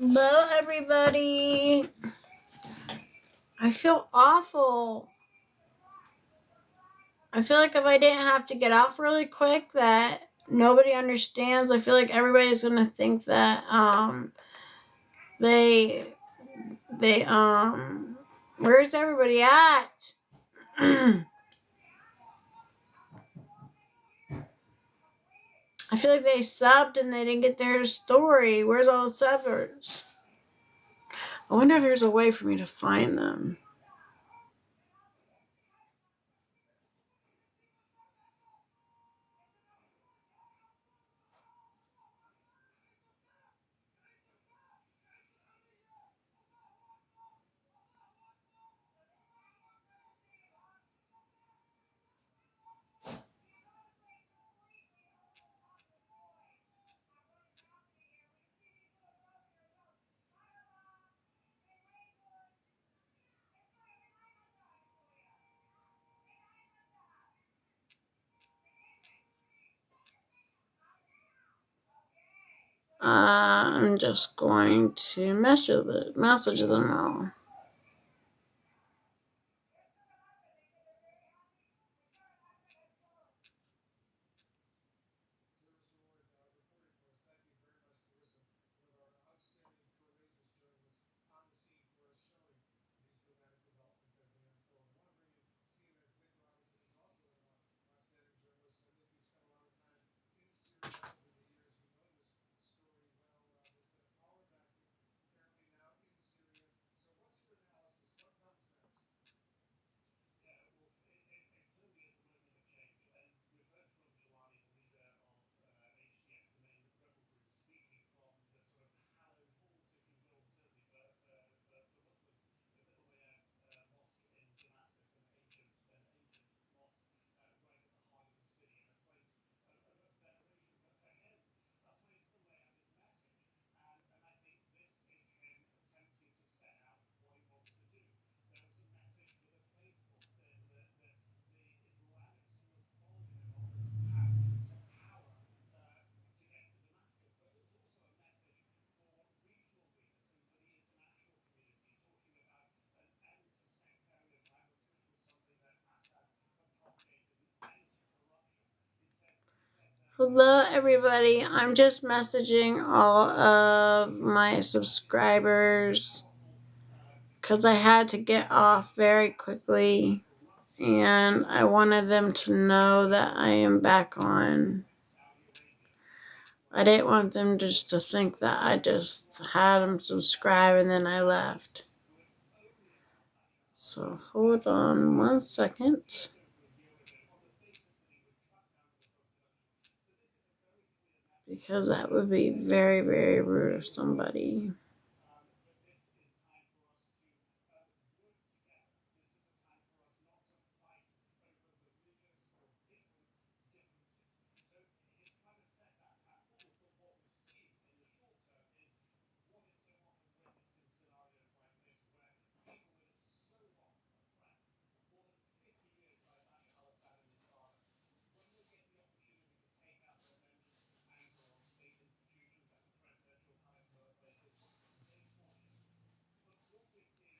Hello, everybody. I feel awful. I feel like if I didn't have to get off really quick, that nobody understands. I feel like everybody's gonna think that they where's everybody at? I feel like they subbed and they didn't get their story. Where's all the subbers? I wonder if there's a way for me to find them. I'm just going to message them all. Hello, everybody. I'm just messaging all of my subscribers because I had to get off very quickly and I wanted them to know that I am back on. I didn't want them just to think that I just had them subscribe and then I left. So hold on 1 second. Because that would be very, very rude of somebody.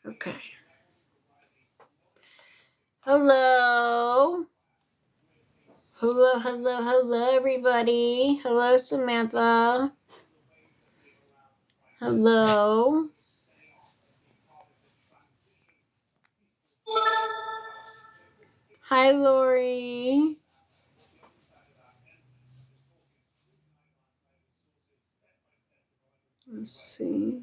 Okay. Hello. Hello, everybody. Hello, Samantha. Hello. Hi, Lori. Let's see.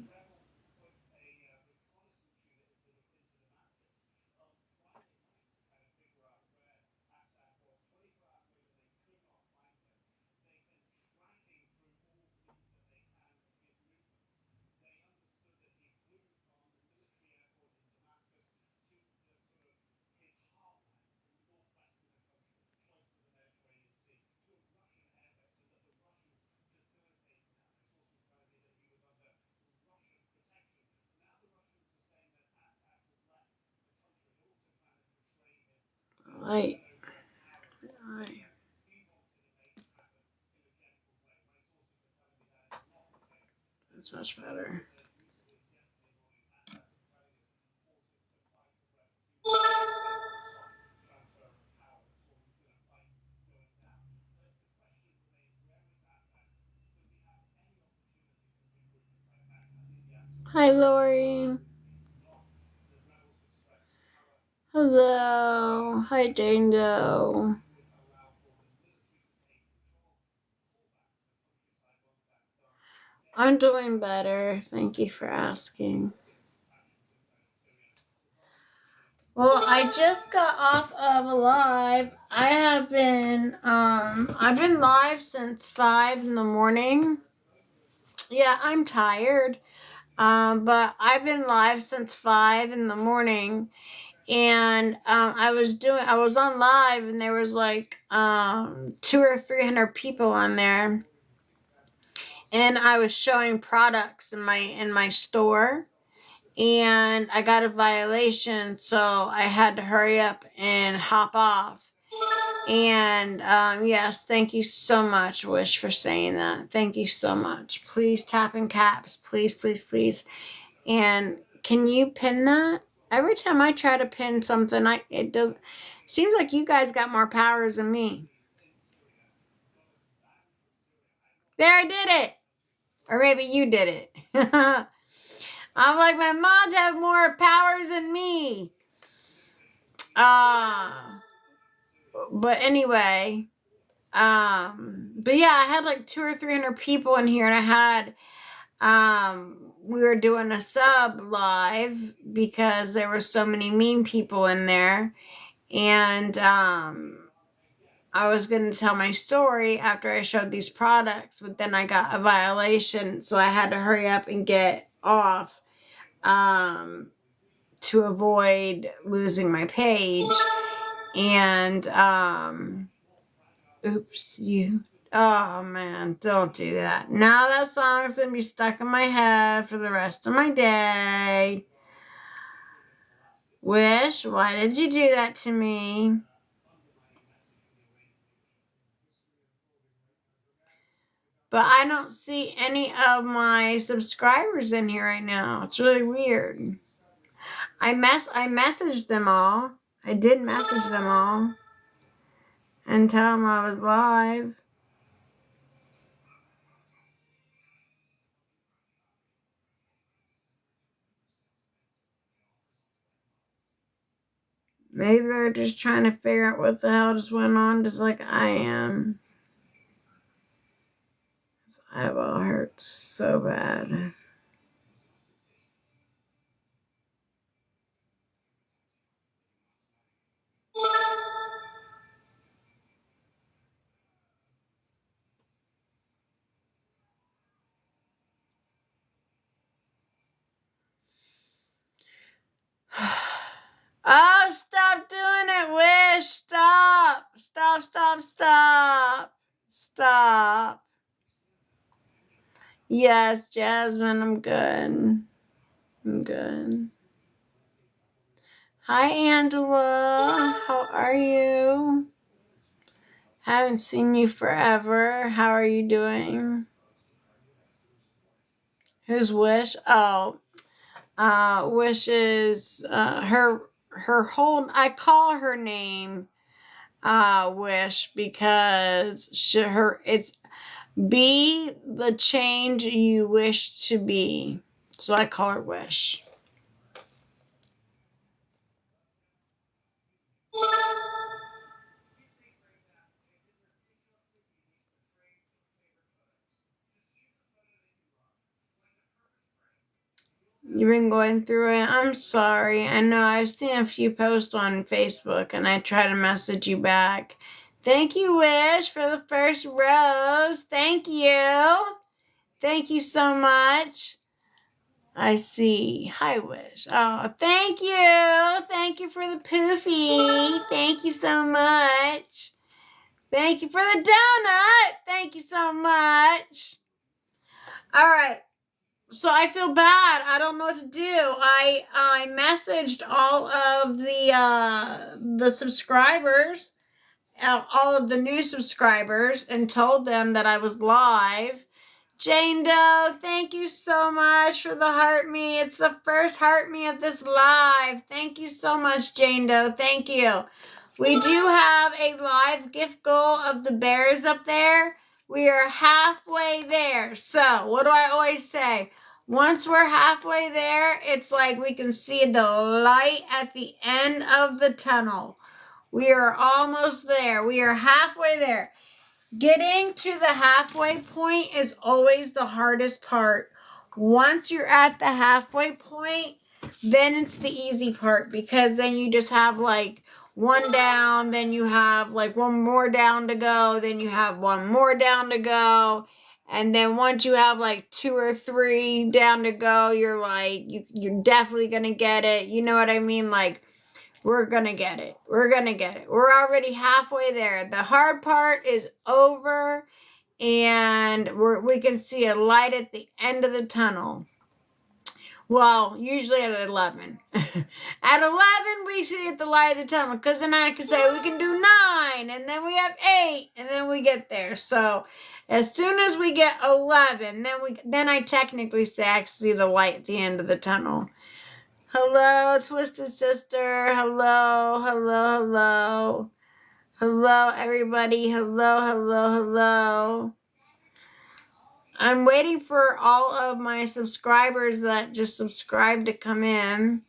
Right. That's much better. Hi, Lori. Hello. Hi, Jane Doe. I'm doing better. Thank you for asking. Well, I just got off of a live. I've been live since 5 in the morning. Yeah, I'm tired. But I've been live since 5 in the morning. And I was on live and there was like 200 or 300 people on there. And I was showing products in my store. And I got a violation, so I had to hurry up and hop off. And yes, thank you so much, Wish, for saying that. Thank you so much. Please tap in caps, please, please, please. And can you pin that? Every time I try to pin something, it does. Seems like you guys got more powers than me. There, I did it, or maybe you did it. I'm like, my mods have more powers than me. But anyway, but yeah, I had like 200 or 300 people in here, and I had, we were doing a sub live because there were so many mean people in there, and, I was going to tell my story after I showed these products, but then I got a violation, so I had to hurry up and get off, to avoid losing my page. And, oops, oh man, don't do that. Now that song's gonna be stuck in my head for the rest of my day. Wish, why did you do that to me? But I don't see any of my subscribers in here right now. It's really weird. I messaged them all. I did message them all and tell them I was live. Maybe they're just trying to figure out what the hell just went on, just like I am. My eyeball hurts so bad. Oh, stop doing it, Wish. Stop. Stop, stop, stop. Stop. Yes, Jasmine, I'm good. I'm good. Hi, Angela. How are you? Haven't seen you forever. How are you doing? Who's Wish? Oh, Wish is her whole. I call her name Wish because it's be the change you wish to be. So I call her Wish. You've been going through it. I'm sorry. I know I've seen a few posts on Facebook and I try to message you back. Thank you, Wish, for the first rose. Thank you. Thank you so much. I see. Hi, Wish. Oh, thank you. Thank you for the poofy. Thank you so much. Thank you for the donut. Thank you so much. All right. So I feel bad. I don't know what to do. I messaged all of the subscribers, all of the new subscribers, and told them that I was live. Jane Doe, thank you so much for the heart me. It's the first heart me of this live. Thank you so much, Jane Doe. Thank you. We do have a live gift goal of the bears up there. We are halfway there. So, what do I always say? Once we're halfway there, it's like we can see the light at the end of the tunnel. We are almost there. We are halfway there. Getting to the halfway point is always the hardest part. Once you're at the halfway point, then it's the easy part, because then you just have like one down, then you have like one more down to go, then you have one more down to go. And then once you have like 2 or 3 down to go, you're like, you're definitely going to get it. You know what I mean? Like, we're going to get it. We're going to get it. We're already halfway there. The hard part is over, and we can see a light at the end of the tunnel. Well, usually at 11. At 11, we see at the light of the tunnel, because then I can say we can do 9, and then we have 8, and then we get there. So as soon as we get 11, then I technically say I see the light at the end of the tunnel. Hello, Twisted Sister. Hello, hello, hello. Hello, everybody. Hello, hello, hello. I'm waiting for all of my subscribers that just subscribed to come in.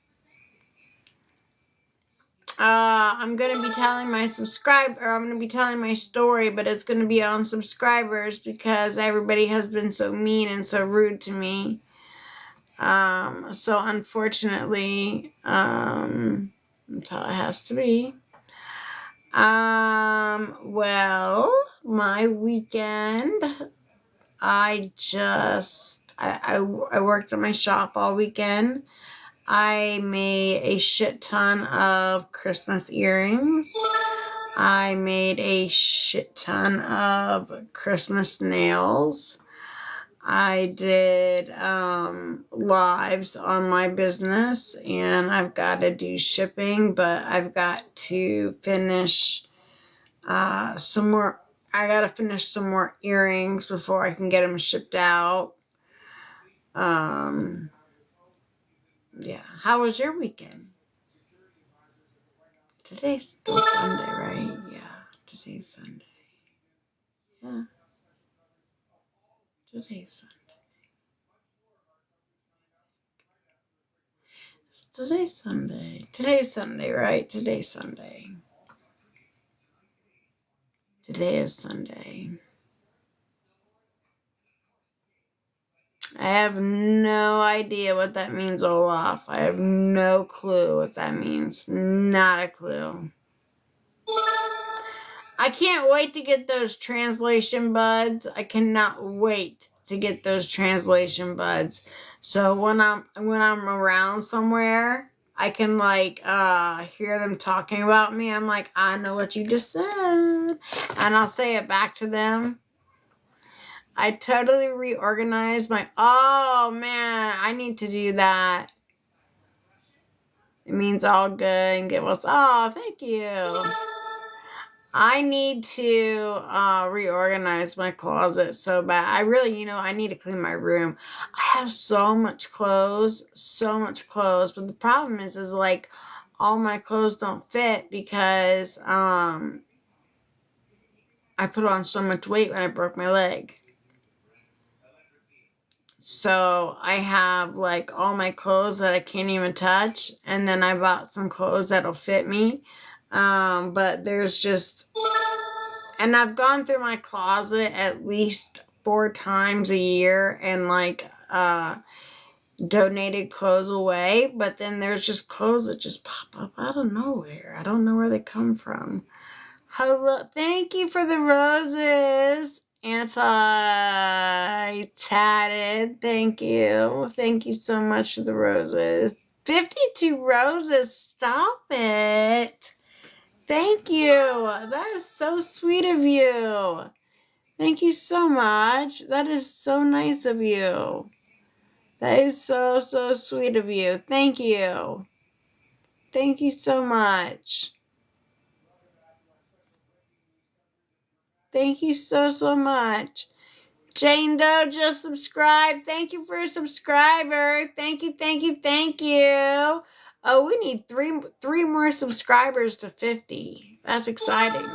I'm going to be telling my I'm going to be telling my story, but it's going to be on subscribers because everybody has been so mean and so rude to me. So unfortunately, that's how it has to be. Well, my weekend, I worked at my shop all weekend. I made a shit ton of Christmas earrings. I made a shit ton of Christmas nails. I did lives on my business, and I've got to do shipping, but I've got to finish some more. I got to finish some more earrings before I can get them shipped out. Yeah. How was your weekend? Today's still Sunday, right? Yeah, today's Sunday. Yeah. Today's Sunday. Today's Sunday. Today's Sunday, right? Today's Sunday. Today is Sunday. I have no idea what that means, Olaf. I have no clue what that means. Not a clue. I can't wait to get those translation buds. I cannot wait to get those translation buds. So when I'm around somewhere, I can like hear them talking about me. I'm like, I know what you just said. And I'll say it back to them. I totally reorganized oh man, I need to do that. It means all good and give us, thank you. I need to reorganize my closet so bad. I really, I need to clean my room. I have so much clothes, but the problem is like all my clothes don't fit because I put on so much weight when I broke my leg. So I have like all my clothes that I can't even touch, and then I bought some clothes that'll fit me. But there's just, and I've gone through my closet at least 4 times a year and like donated clothes away, but then there's just clothes that just pop up out of nowhere. I don't know where they come from. Hello, thank you for the roses. Anti-tatted, thank you. Thank you so much for the roses. 52 roses, stop it. Thank you. That is so sweet of you. Thank you so much. That is so nice of you. That is so, so sweet of you. Thank you. Thank you so much. Thank you so, so much. Jane Doe just subscribed. Thank you for a subscriber. Thank you, thank you, thank you. Oh, we need three more subscribers to 50. That's exciting.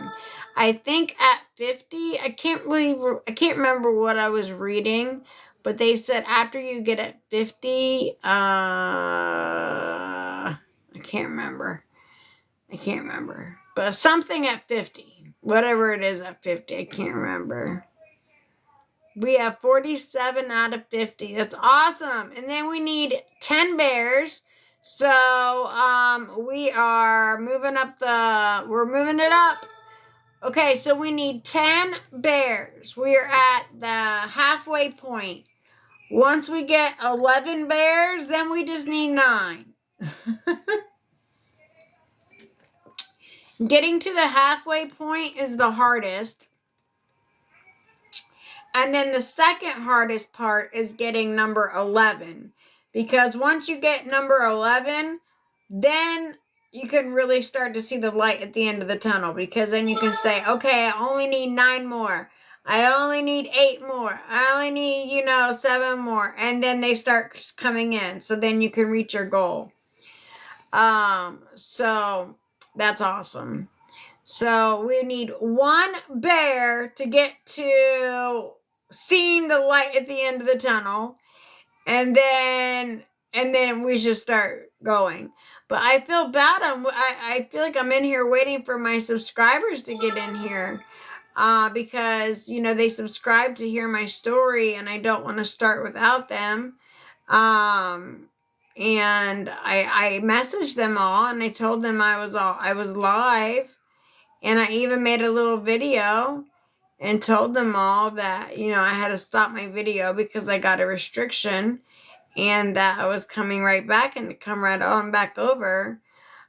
I think at 50, I can't remember what I was reading, But they said after you get at 50, I can't remember. But something at 50. Whatever it is at 50, I can't remember. We have 47 out of 50. That's awesome. And then we need 10 bears. So we are moving up we're moving it up. Okay, so we need 10 bears. We are at the halfway point. Once we get 11 bears, then we just need 9. Getting to the halfway point is the hardest. And then the second hardest part is getting number 11. Because once you get number 11, then you can really start to see the light at the end of the tunnel. Because then you can say, okay, I only need 9 more. I only need 8 more. I only need, 7 more. And then they start coming in. So then you can reach your goal. So that's awesome. So we need 1 bear to get to seeing the light at the end of the tunnel. And then we should start going. But I feel bad. I feel like I'm in here waiting for my subscribers to get in here. Because, they subscribe to hear my story and I don't want to start without them. And I messaged them all and I told them I was live. And I even made a little video and told them all that, I had to stop my video because I got a restriction and that I was coming right back and to come right on back over.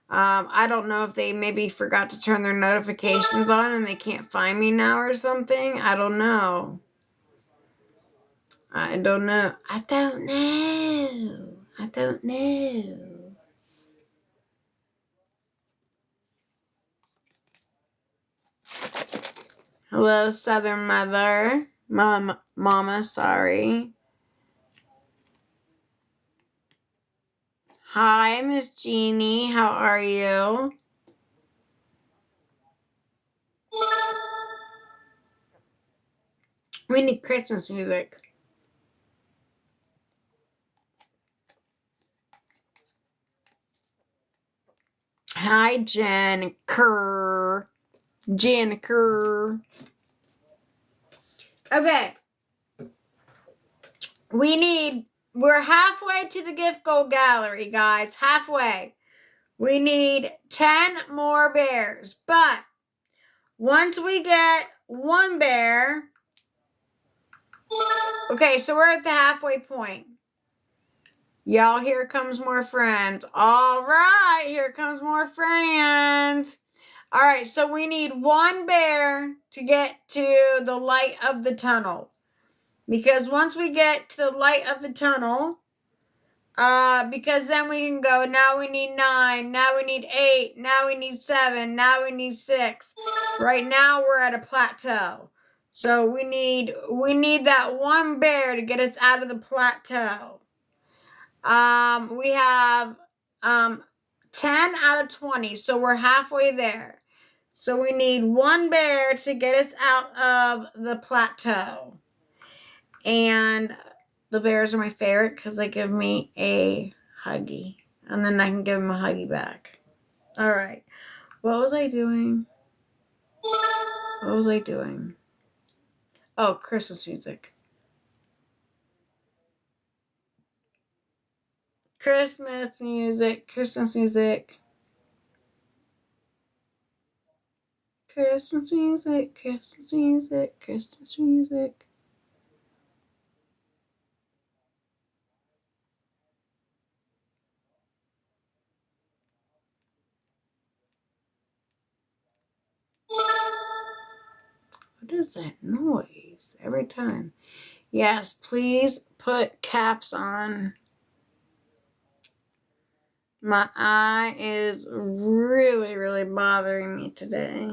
I don't know if they maybe forgot to turn their notifications on and they can't find me now or something. I don't know. Hello, Southern Mother. Mama, sorry. Hi, Miss Jeannie. How are you? We need Christmas music. Hi, Jennifer. Okay. We're halfway to the gift goal gallery, guys. Halfway. We need 10 more bears. But once we get 1 bear. Okay, so we're at the halfway point. Y'all, here comes more friends. All right, here comes more friends. All right, so we need 1 bear to get to the light of the tunnel. Because once we get to the light of the tunnel, because then we can go, now we need 9, now we need 8, now we need 7, now we need 6. Right now we're at a plateau. So we need that 1 bear to get us out of the plateau. We have 10 out of 20, so we're halfway there. So we need 1 bear to get us out of the plateau. And the bears are my favorite because they give me a huggy. And then I can give them a huggy back. All right. What was I doing? Oh, Christmas music. Christmas music. Christmas music. Christmas music. Christmas music. Christmas music. What is that noise every time? Yes, please put caps on. My eye is really, really bothering me today.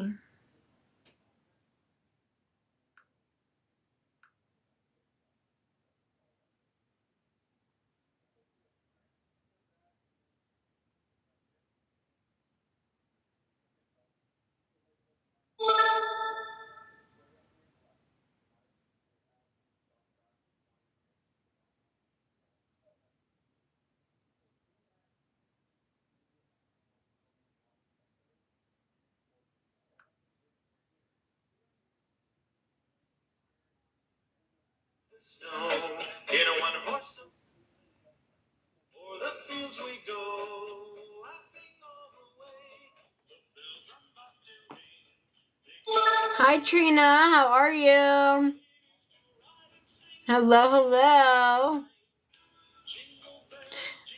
Hi Trina, how are you? Hello, hello.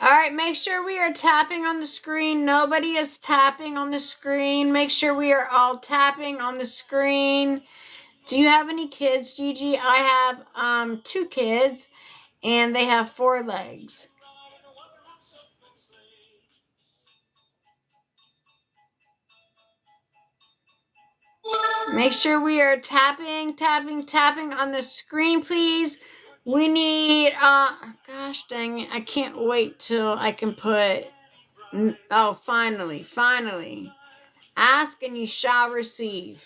Alright, make sure we are tapping on the screen. Nobody is tapping on the screen. Make sure we are all tapping on the screen. Do you have any kids, Gigi? I have 2 kids, and they have 4 legs. Make sure we are tapping on the screen, please. We need, gosh dang it, I can't wait till I can put, oh, finally. Ask and you shall receive.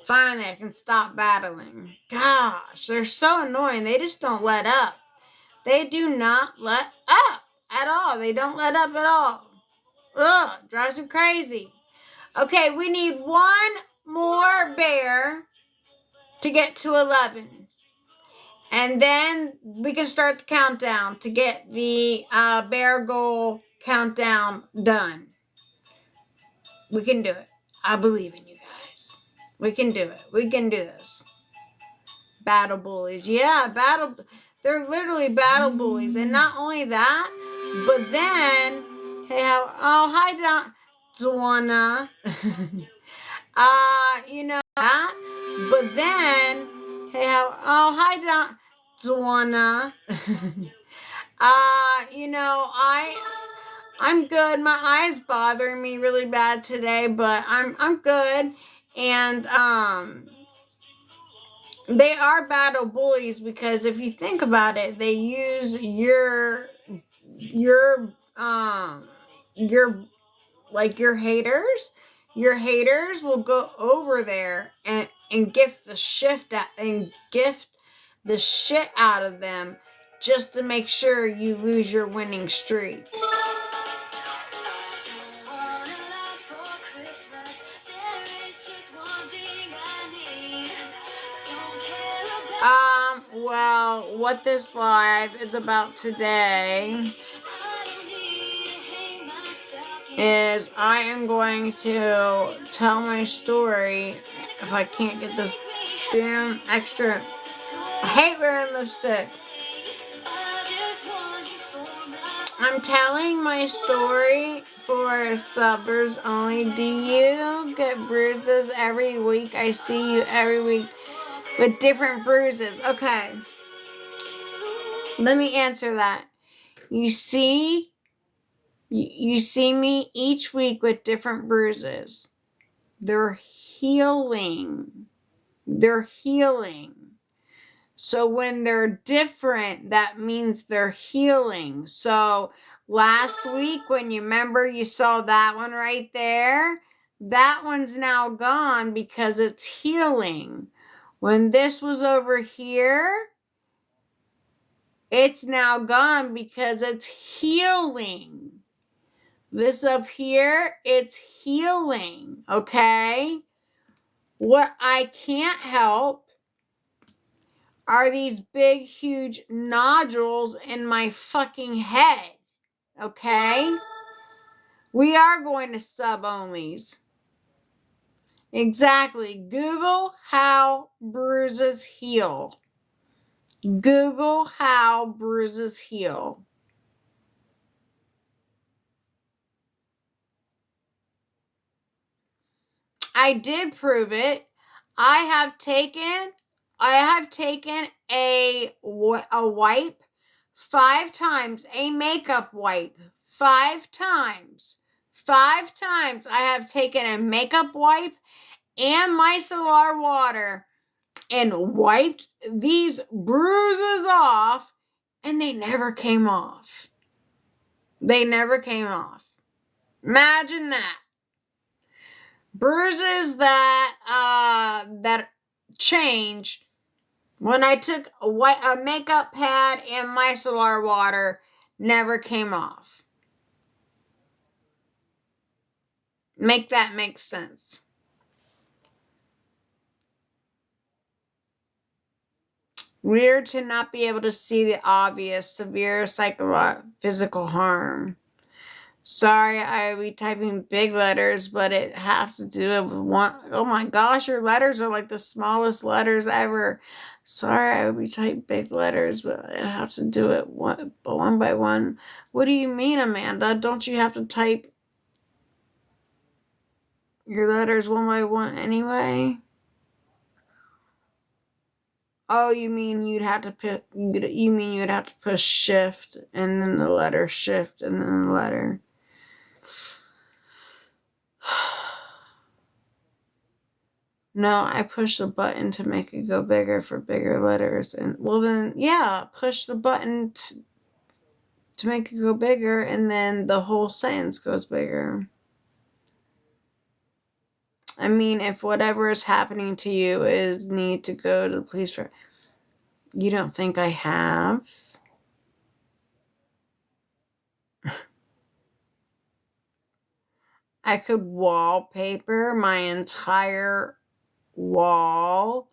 Finally, I can stop battling. Gosh, they're so annoying. They just don't let up. They do not let up at all. They don't let up at all. Ugh, drives me crazy. Okay, we need 1 more bear to get to 11. And then we can start the countdown to get the bear goal countdown done. We can do it. I believe in you guys. We can do it. We can do this. Battle bullies. Yeah, they're literally battle bullies. And not only that, but then, hey, hi, Donna. You know that, but then, hey, hi, Donna. You know, I'm good. My eye's bothering me really bad today, but I'm good. And they are battle bullies because if you think about it, they use your like your haters. Your haters will go over there and gift the shit out of them just to make sure you lose your winning streak. Well, what this live is about today is I am going to tell my story. If I can't get this damn extra, I hate wearing lipstick. I'm telling my story for subbers only. Do you get bruises every week? I see you every week with different bruises. Okay. Let me answer that. You see me each week with different bruises. They're healing. So when they're different, that means they're healing. So last week, when you remember you saw that one right there, that one's now gone because it's healing. When this was over here, it's now gone because it's healing. This up here, it's healing, okay? What I can't help are these big, huge nodules in my fucking head, okay? We are going to sub-onlys. Exactly. Google how bruises heal. Google how bruises heal. I did prove it. I have taken a wipe 5 times, a makeup wipe 5 times. 5 times I have taken a makeup wipe and micellar water and wiped these bruises off, and they never came off. They never came off. Imagine that. Bruises that change when I took a makeup pad and micellar water never came off. Make that make sense. Weird to not be able to see the obvious, severe physical harm. Sorry, I will be typing big letters, but it has to do with one. Oh my gosh, your letters are like the smallest letters ever. Sorry, I will be typing big letters, but I have to do it one by one. What do you mean, Amanda? Don't you have to type your letters one by one anyway? Oh, you mean you'd have to put, you mean you'd have to push shift and then the letter, shift and then the letter. No, I push the button to make it go bigger for bigger letters. And well then, yeah, push the button to make it go bigger and then the whole sentence goes bigger. I mean, if whatever is happening to you is need to go to the police for, you don't think I have? I could wallpaper my entire wall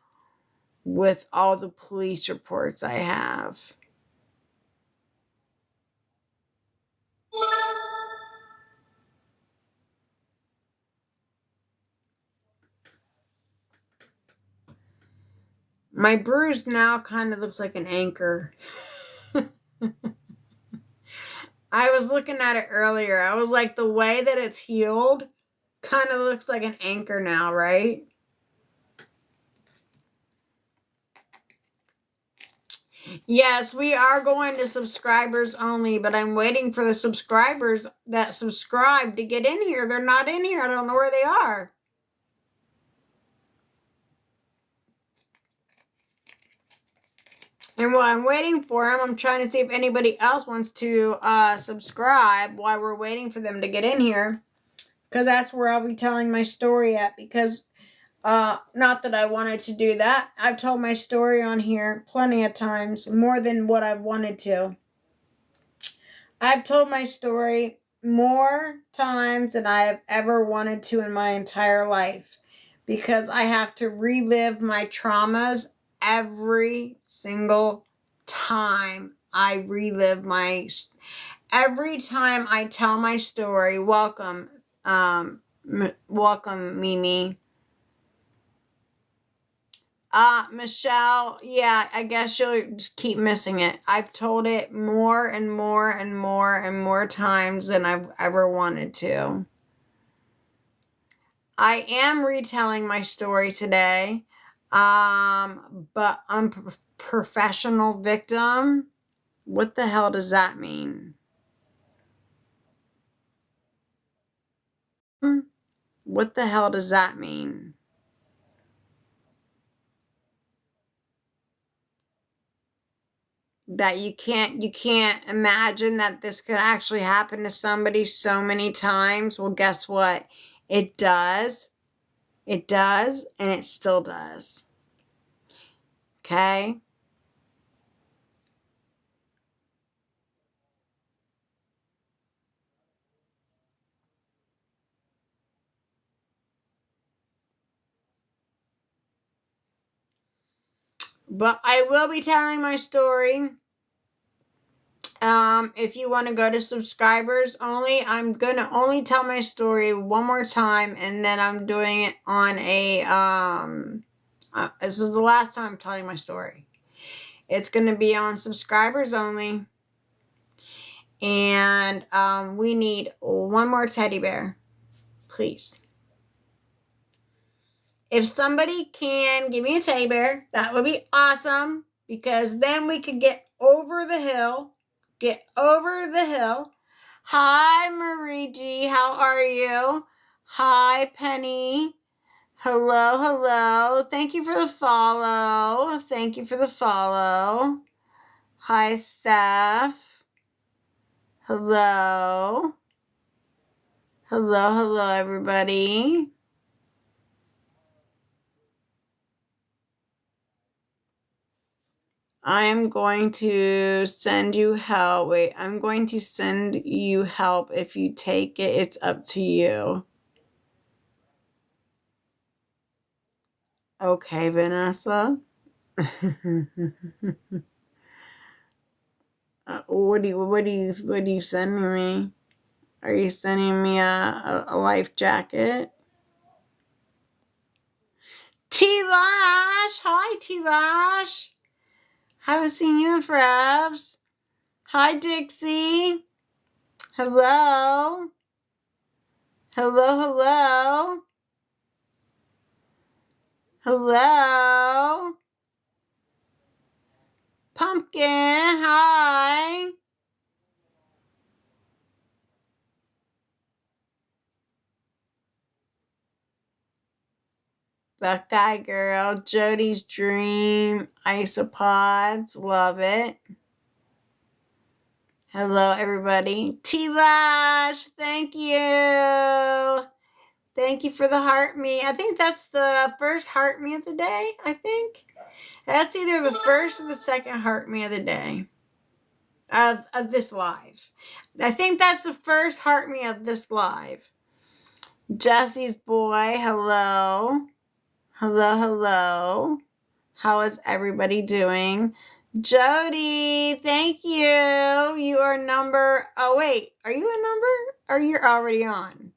with all the police reports I have. My bruise now kind of looks like an anchor. I was looking at it earlier. I was like, the way that it's healed kind of looks like an anchor now, right? Yes, we are going to subscribers only, but I'm waiting for the subscribers that subscribe to get in here. They're not in here. I don't know where they are. And while I'm waiting for them, I'm trying to see if anybody else wants to subscribe while we're waiting for them to get in here. Because that's where I'll be telling my story at. Because, not that I wanted to do that. I've told my story on here plenty of times. More than what I've wanted to. I've told my story more times than I have ever wanted to in my entire life. Because I have to relive my traumas every single time I relive every time I tell my story. Welcome, welcome, Mimi. Michelle, yeah, I guess you'll just keep missing it. I've told it more and more and more and more times than I've ever wanted to. I am retelling my story today. But unprofessional victim. What the hell does that mean? What the hell does that mean? That you can't imagine that this could actually happen to somebody so many times. Well, guess what? It does. It does, and it still does. Okay? But I will be telling my story. If you want to go to subscribers only, I'm going to only tell my story one more time, and then I'm doing it on this is the last time I'm telling my story. It's going to be on subscribers only, and we need one more teddy bear, please. If somebody can give me a teddy bear, that would be awesome, because then we could get over the hill. Get over the hill. Hi, Marie G. How are you? Hi, Penny. Hello, hello. Thank you for the follow. Thank you for the follow. Hi, Steph. Hello. Hello, hello, everybody. I am going to send you help. Wait, I'm going to send you help. If you take it, it's up to you. Okay, Vanessa. What are you sending me? Are you sending me a life jacket? T-Lash! Hi, T-Lash! Haven't seen you in forever. Hi, Dixie. Hello. Hello, hello. Hello. Pumpkin, hi. Buckeye Girl, Jody's Dream, Isopods, love it. Hello, everybody. T-Lash, thank you. Thank you for the heart me. I think that's the first heart me of the day, I think. That's either the first or the second heart me of the day. Of this live. I think that's the first heart me of this live. Jesse's boy, hello. Hello, hello. How is everybody doing? Jody, thank you. You are number... Oh, wait. Are you a number? Or you're already on?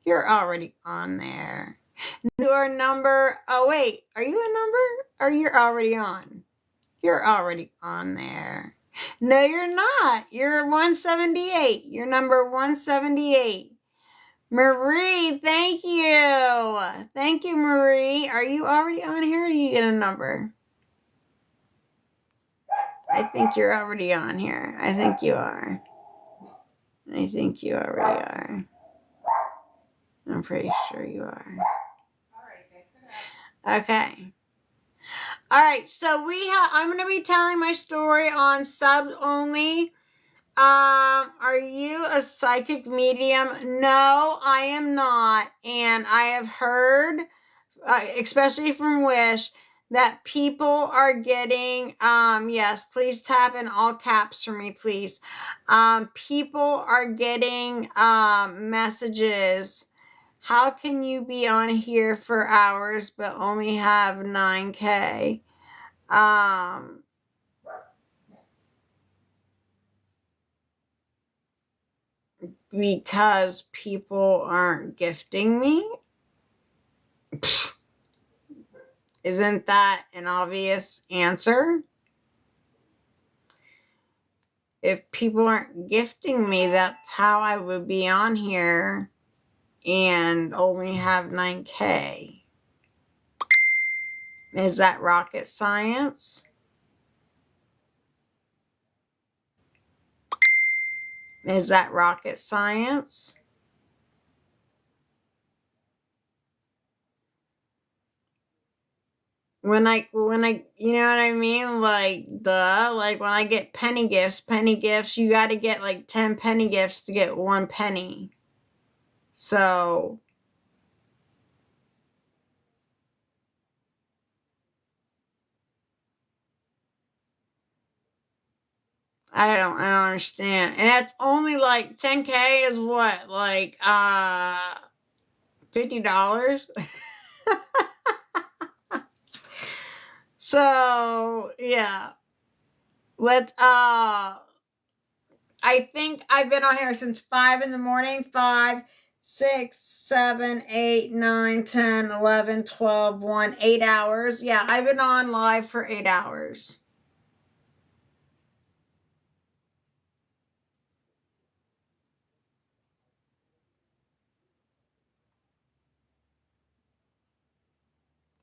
You're already on there. You are number... Oh, wait. Are you a number? Or you're already on? You're already on there. No, you're not. You're 178. You're number 178. Marie, thank you. Thank you, Marie. Are you already on here or do you get a number? I think you're already on here. I think you are. I think you already are. I'm pretty sure you are. Okay. All right, so I'm going to be telling my story on sub only. Are you a psychic medium? No, I am not. And I have heard, especially from Wish, that people are getting, yes, please tap in all caps for me, please. People are getting, messages. How can you be on here for hours but only have 9K? Because people aren't gifting me? Isn't that an obvious answer? If people aren't gifting me, that's how I would be on here and only have 9K. Is that rocket science? Is that rocket science? When I, you know what I mean? Like, duh. Like, when I get penny gifts, you gotta get like 10 penny gifts to get 1 penny. So, I don't understand. And that's only like 10K is what? Like, $50? So, yeah. Let's, I think I've been on here since 5 in the morning. 5, 6, 7, 8, 9, 10, 11, 12, 1, 8 hours. Yeah, I've been on live for 8 hours.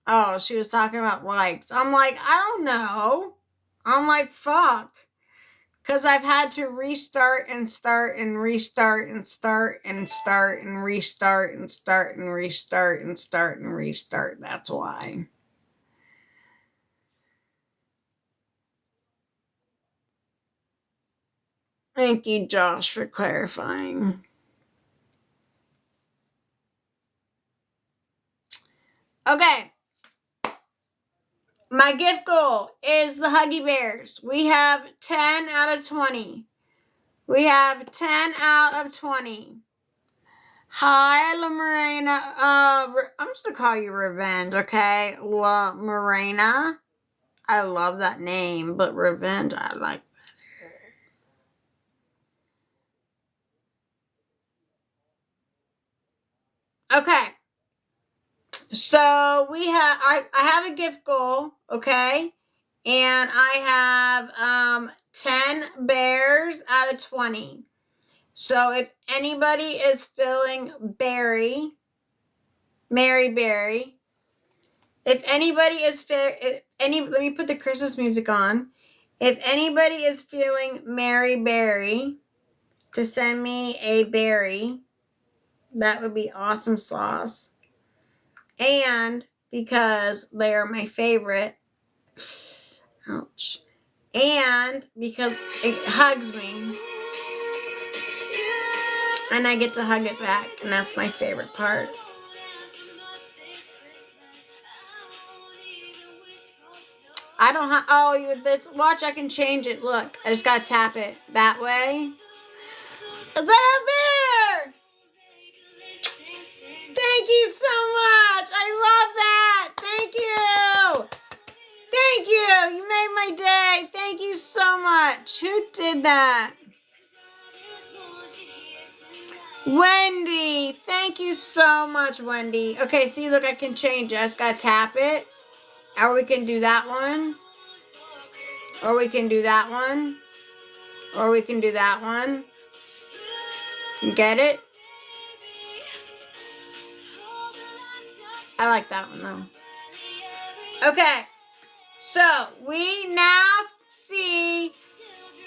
Oh, she was talking about likes. I'm like, I don't know. I'm like, fuck. Because I've had to restart and start and restart and start and start and restart and start and restart and start and restart. That's why. Thank you, Josh, for clarifying. Okay. My gift goal is the Huggy Bears. We have 10 out of 20. We have 10 out of 20. Hi, La Morena. I'm just going to call you Revenge, okay? La Morena. I love that name, but Revenge I like better. Okay. So we have I have a gift goal, okay? And I have 10 bears out of 20. So if anybody is feeling Mary Berry, if anybody is let me put the Christmas music on. If anybody is feeling Mary Berry to send me a berry, that would be awesome sauce. And because they are my favorite, ouch. And because it hugs me. And I get to hug it back, and that's my favorite part. I don't have, oh, you this, watch, I can change it, look. I just gotta tap it that way. Is that a bear? Thank you so much. I love that. Thank you. Thank you. You made my day. Thank you so much. Who did that? Wendy. Thank you so much, Wendy. Okay, see, look, I can change it. I just gotta tap it. Or we can do that one. Or we can do that one. Or we can do that one. Get it? I like that one though. Okay. So we now see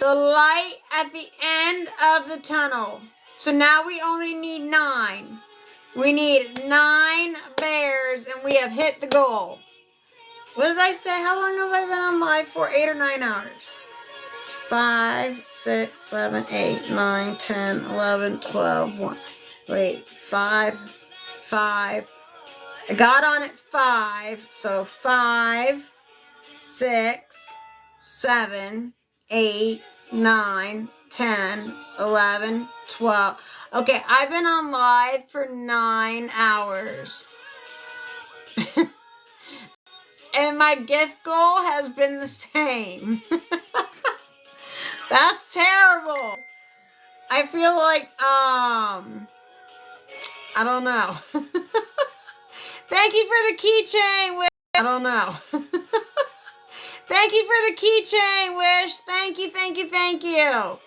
the light at the end of the tunnel. So now we only need 9. We need 9 bears and we have hit the goal. What did I say? How long have I been on live for? 8 or 9 hours? 5, 6, 7, 8, 9, 10, 11, 12, 1. Wait, 5. I got on at 5. So 5, 6, 7, 8, 9, 10, 11, 12. Okay, I've been on live for 9 hours. And my gift goal has been the same. That's terrible. I feel like, I don't know. Thank you for the keychain, Wish. I don't know. Thank you for the keychain, Wish. Thank you, thank you, thank you.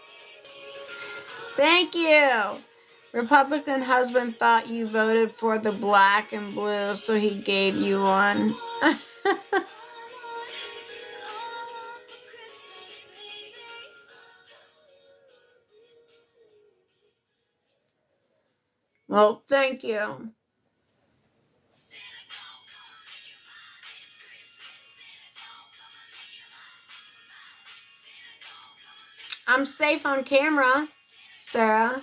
Thank you. Republican husband thought you voted for the black and blue, so he gave you one. Well, thank you. I'm safe on camera, Sarah.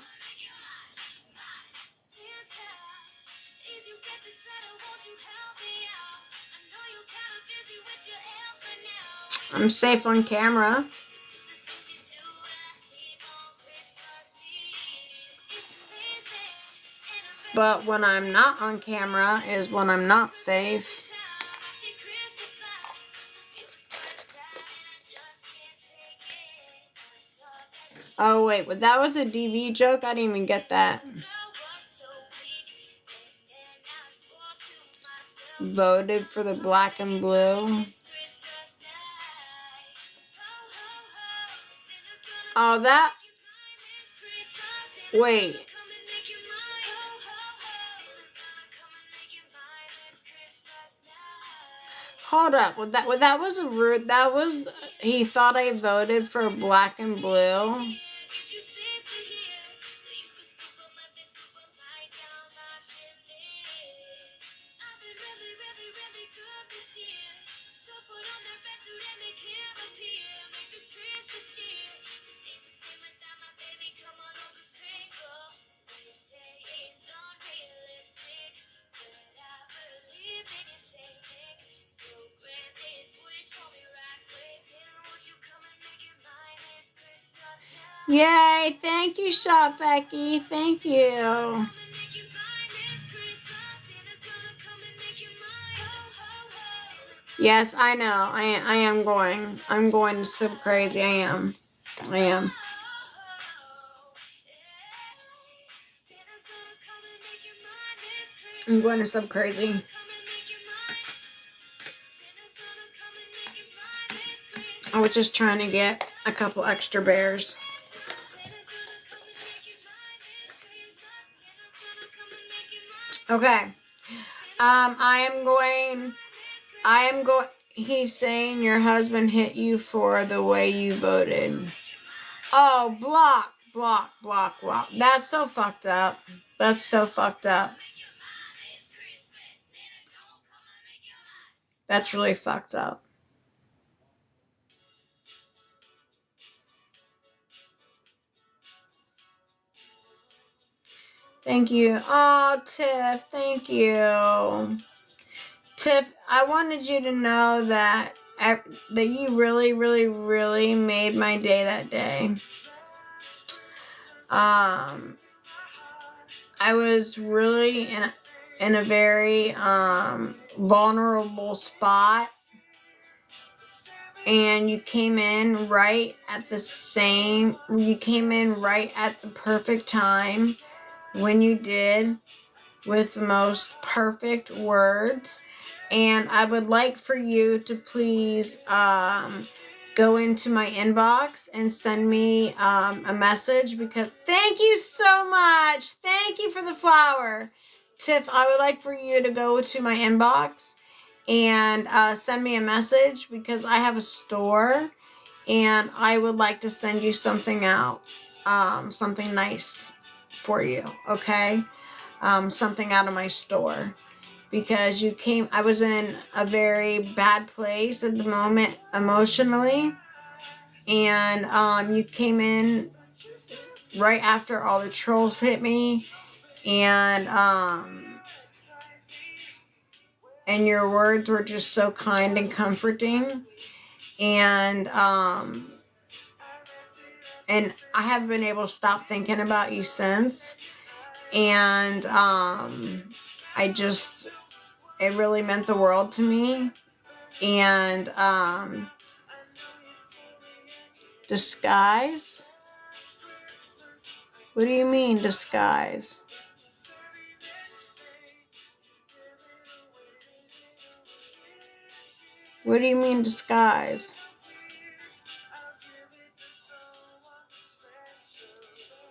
I'm safe on camera. But when I'm not on camera is when I'm not safe. Oh, wait, but that was a DV joke? I didn't even get that. Voted for the black and blue. Oh, that... Wait. Hold up. That was a rude... That was... He thought I voted for black and blue. Yay, thank you, Shop Becky. Thank you. Yes, I know. I am going. I'm going to sub crazy. I am. I am. I'm going to sub crazy. I was just trying to get a couple extra bears. Okay. I am going. He's saying your husband hit you for the way you voted. Oh, block. That's so fucked up. That's so fucked up. That's really fucked up. Thank you. Oh, Tiff, thank you. Tiff, I wanted you to know that you really, really, really made my day that day. I was really in a very vulnerable spot, and you came in right at the perfect time when you did, with the most perfect words. And I would like for you to please go into my inbox and send me a message, because thank you so much. Thank you for the flower. Tiff, I would like for you to go to my inbox and send me a message, because I have a store and I would like to send you something out, something nice for you, okay? Something out of my store, because I was in a very bad place at the moment emotionally, and you came in right after all the trolls hit me, and your words were just so kind and comforting, and I haven't been able to stop thinking about you since, and it really meant the world to me. And disguise? What do you mean, disguise? What do you mean, disguise?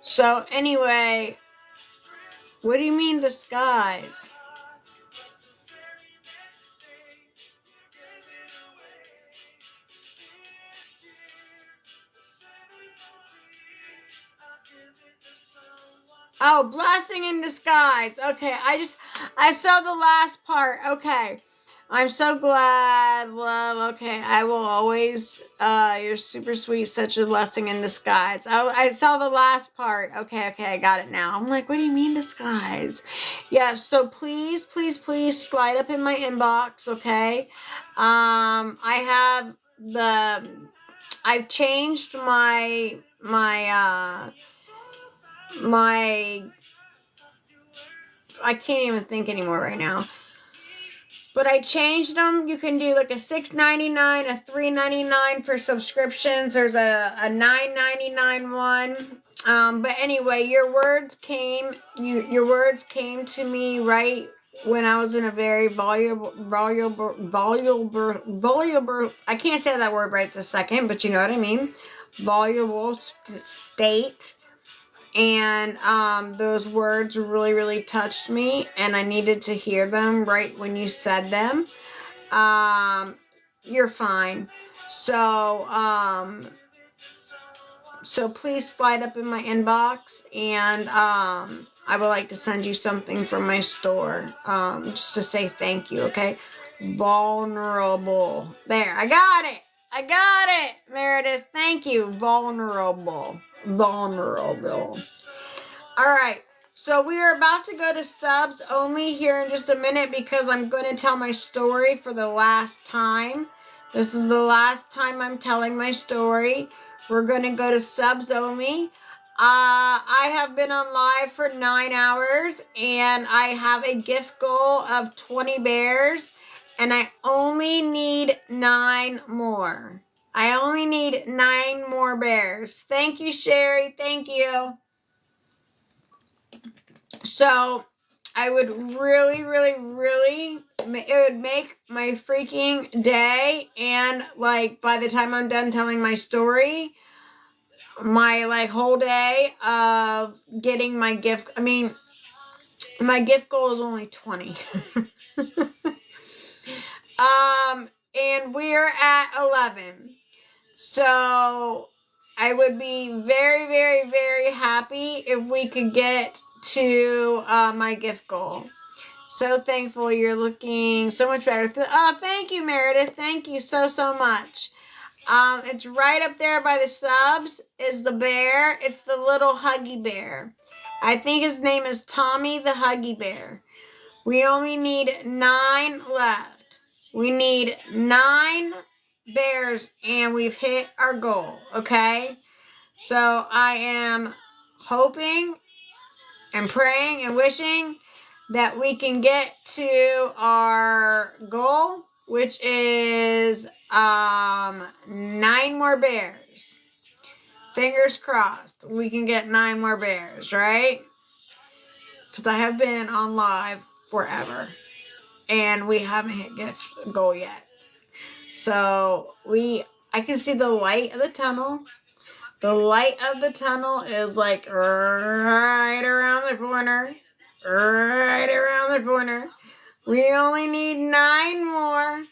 So, anyway, what do you mean, disguise? Oh, blessing in disguise. Okay, I saw the last part. Okay. I'm so glad, love. Okay, I will always, you're super sweet, such a blessing in disguise. I saw the last part. Okay, I got it now. I'm like, what do you mean disguise? Yeah, so please slide up in my inbox, okay? I've changed my I can't even think anymore right now. But I changed them. You can do like a $6.99, a $3.99 for subscriptions. There's a $9.99 one. But anyway, your words came to me right when I was in a very voluble. I can't say that word right this second, but you know what I mean. Voluble state. And those words really, really touched me, and I needed to hear them right when you said them. You're fine. So please slide up in my inbox, and I would like to send you something from my store, just to say thank you, okay? Vulnerable. There, I got it, Meredith. Thank you. Vulnerable. Alright, so we are about to go to subs only here in just a minute, because I'm going to tell my story for the last time. This is the last time I'm telling my story. We're going to go to subs only. I have been on live for 9 hours, and I have a gift goal of 20 bears. And I only need 9 more. I only need 9 more bears. Thank you, Sherry. Thank you. So, I would really, it would make my freaking day. And, like, by the time I'm done telling my story, my, like, whole day of getting my gift. I mean, my gift goal is only 20. And we're at 11. So I would be very happy if we could get to my gift goal. So thankful. You're looking so much better. Oh, thank you, Meredith. Thank you so much. It's right up there by the subs is the bear. It's the little Huggy Bear. I think his name is Tommy the Huggy Bear. We only need 9 left. We need 9 bears and we've hit our goal, okay? So I am hoping and praying and wishing that we can get to our goal, which is 9 more bears. Fingers crossed we can get 9 more bears, right? Because I have been on live forever and we haven't hit gift goal yet. So I can see the light of the tunnel. The light of the tunnel is like right around the corner. Right around the corner. We only need 9 more.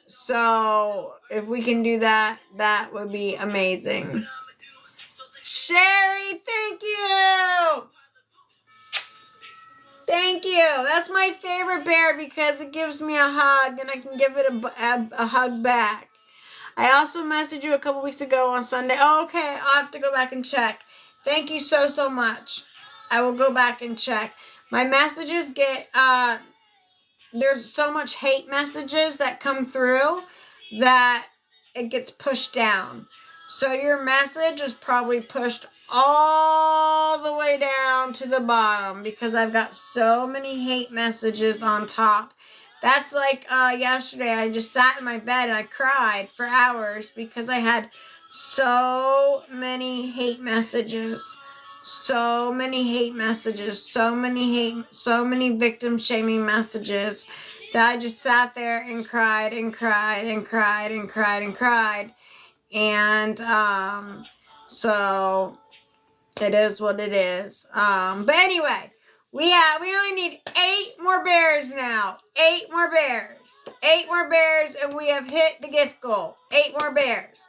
So if we can do that, that would be amazing. Sherry, thank you. Thank you. That's my favorite bear because it gives me a hug and I can give it a hug back. I also messaged you a couple weeks ago on Sunday. Oh, okay, I'll have to go back and check. Thank you so much. I will go back and check. My messages get, there's so much hate messages that come through that it gets pushed down. So your message is probably pushed all the way down to the bottom because I've got so many hate messages on top. That's like yesterday. I just sat in my bed and I cried for hours because I had so many hate messages. So many hate messages. So many victim shaming messages that I just sat there and cried and cried and cried and cried and cried. And so it is what it is. But anyway, we only need 8 more bears now. 8 more bears. 8 more bears and we have hit the gift goal. 8 more bears.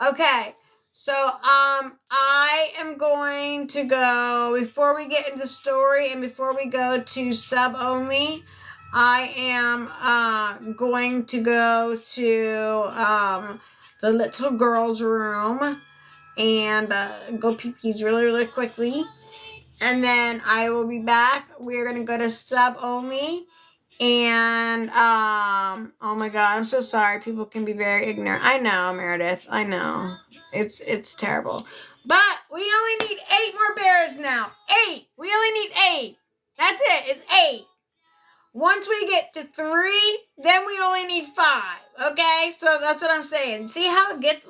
Okay. So I am going to go, before we get into the story and before we go to sub only, I am going to go to the little girl's room and go pee-pees really quickly. And then I will be back. We're going to go to sub only. And, oh my God, I'm so sorry. People can be very ignorant. I know, Meredith. I know. It's terrible. But we only need 8 more bears now. 8. We only need 8. That's it. It's 8. Once we get to 3, then we only need 5. Okay? So that's what I'm saying. See how it gets?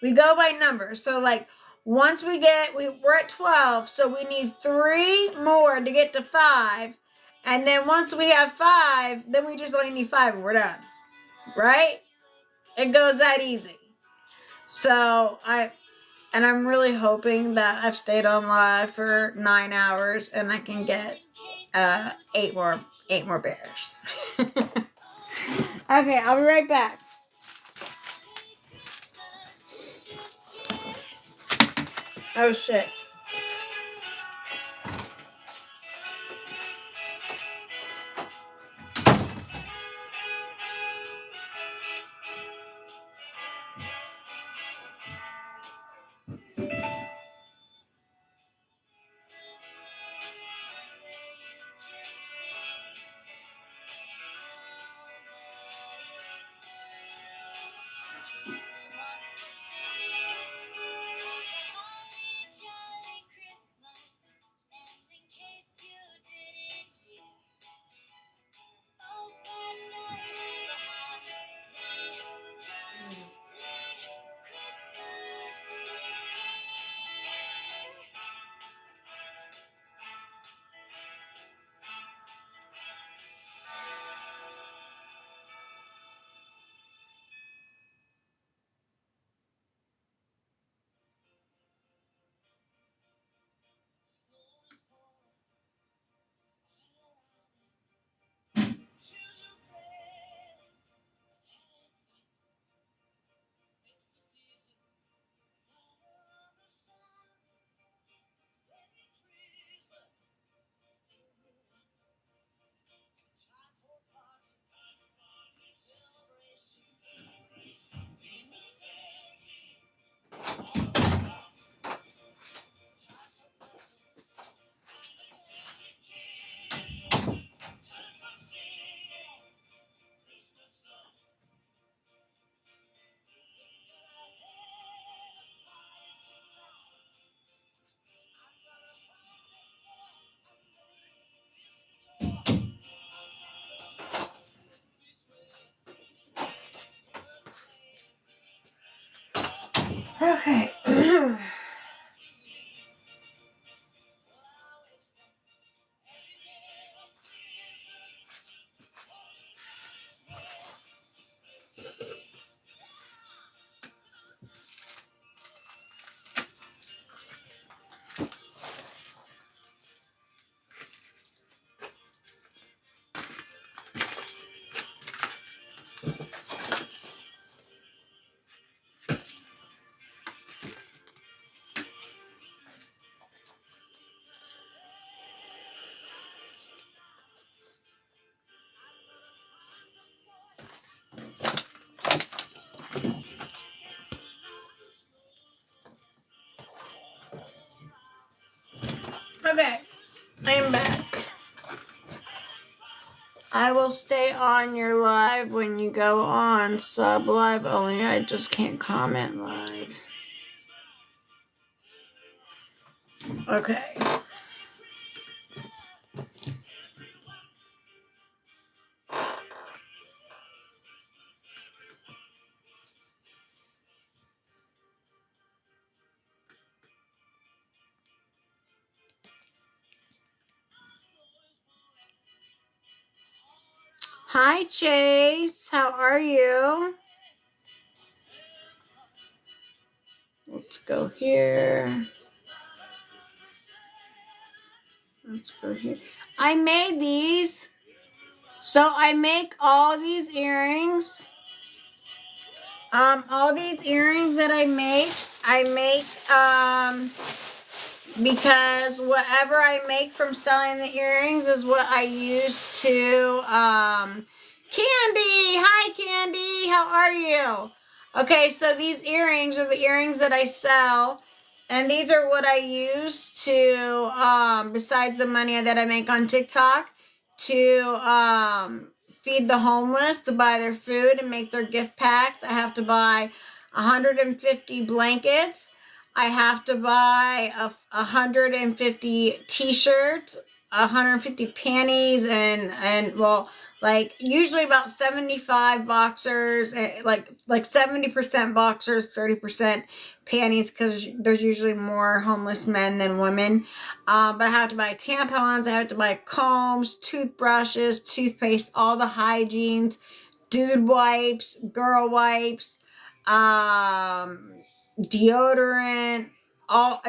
We go by numbers. So, like, once we're at 12, so we need 3 more to get to 5. And then once we have 5, then we just only need 5 and we're done. Right? It goes that easy. So, I'm really hoping that I've stayed on live for 9 hours and I can get 8 more bears. Okay, I'll be right back. Oh shit. Okay. Okay, I'm back. I will stay on your live when you go on sub live only. I just can't comment live. Okay. Hi, Chase. How are you? Let's go here. Let's go here. I made these. So I make all these earrings. All these earrings that I make because whatever I make from selling the earrings is what I use to, Candy! Hi, Candy! How are you? Okay, so these earrings are the earrings that I sell, and these are what I use to, besides the money that I make on TikTok, to, feed the homeless, to buy their food and make their gift packs. I have to buy 150 blankets. I have to buy 150 t-shirts, 150 panties, and well, like usually about 75 boxers, like 70% boxers, 30% panties, because there's usually more homeless men than women. But I have to buy tampons, I have to buy combs, toothbrushes, toothpaste, all the hygienes, dude wipes, girl wipes, deodorant, all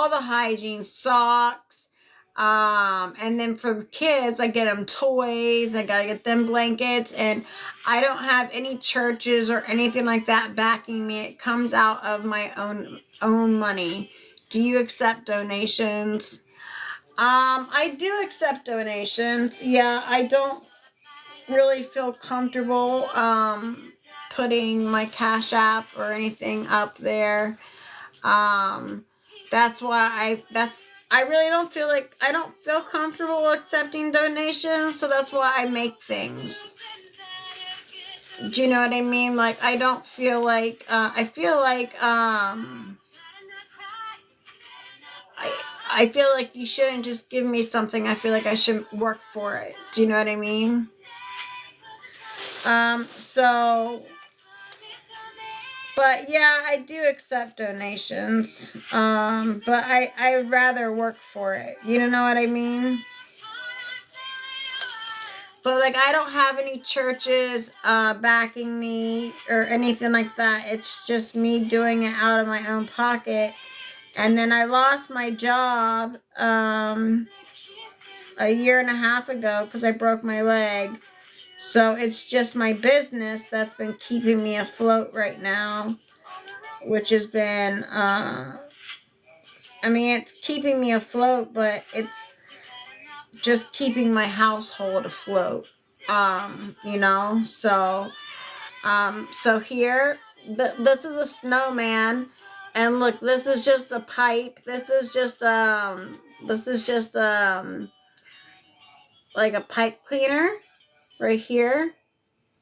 the hygiene, socks. And then for the kids, I get them toys, I gotta get them blankets, and I don't have any churches or anything like that backing me. It comes out of my own money. Do you accept donations? I do accept donations. Yeah, I don't really feel comfortable putting my Cash App or anything up there. That's why I really don't feel like, I don't feel comfortable accepting donations, so that's why I make things. Do you know what I mean? Like, I don't feel like, I feel like you shouldn't just give me something. I feel like I should work for it. Do you know what I mean? But yeah, I do accept donations. But I'd rather work for it. You know what I mean? But like, I don't have any churches backing me or anything like that. It's just me doing it out of my own pocket. And then I lost my job a year and a half ago because I broke my leg. So it's just my business that's been keeping me afloat right now, which has been, it's keeping me afloat, but it's just keeping my household afloat, so here, this is a snowman, and look, this is just a pipe, this is just, like a pipe cleaner, right here.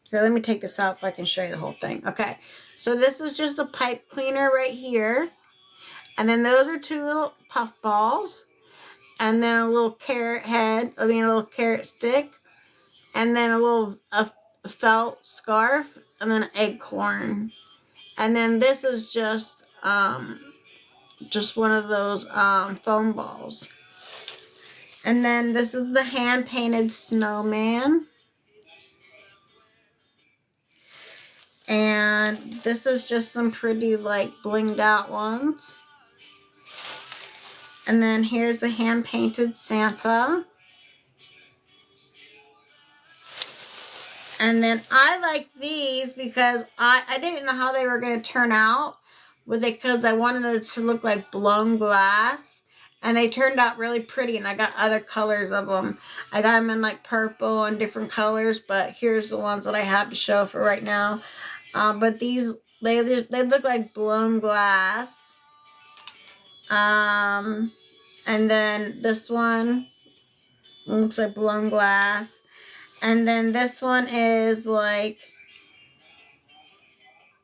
Here, let me take this out so I can show you the whole thing. Okay, so this is just a pipe cleaner right here. And then those are two little puff balls. And then a little carrot head, a little carrot stick. And then a felt scarf. And then an acorn. And then this is just just one of those foam balls. And then this is the hand-painted snowman. And this is just some pretty, like, blinged out ones. And then here's a hand-painted Santa. And then I like these because I didn't know how they were going to turn out with it, because I wanted it to look like blown glass. And they turned out really pretty, and I got other colors of them. I got them in like purple and different colors, but here's the ones that I have to show for right now. But these, they look like blown glass. And then this one looks like blown glass. And then this one is like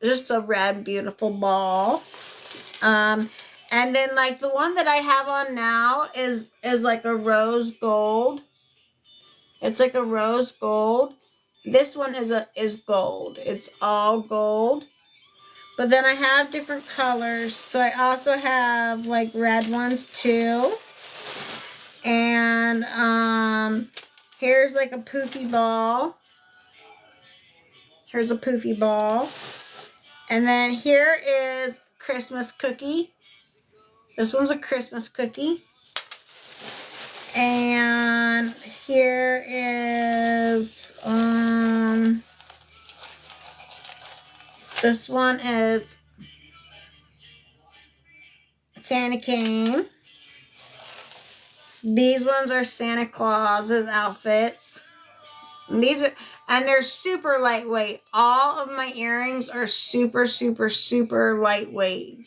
just a red, beautiful ball. And then like the one that I have on now is like a rose gold. It's like a rose gold. This one is gold. It's all gold. But then I have different colors. So I also have like red ones too. And here's like a poofy ball. Here's a poofy ball. And then here is Christmas cookie. This one's a Christmas cookie. And here is this one is a candy cane. These ones are Santa Claus's outfits. And they're super lightweight. All of my earrings are super, super, super lightweight.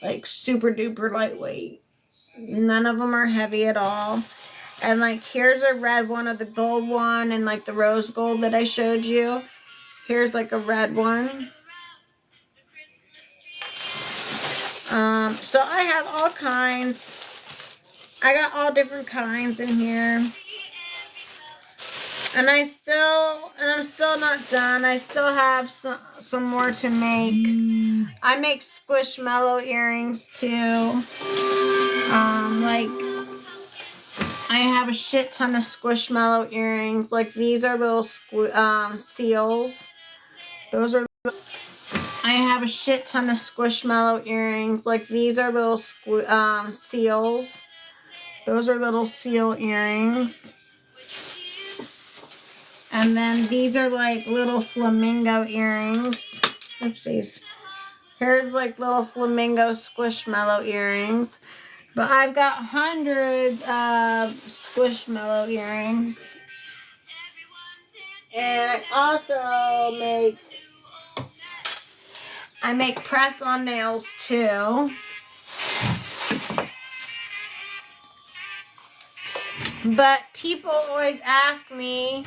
Like super duper lightweight. None of them are heavy at all. And like here's a red one of the gold one and like the rose gold that I showed you. Here's like a red one. So I have all kinds. I got all different kinds in here. And I'm still not done. I still have some more to make. I make squishmallow earrings too. Like I have a shit ton of squishmallow earrings. Like these are little seals. Those are. I have a shit ton of squishmallow earrings. Like these are little seals. Those are little seal earrings. And then these are like little flamingo earrings. Oopsies. Here's like little flamingo squishmallow earrings. But I've got hundreds of squishmallow earrings. And I make press-on nails too. But people always ask me,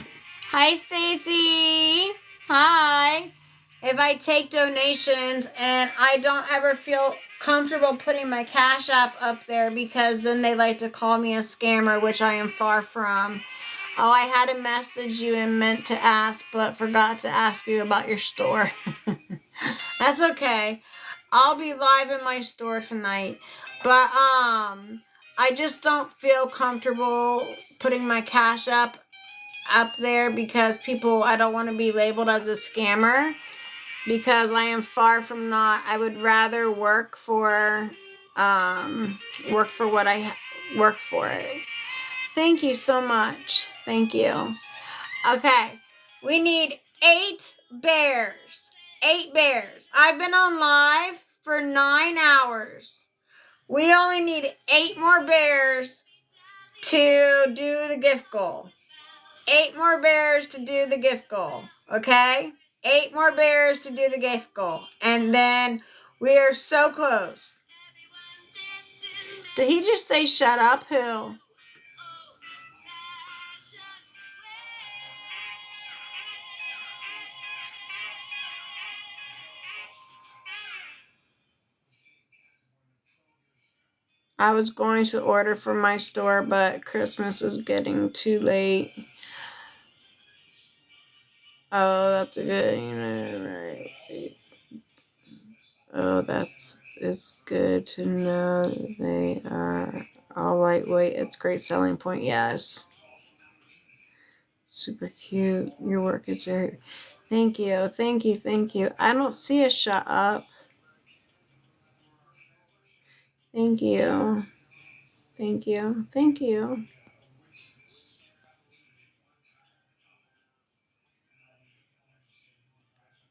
hi Stacy, hi, if I take donations, and I don't ever feel comfortable putting my Cash App up there because then they like to call me a scammer, which I am far from. Oh, I had to message you and meant to ask, but forgot to ask you about your store. That's okay. I'll be live in my store tonight. But, I just don't feel comfortable putting my Cash App up there because I don't want to be labeled as a scammer, because I am far from not. I would rather work for what I work for it. Thank you so much. Thank you. Okay, we need 8 bears. 8 bears. I've been on live for 9 hours. We only need 8 more bears to do the gift goal. 8 more bears to do the gift goal. Okay? 8 more bears to do the gift goal. And then we are so close. Did he just say shut up? Who? I was going to order from my store, but Christmas is getting too late. Oh, that's a good. Oh, that's it's good to know they are all lightweight. It's a great selling point. Yes. Super cute. Your work is very... Thank you. Thank you. Thank you. I don't see a shut up. Thank you. Thank you. Thank you.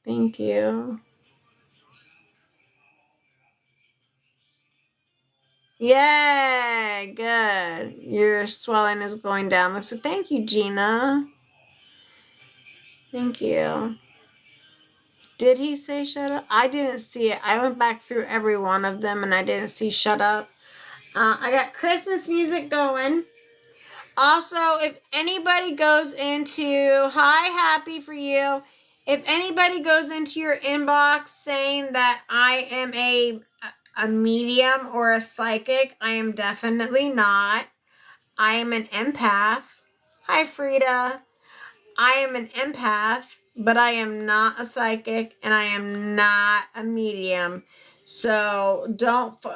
Thank you. Yay! Good. Your swelling is going down. So thank you, Gina. Thank you. Did he say shut up? I didn't see it. I went back through every one of them and I didn't see shut up. I got Christmas music going. Also, if anybody goes into, hi, happy for you. If anybody goes into your inbox saying that I am a medium or a psychic, I am definitely not. I am an empath. Hi, Frida. I am an empath, but I am not a psychic and I am not a medium. So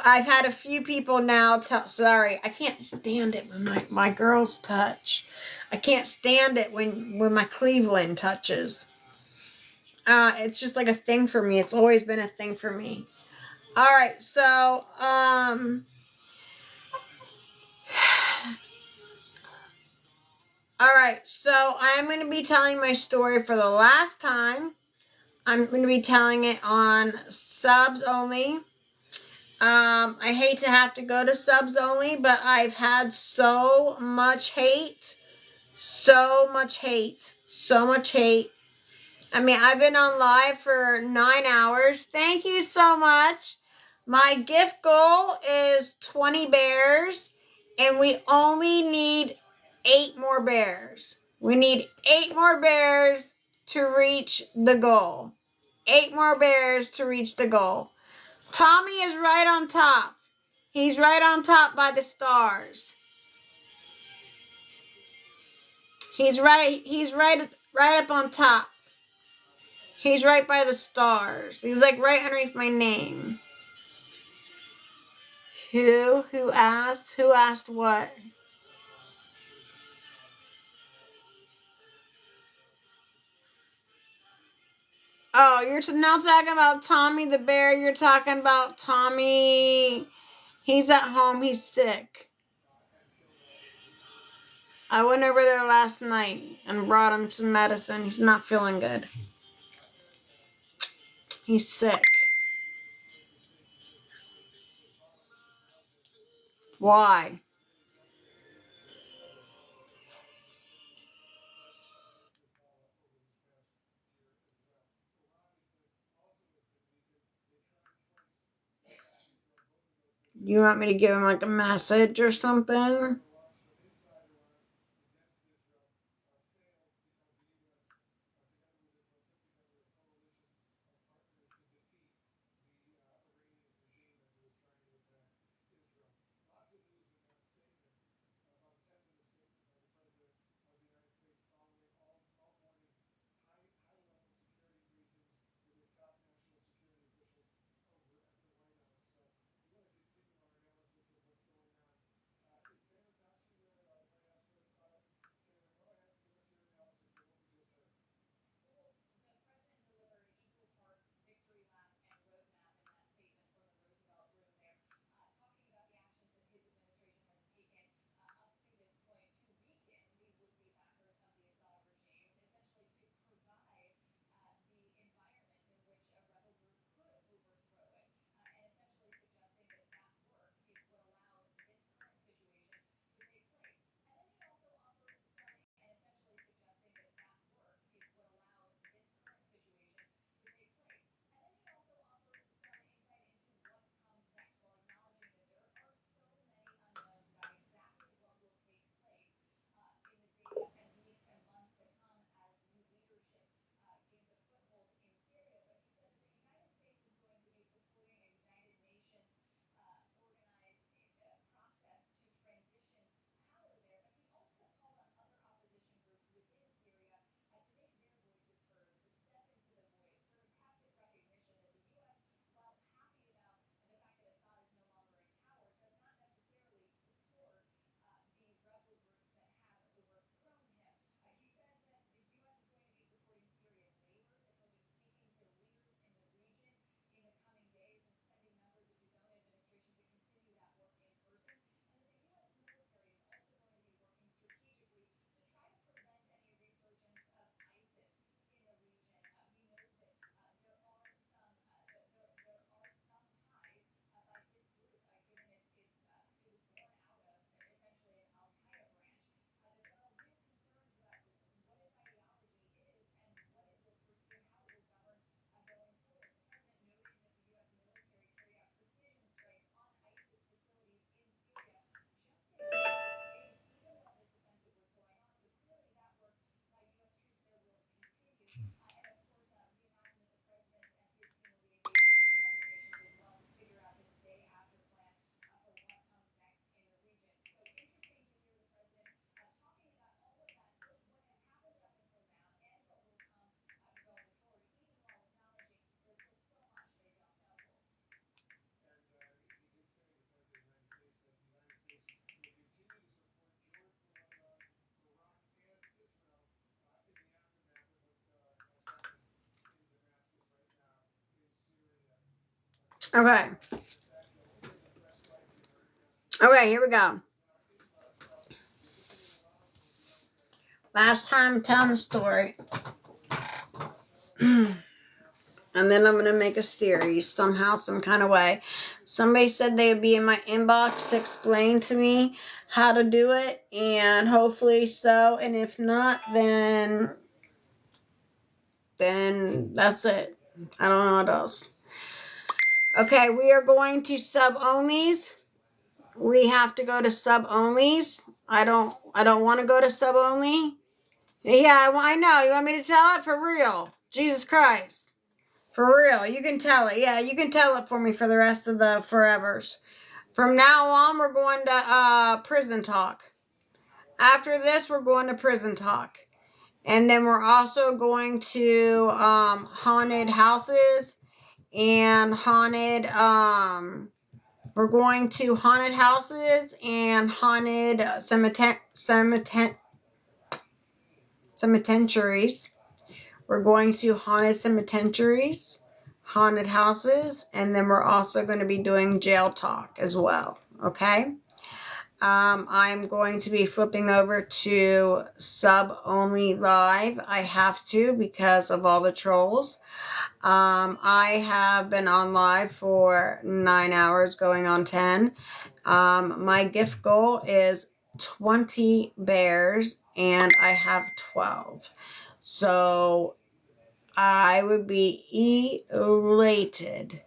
I've had a few people now sorry, I can't stand it when my girls touch. I can't stand it when my Cleveland touches. It's just like a thing for me. It's always been a thing for me. All right, so, all right, so I'm going to be telling my story for the last time. I'm going to be telling it on subs only. I hate to have to go to subs only, but I've had so much hate. So much hate. So much hate. I mean, I've been on live for 9 hours. Thank you so much. My gift goal is 20 bears, and we only need 8 more bears. We need 8 more bears to reach the goal. 8 more bears to reach the goal. Tommy is right on top. He's right on top by the stars. He's right up on top. He's right by the stars. He's like right underneath my name. Who asked? Who asked what? Oh, you're now talking about Tommy the bear. You're talking about Tommy. He's at home. He's sick. I went over there last night and brought him some medicine. He's not feeling good. He's sick. Why? You want me to give him like a message or something? Okay. Okay, here we go. Last time telling the story. And then I'm going to make a series somehow, some kind of way. Somebody said they would be in my inbox to explain to me how to do it. And hopefully so. And if not, then that's it. I don't know what else. Okay, we are going to sub-onlys. We have to go to sub-onlys. I don't want to go to sub-only. Yeah, I know. You want me to tell it? For real. Jesus Christ. For real, you can tell it. Yeah, you can tell it for me for the rest of the forevers. From now on, we're going to prison talk. After this, we're going to prison talk. And then we're also going to haunted houses and haunted, we're going to haunted houses and haunted cemeteries. We're going to haunted cemeteries, haunted houses, and then we're also going to be doing jail talk as well, okay? I'm going to be flipping over to sub-only live. I have to because of all the trolls. I have been on live for 9 hours, going on 10. My gift goal is 20 bears, and I have 12. So I would be elated.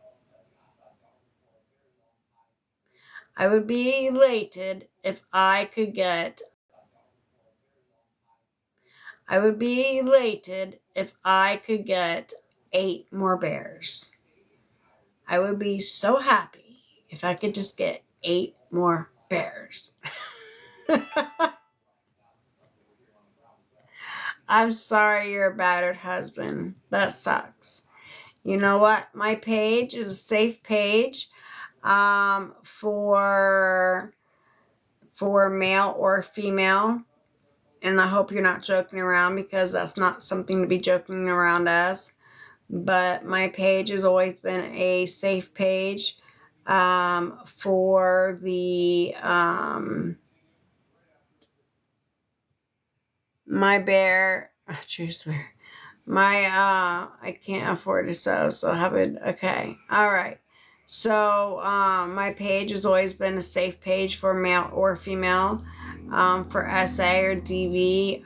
I would be elated if I could get. I would be elated if I could get 8 more bears. I would be so happy if I could just get 8 more bears. I'm sorry you're a battered husband. That sucks. You know what? My page is a safe page for male or female. And I hope you're not joking around because that's not something to be joking around as. But my page has always been a safe page for the my bear. Oh, choose bear. My I can't afford to sew, so have it. Okay, all right. So my page has always been a safe page for male or female, for SA or DV,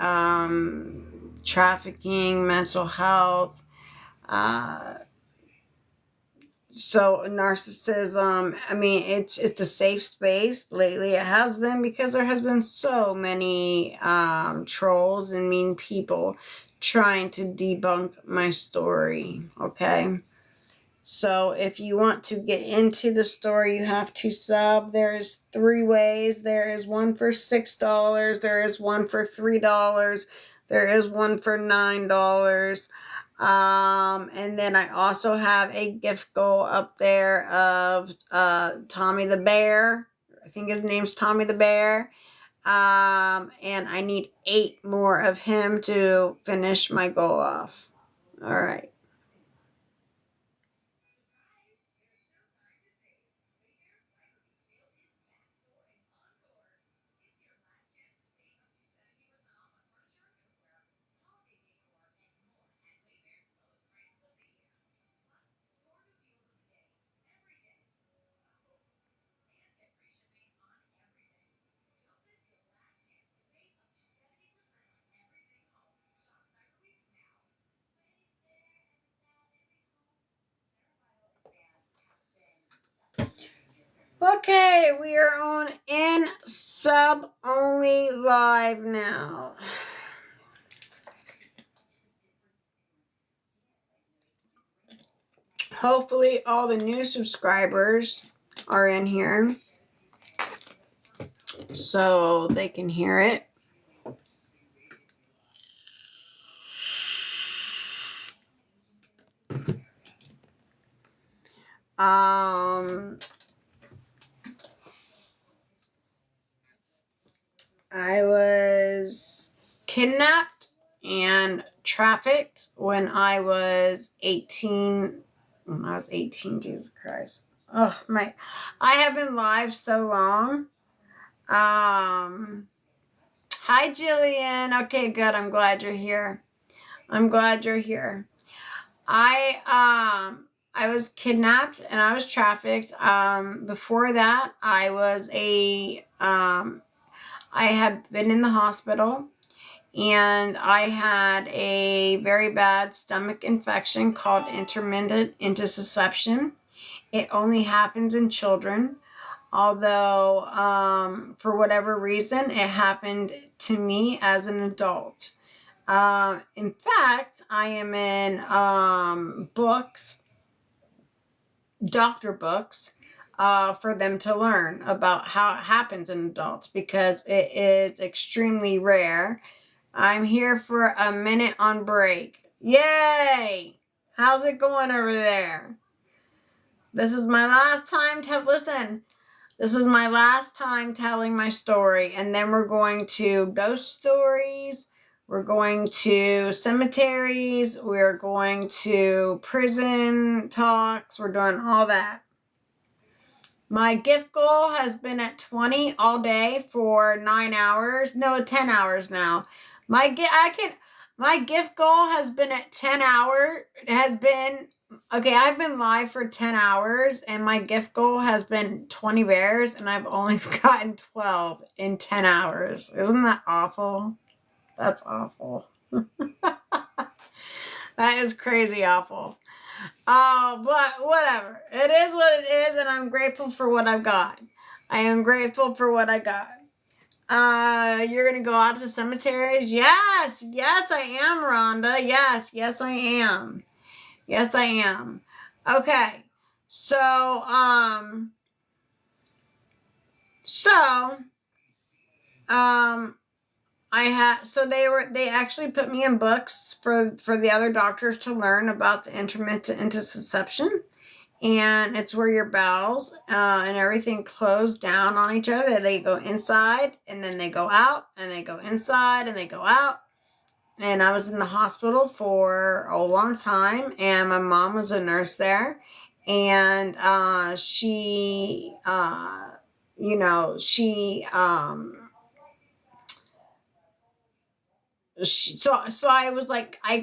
trafficking, mental health, so narcissism. I mean, it's a safe space. Lately it has been because there has been so many trolls and mean people trying to debunk my story, okay? So if you want to get into the story, you have to sub. There's 3 ways. There is one for $6. There is one for $3. There is one for $9. And then I also have a gift goal up there of Tommy the Bear. I think his name's Tommy the Bear. And I need 8 more of him to finish my goal off. All right. Okay, we are on in sub only live now. Hopefully all the new subscribers are in here so they can hear it. I was kidnapped and trafficked when I was 18. When I was 18, Jesus Christ. Oh my, I have been live so long. Hi Jillian. Okay, good. I'm glad you're here. I'm glad you're here. I was kidnapped and I was trafficked. Before that, I had been in the hospital and I had a very bad stomach infection called intermittent intussusception. It only happens in children, although for whatever reason, it happened to me as an adult. In fact, I am in books, doctor books, for them to learn about how it happens in adults because it is extremely rare. I'm here for a minute on break. Yay! How's it going over there? This is my last time to listen. This is my last time telling my story, and then we're going to ghost stories. We're going to cemeteries. We're going to prison talks. We're doing all that. My gift goal has been at 20 all day for 9 hours. No, 10 hours now. My gift goal has been at 10 hours. Okay, I've been live for 10 hours and my gift goal has been 20 bears and I've only gotten 12 in 10 hours. Isn't that awful? That's awful. That is crazy awful. But whatever. It is what it is, and I'm grateful for what I've got. I am grateful for what I got. You're gonna go out to cemeteries? Yes, yes I am, Rhonda. Yes I am. Yes I am. Okay. So, they actually put me in books for the other doctors to learn about the intermittent intussusception. And it's where your bowels and everything close down on each other. They go inside and then they go out and they go inside and they go out. And I was in the hospital for a long time and my mom was a nurse there. And she, you know, so I was like, I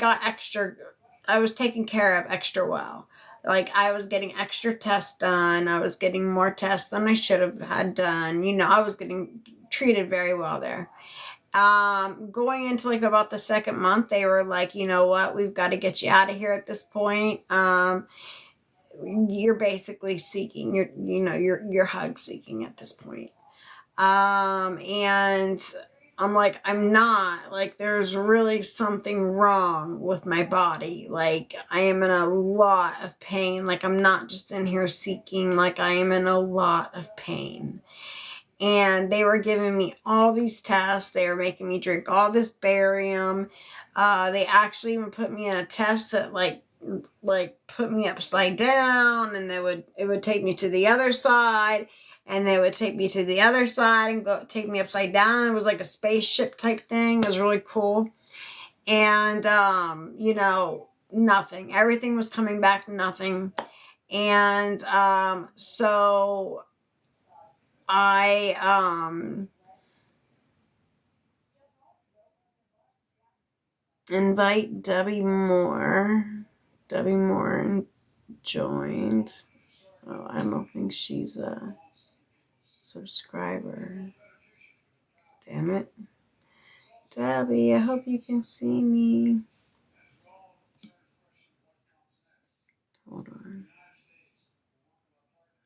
was taken care of extra well. Like I was getting extra tests done. I was getting more tests than I should have had done. You know, I was getting treated very well there. Going into like about the second month, they were like, you know what, we've got to get you out of here at this point. You're basically seeking, you're hug seeking at this point. And I'm like, I'm not. Like, there's really something wrong with my body. Like, I am in a lot of pain. Like, I'm not just in here seeking. Like, I am in a lot of pain. And they were giving me all these tests. They were making me drink all this barium. They actually even put me in a test that, like put me upside down, and it would take me to the other side. And they would take me to the other side and take me upside down. It was like a spaceship type thing. It was really cool. And, nothing. Everything was coming back, nothing. And so I invite Debbie Moore. Debbie Moore joined. Oh, I don't think she's a subscriber. Damn it. Debbie, I hope you can see me. Hold on.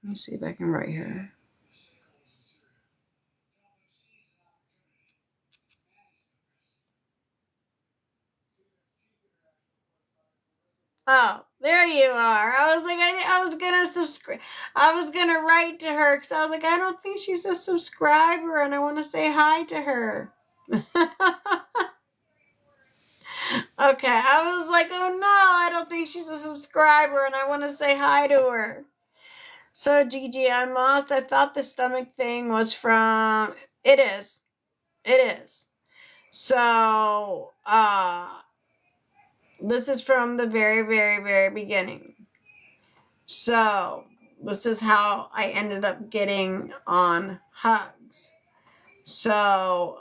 Let me see if I can write her. Oh, there you are. I was like, I was gonna subscribe. I was gonna write to her because I was like, I don't think she's a subscriber, and I want to say hi to her. Okay, I was like, oh no, I don't think she's a subscriber, and I want to say hi to her. So, Gigi, I'm lost. I thought the stomach thing was from. It is. It is. So, this is from the very, very, very beginning. So, this is how I ended up getting on Hugs. So,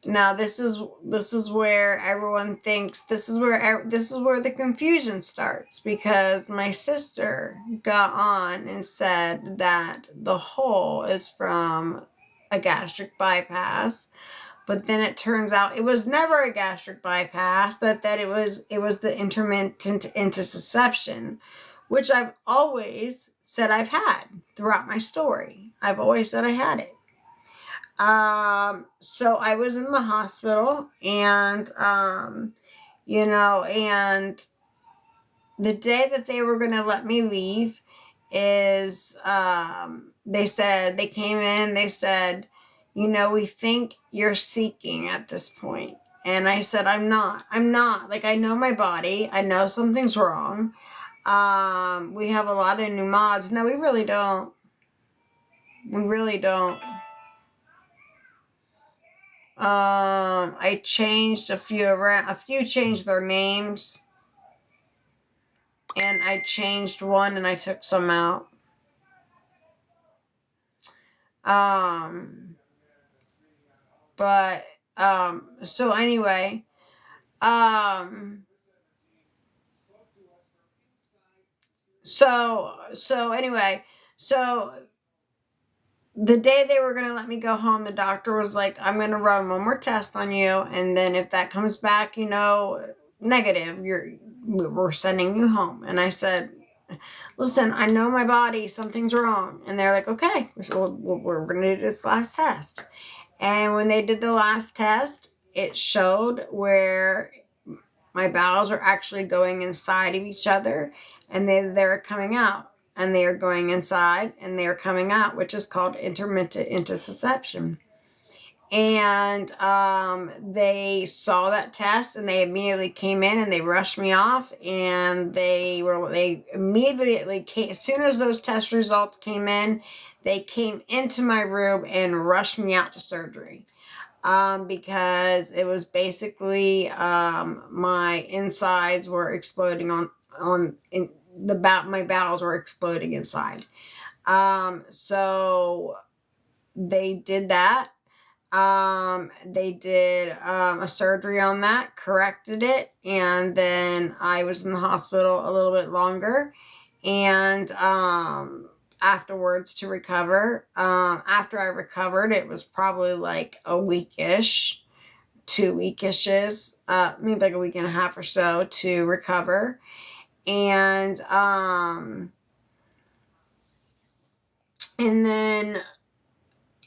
now this is where everyone thinks this is where the confusion starts, because my sister got on and said that the hole is from a gastric bypass, but then it turns out it was never a gastric bypass, that it was the intermittent intussusception, which I've always said I've had throughout my story. I've always said I had it. So I was in the hospital, and, and the day that they were going to let me leave is, they came in, they said, we think you're seeking at this point. And I said, I'm not. Like, I know my body. I know something's wrong. We have a lot of new mods. No, we really don't. I changed a few around. A few changed their names, and I changed one, and I took some out. But so anyway, so anyway, so the day they were going to let me go home, the doctor was like, I'm going to run one more test on you, and then if that comes back, negative, we're sending you home. And I said, listen, I know my body, something's wrong. And they're like, okay, we're going to do this last test. And when they did the last test, it showed where my bowels are actually going inside of each other, and they're coming out. And they are going inside, and they are coming out, which is called intermittent intussusception. And they saw that test, and they immediately came in, and they rushed me off, and they immediately came. As soon as those test results came in, they came into my room and rushed me out to surgery. Because it was basically my insides were exploding my bowels were exploding inside. So they did that. They did a surgery on that, corrected it, and then I was in the hospital a little bit longer, and afterwards to recover. After I recovered, it was probably like a weekish, 2 weekishes, maybe like a week and a half or so to recover. And then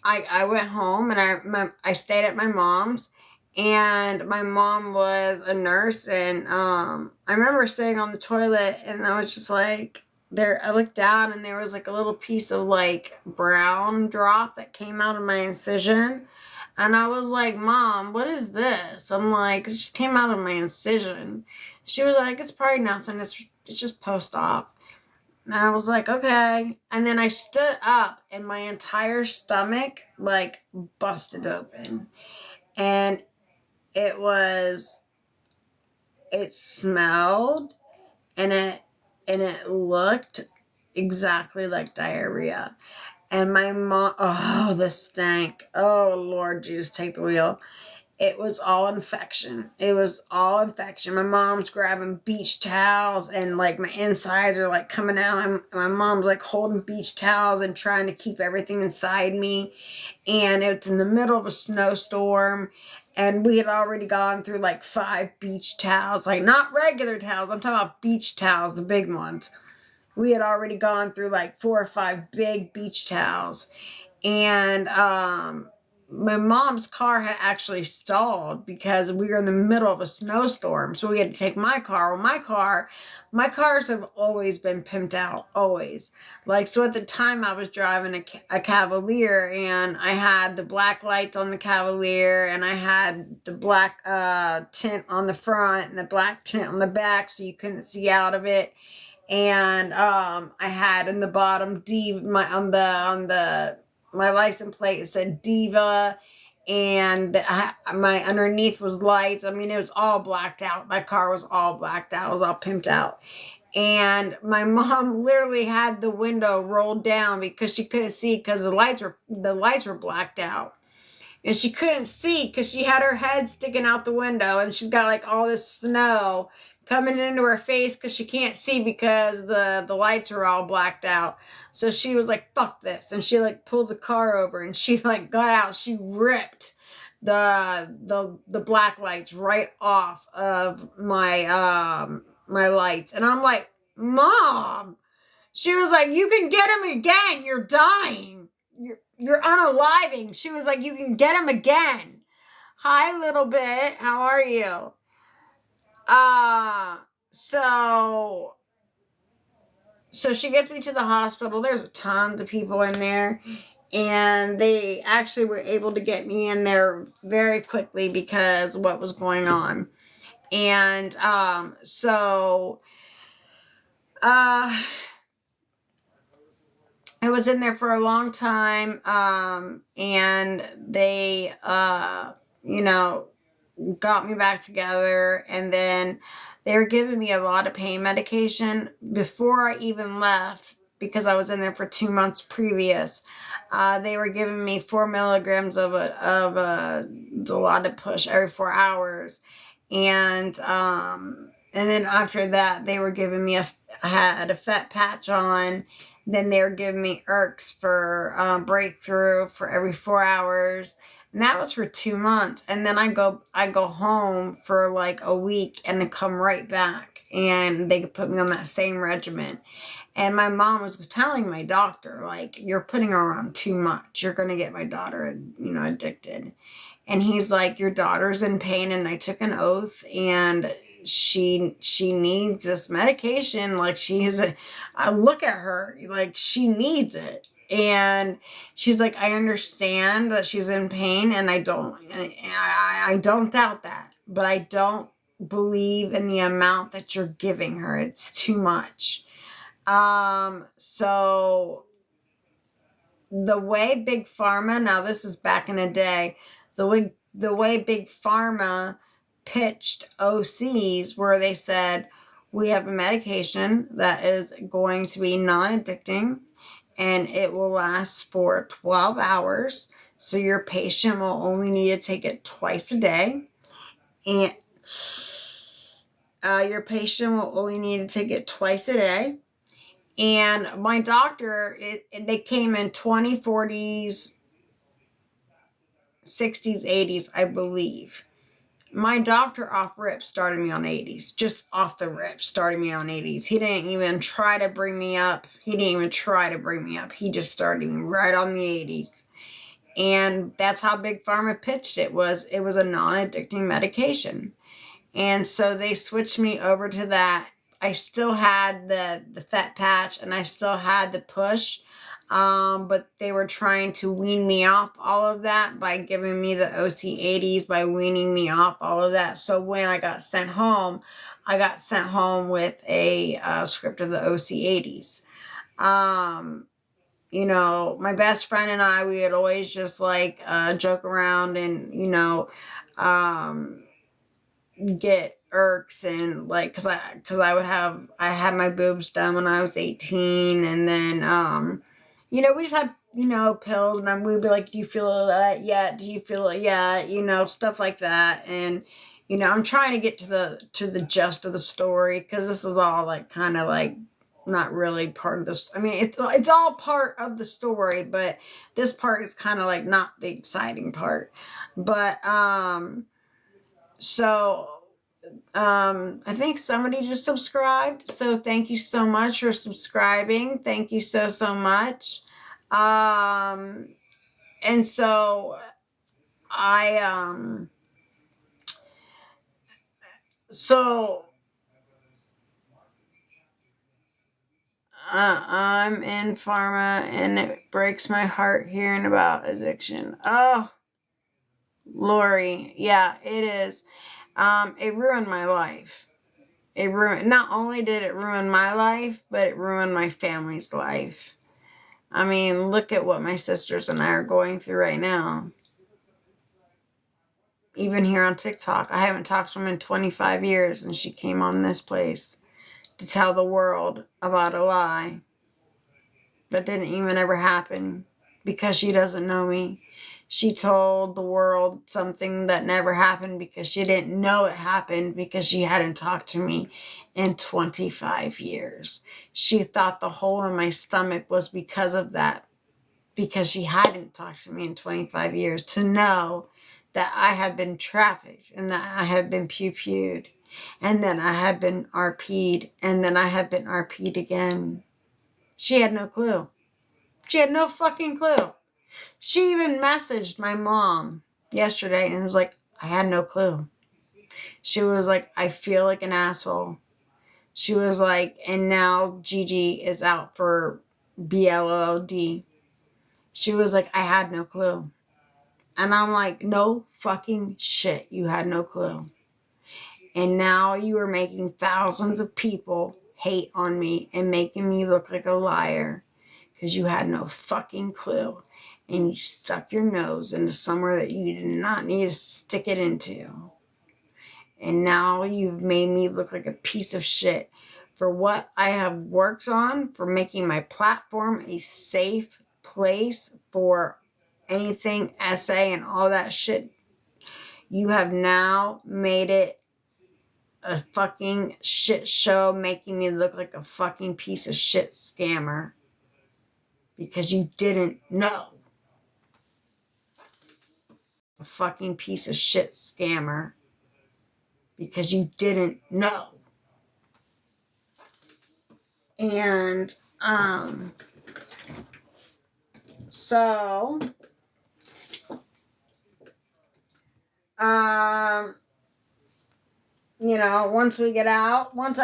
I went home, and I stayed at my mom's, and my mom was a nurse, and I remember sitting on the toilet, and I was just like, I looked down, and there was like a little piece of like brown drop that came out of my incision, and I was like, Mom, what is this? I'm like, it just came out of my incision. She was like, it's probably nothing, it's just post-op. And I was like, okay. And then I stood up, and my entire stomach like busted open, and it smelled, and it looked exactly like diarrhea. And my mom, oh, the stank. Oh, Lord Jesus, take the wheel. It was all infection. My mom's grabbing beach towels, and like my insides are like coming out. And my mom's like holding beach towels and trying to keep everything inside me. And it's in the middle of a snowstorm. And we had already gone through like 5 beach towels, like not regular towels. I'm talking about beach towels, the big ones. We had already gone through like 4 or 5 big beach towels. And my mom's car had actually stalled because we were in the middle of a snowstorm, so we had to take my car. Well, my cars have always been pimped out, always. Like, so at the time I was driving a Cavalier, and I had the black lights on the Cavalier, and I had the black tint on the front and the black tint on the back, so you couldn't see out of it. And I had in the bottom my license plate, it said Diva, and my underneath was lights. I mean, it was all blacked out. My car was all blacked out. It was all pimped out. And my mom literally had the window rolled down because she couldn't see because the lights were blacked out. And she couldn't see because she had her head sticking out the window, and she's got like all this snow coming into her face because she can't see because the lights are all blacked out. So she was like, fuck this, and she like pulled the car over, and she like got out. She ripped the black lights right off of my lights. And I'm like, Mom. She was like, you can get him again, you're dying, you're unaliving. She was like, you can get him again. Hi, little bit, how are you? So she gets me to the hospital. There's tons of people in there, and they actually were able to get me in there very quickly because of what was going on. And I was in there for a long time, and they, got me back together, and then they were giving me a lot of pain medication before I even left because I was in there for 2 months previous. They were giving me 4 milligrams of a Dilaudid push every 4 hours, and then after that they were giving me I had a fat patch on. Then they were giving me Irks for breakthrough for every 4 hours. And that was for 2 months. And then I go home for like a week and then come right back. And they could put me on that same regimen. And my mom was telling my doctor, like, you're putting her on too much. You're going to get my daughter, addicted. And he's like, your daughter's in pain. And I took an oath, and she needs this medication. Like, I look at her like she needs it. And she's like, I understand that she's in pain, and I don't doubt that, but I don't believe in the amount that you're giving her. It's too much. So the way Big Pharma, now this is back in the day, the way Big Pharma pitched OCs, where they said, we have a medication that is going to be non-addicting, and it will last for 12 hours. So your patient will only need to take it twice a day. And your patient will only need to take it twice a day. And my doctor, they came in 20, 40s, 60s, 80s, I believe. My doctor off rip started me on 80s. Just off the rip started me on 80s. He didn't even try to bring me up. He just started me right on the 80s. And that's how Big Pharma pitched it. It was a non-addicting medication. And so they switched me over to that. I still had the fat patch, and I still had the push. But they were trying to wean me off all of that by giving me the OC80s, by weaning me off all of that. So when I got sent home with a script of the OC80s. My best friend and I, we would always just like joke around and, get irks, and like, cause I had my boobs done when I was 18, and then, we just had, pills, and we'd be like, do you feel that yet? Do you feel it yet? Stuff like that. And, I'm trying to get to the gist of the story, because this is all like kind of like not really part of this. I mean, it's all part of the story, but this part is kind of like not the exciting part. But I think somebody just subscribed, so thank you so much for subscribing. Thank you so much. And so I'm in pharma, and it breaks my heart hearing about addiction. Oh, Lori, yeah, it is. It ruined my life. Not only did it ruin my life, but it ruined my family's life. I mean, look at what my sisters and I are going through right now. Even here on TikTok. I haven't talked to him in 25 years, and she came on this place to tell the world about a lie that didn't even ever happen because she doesn't know me. She told the world something that never happened because she didn't know it happened because she hadn't talked to me in 25 years. She thought the hole in my stomach was because of that, because she hadn't talked to me in 25 years to know that I had been trafficked and that I had been pew-pewed and then I had been RP'd and then I had been RP'd again. She had no clue. She had no fucking clue. She even messaged my mom yesterday and was like, I had no clue. She was like, I feel like an asshole. She was like, and now Gigi is out for BLOD. She was like, I had no clue. And I'm like, no fucking shit, you had no clue. And now you are making thousands of people hate on me and making me look like a liar because you had no fucking clue. And you stuck your nose into somewhere that you did not need to stick it into. And now you've made me look like a piece of shit for what I have worked on, for making my platform a safe place for anything, essay, and all that shit. You have now made it a fucking shit show, making me look like a fucking piece of shit scammer because you didn't know. A fucking piece of shit scammer because you didn't know. And so you know, once I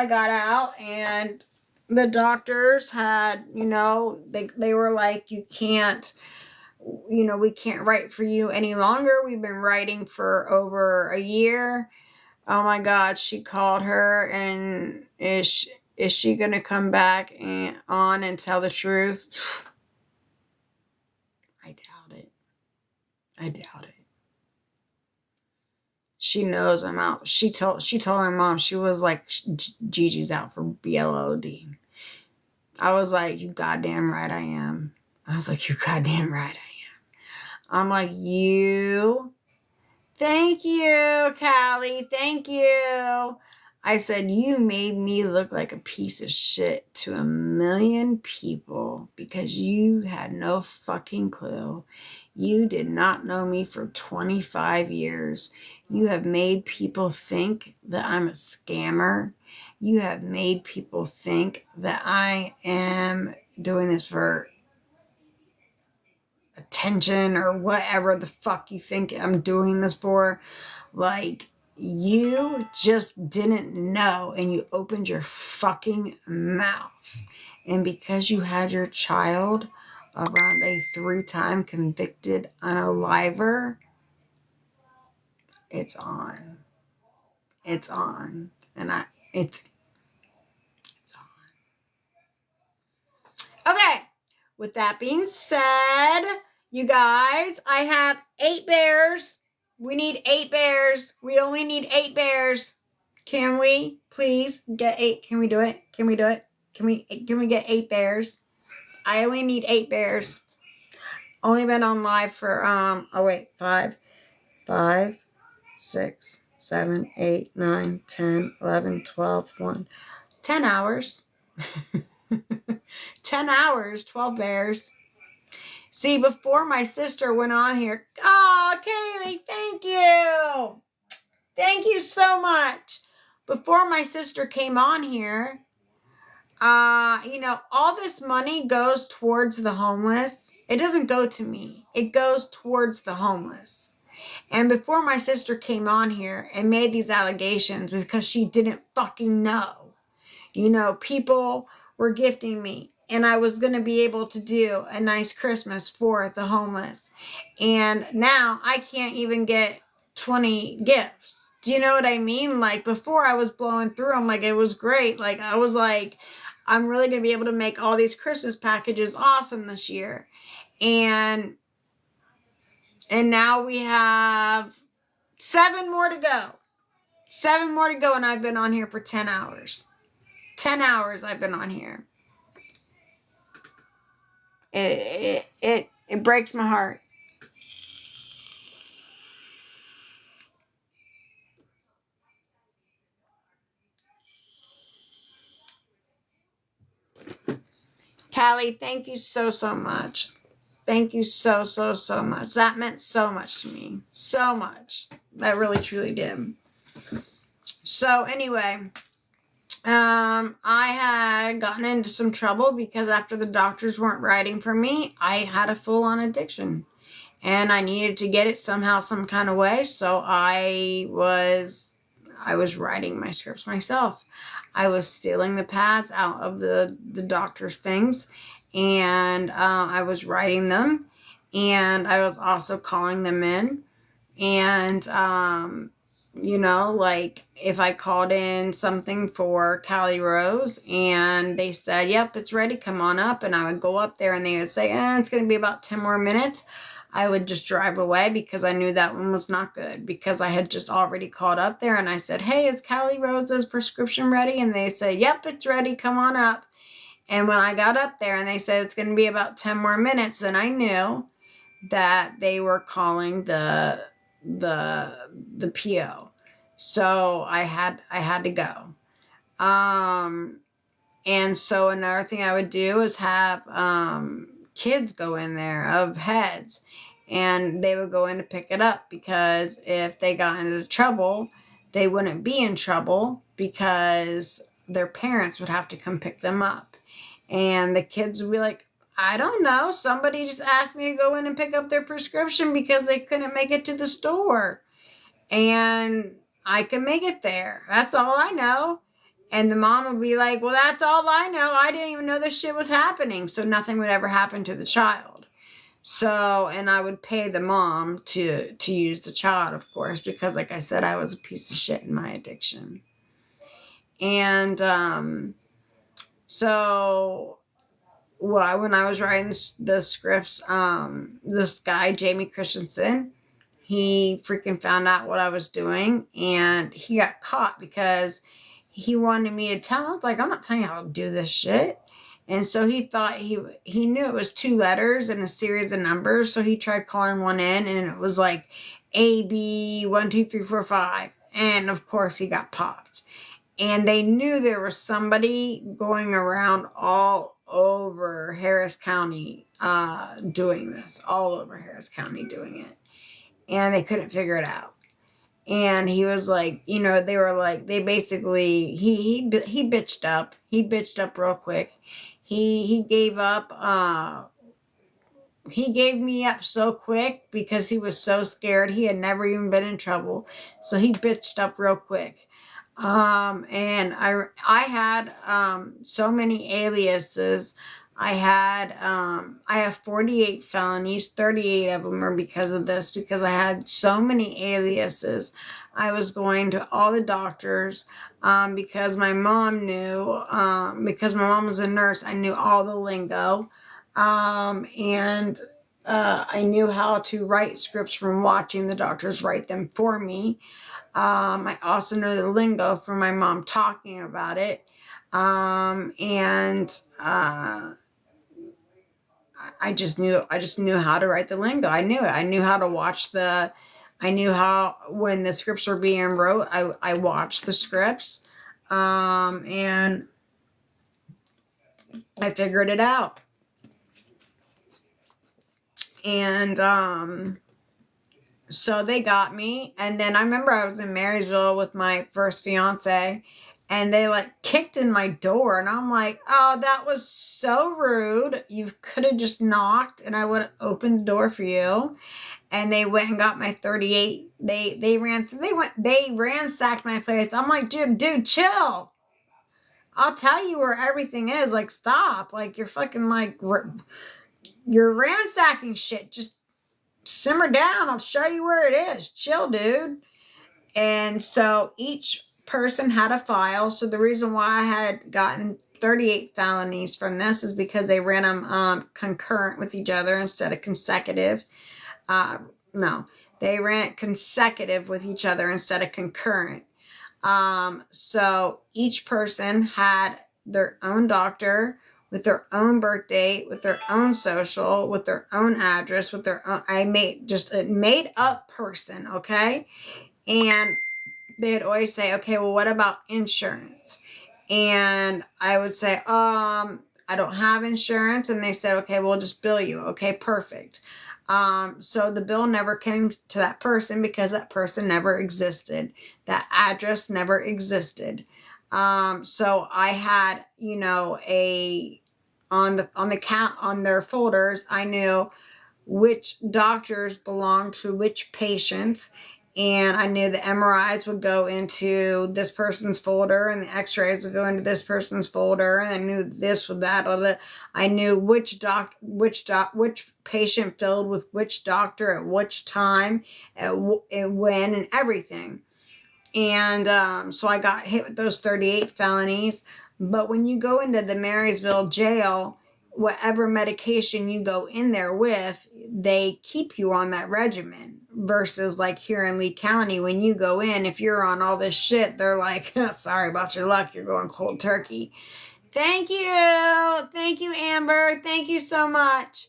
got out and the doctors had, you know, they were like, you can't, you know, we can't write for you any longer. We've been writing for over a year. Oh my God, she called her, and is she going to come back on and tell the truth? I doubt it. I doubt it. She knows I'm out. She told my mom, she was like, Gigi's out for BLOD. I was like, you goddamn right I am. I was like, you goddamn right I am. I'm like, you. Thank you, Callie. Thank you. I said, you made me look like a piece of shit to a million people because you had no fucking clue. You did not know me for 25 years. You have made people think that I'm a scammer. You have made people think that I am doing this for attention or whatever the fuck you think I'm doing this for. Like, you just didn't know and you opened your fucking mouth. And because you had your child around a 3-time convicted unaliver, it's on. It's on. And it's on. Okay. With that being said, you guys, I have 8 bears. We need 8 bears. We only need 8 bears. Can we please get 8? Can we do it? Can we do it? Can we get 8 bears? I only need 8 bears. Only been on live for 5, 6, 7, 8, 9, 10, 11, 12, 1. 10 hours. 10 hours, 12 bears. See, before my sister went on here, oh, Kaylee, thank you. Thank you so much. Before my sister came on here, you know, all this money goes towards the homeless. It doesn't go to me. It goes towards the homeless. And before my sister came on here and made these allegations because she didn't fucking know, you know, people were gifting me and I was going to be able to do a nice Christmas for the homeless. And now I can't even get 20 gifts. Do you know what I mean? Like, before I was blowing through them, like, it was great. Like, I was like, I'm really going to be able to make all these Christmas packages awesome this year. And now we have 7 more to go. 7 more to go, and I've been on here for 10 hours. 10 hours I've been on here. It breaks my heart. Callie, thank you so much. Thank you so much. That meant so much to me. So much. That really truly did. So anyway, I had gotten into some trouble because after the doctors weren't writing for me, I had a full-on addiction. And I needed to get it somehow, some kind of way. So I was writing my scripts myself. I was stealing the pads out of the doctor's things, and I was writing them, and I was also calling them in. And you know, like if I called in something for Callie Rose and they said, yep, it's ready, come on up, and I would go up there and they would say, it's going to be about 10 more minutes, I would just drive away because I knew that one was not good, because I had just already called up there and I said, hey, is Callie Rose's prescription ready? And they say, yep, it's ready, come on up. And when I got up there and they said it's going to be about 10 more minutes, then I knew that they were calling the PO. So I had to go. And so another thing I would do is have kids go in there of heads, and they would go in to pick it up, because if they got into trouble, they wouldn't be in trouble because their parents would have to come pick them up. And the kids would be like, I don't know, somebody just asked me to go in and pick up their prescription because they couldn't make it to the store. And I can make it there. That's all I know. And the mom would be like, well, that's all I know. I didn't even know this shit was happening. So nothing would ever happen to the child. So, and I would pay the mom to use the child, of course, because like I said, I was a piece of shit in my addiction. And so, well, when I was writing the scripts, this guy, Jamie Christensen, he freaking found out what I was doing, and he got caught because he wanted me to tell him. I was like, I'm not telling you how to do this shit. And so he thought he knew it was 2 letters and a series of numbers. So he tried calling one in, and it was like AB 1 2 3 4 5. And of course he got popped. And they knew there was somebody going around all over Harris County doing this. All over Harris County doing it. And they couldn't figure it out. And he was like, you know, they were like, they basically, he bitched up. He bitched up real quick. He gave up. He gave me up so quick because he was so scared. He had never even been in trouble. So he bitched up real quick. And I had so many aliases. I have 48 felonies. 38 of them are because of this, because I had so many aliases. I was going to all the doctors, because my mom knew, because my mom was a nurse, I knew all the lingo. And I knew how to write scripts from watching the doctors write them for me. I also know the lingo from my mom talking about it. I just knew how to write the lingo. I knew it. I knew how to watch I knew how, when the scripts were being wrote, I watched the scripts. And I figured it out. And, so they got me. And then I remember I was in Marysville with my first fiance, and they like kicked in my door, and I'm like, oh, that was so rude. You could have just knocked and I would have opened the door for you. And they went and got my 38. They ransacked my place. I'm like, dude, chill. I'll tell you where everything is. Like, stop. Like, you're fucking like, you're ransacking shit. Just simmer down. I'll show you where it is. Chill, dude. And so each person had a file. So the reason why I had gotten 38 felonies from this is because they ran them concurrent with each other instead of consecutive. No, They ran it consecutive with each other instead of concurrent. So each person had their own doctor with their own birth date, with their own social, with their own address, with their own. I made just a made up person, okay? And they'd always say, okay, well, what about insurance? And I would say, I don't have insurance. And they said, okay, we'll just bill you. Okay, perfect. So the bill never came to that person because that person never existed. That address never existed. So I had, on their folders, I knew which doctors belonged to which patients, and I knew the MRIs would go into this person's folder and the x-rays would go into this person's folder, and I knew this with that. I knew which patient filled with which doctor at which time, and when, and everything. And so I got hit with those 38 felonies. But when you go into the Marysville jail, whatever medication you go in there with, they keep you on that regimen. Versus like here in Lee County, when you go in, if you're on all this shit, they're like, sorry about your luck, you're going cold turkey. Thank you. Thank you, Amber. Thank you so much.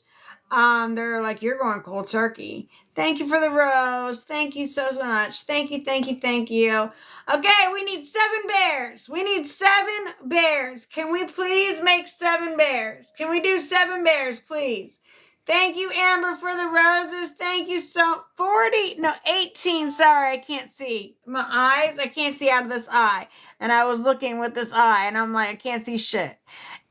They're like, you're going cold turkey. Thank you for the rose. Thank you so much. Thank you, thank you, thank you. Okay, we need 7 bears. We need 7 bears. Can we please make 7 bears? Can we do 7 bears, please? Thank you, Amber, for the roses. Thank you so 18. Sorry, I can't see. My eyes, I can't see out of this eye. And I was looking with this eye, and I'm like, I can't see shit.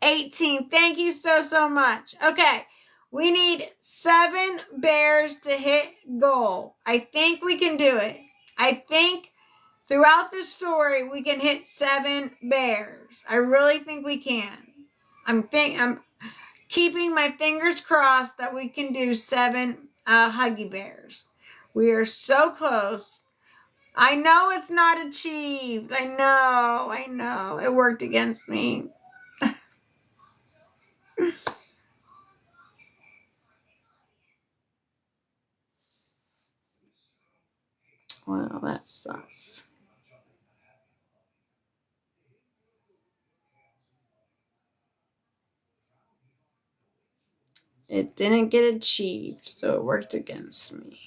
18. Thank you so much. Okay. We need 7 bears to hit goal. I think we can do it. I think throughout the story we can hit 7 bears. I really think we can. I'm keeping my fingers crossed that we can do 7 Huggy Bears. We are so close. I know it's not achieved. I know. It worked against me. Well, that sucks. It didn't get achieved, so it worked against me.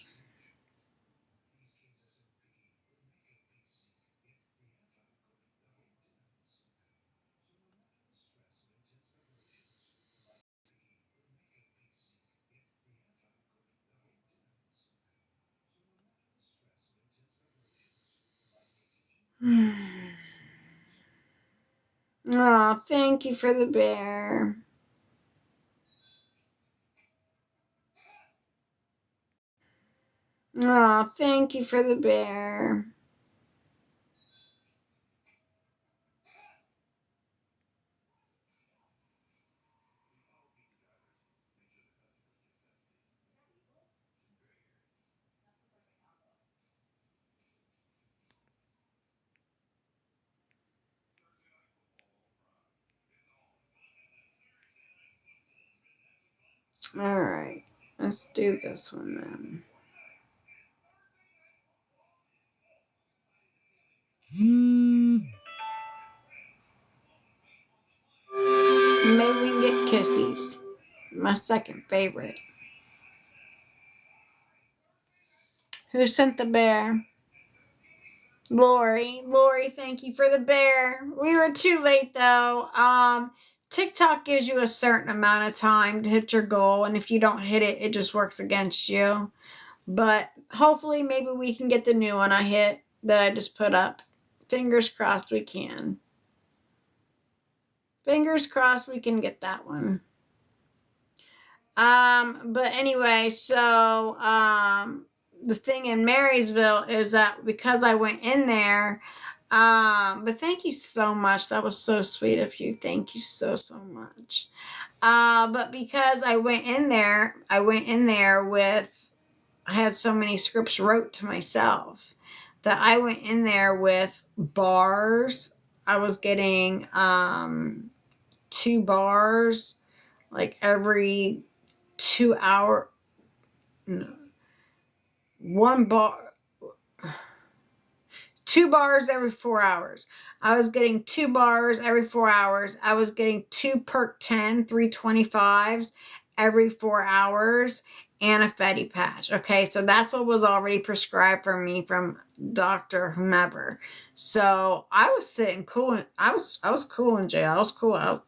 Oh, thank you for the bear. Oh, thank you for the bear. All right, let's do this one then. Maybe we can get kissies. My second favorite. Who sent the bear? Lori, thank you for the bear. We were too late though. TikTok gives you a certain amount of time to hit your goal, and if you don't hit it, it just works against you. But hopefully, maybe we can get the new one I hit that I just put up. Fingers crossed we can. Fingers crossed we can get that one. But anyway, so the thing in Marysville is that because I went in there, but thank you so much. That was so sweet of you. Thank you so much. But because I went in there with, I had so many scripts wrote to myself that I went in there with bars. I was getting 2 bars like every 2 hour. No. 2 bars every 4 hours. I was getting 2 bars every 4 hours. I was getting 2 Perk 10 325s every 4 hours and a Fetty patch. Okay, so that's what was already prescribed for me from Dr. whomever. So I was sitting cool. I was cool in jail. I was cool. I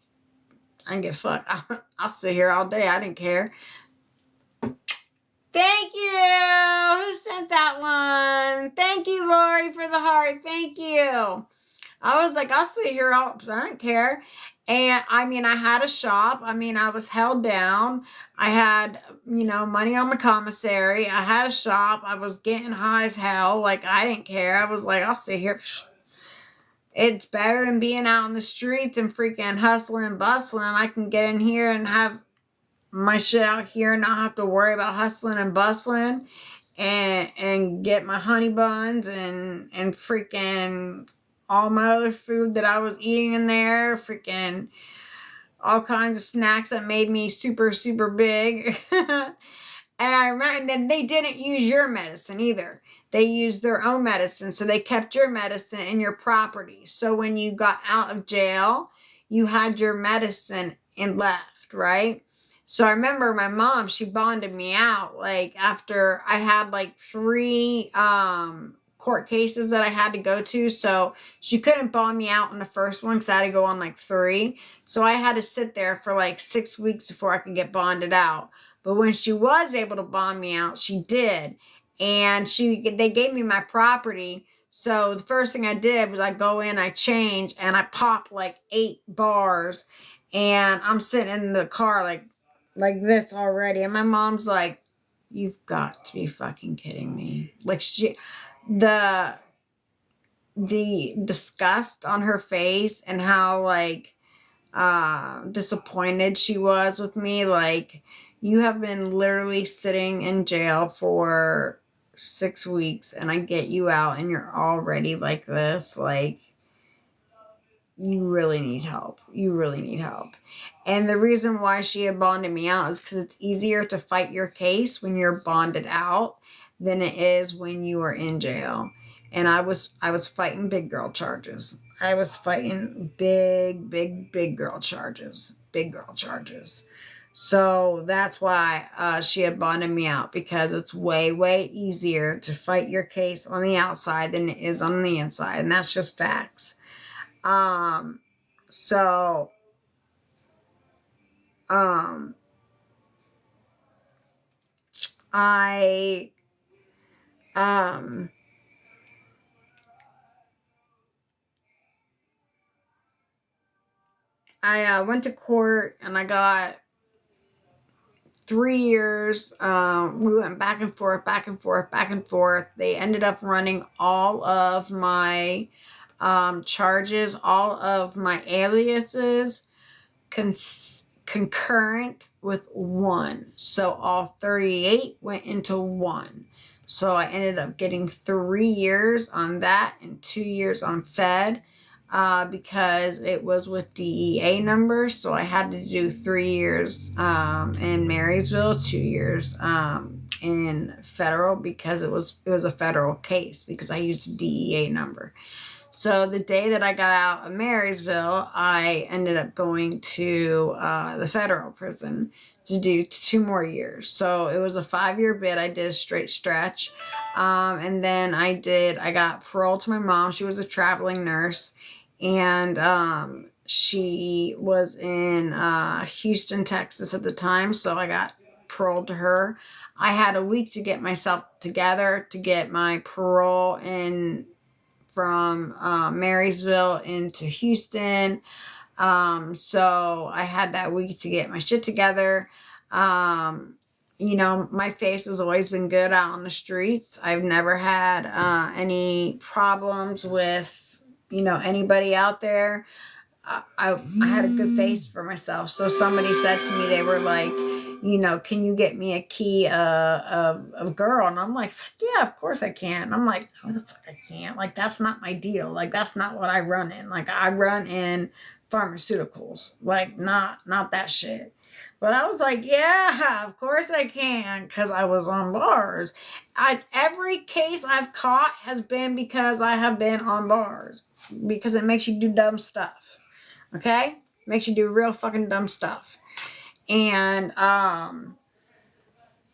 didn't give a fuck. I'll sit here all day. I didn't care. Thank you. Who sent that one? Thank you, Lori, for the heart. Thank you. I was like, I'll sit here. I don't care. And I mean, I had a shop. I mean, I was held down. I had, money on my commissary. I had a shop. I was getting high as hell. Like, I didn't care. I was like, I'll sit here. It's better than being out in the streets and freaking hustling and bustling. I can get in here and have my shit out here and not have to worry about hustling and bustling and get my honey buns and freaking all my other food that I was eating in there, freaking all kinds of snacks that made me super, super big. And I remember, then they didn't use your medicine either. They used their own medicine. So they kept your medicine in your property. So when you got out of jail, you had your medicine and left, right? So I remember my mom, she bonded me out, like, after I had, like, 3 court cases that I had to go to. So she couldn't bond me out in the first one because I had to go on, like, 3. So I had to sit there for, like, 6 weeks before I could get bonded out. But when she was able to bond me out, she did. And they gave me my property. So the first thing I did was I go in, I change, and I pop like 8 bars. And I'm sitting in the car like this already. And my mom's like, you've got to be fucking kidding me. Like, the disgust on her face and how, like, disappointed she was with me. Like, you have been literally sitting in jail for 6 weeks and I get you out and you're already like this. Like, you really need help. You really need help. And the reason why she had bonded me out is because it's easier to fight your case when you're bonded out than it is when you are in jail. And I was fighting big girl charges. I was fighting big girl charges. Big girl charges. So that's why she had bonded me out, because it's way easier to fight your case on the outside than it is on the inside. And that's just facts. So, I, went to court and I got 3 years. We went back and forth. They ended up running all of my charges, all of my aliases concurrent with 1. So all 38 went into 1. So I ended up getting 3 years on that and 2 years on Fed, because it was with DEA numbers. So I had to do 3 years in Marysville, 2 years in federal, because it was a federal case because I used a DEA number. So the day that I got out of Marysville, I ended up going to the federal prison to do 2 more years. So it was a 5-year bid. I did a straight stretch. And then I got parole to my mom. She was a traveling nurse. And she was in Houston, Texas at the time. So I got paroled to her. I had a week to get myself together to get my parole in from Marysville into Houston. So I had that week to get my shit together. My face has always been good out on the streets. I've never had any problems with, anybody out there. I had a good face for myself. So somebody said to me, they were like, can you get me a key of girl? And I'm like, yeah, of course I can. And I'm like, no, the fuck I can't. Like, that's not my deal. Like, that's not what I run in. Like, I run in pharmaceuticals. Like, not that shit. But I was like, yeah, of course I can, because I was on bars. Every case I've caught has been because I have been on bars. Because it makes you do dumb stuff. Okay? Makes you do real fucking dumb stuff. And,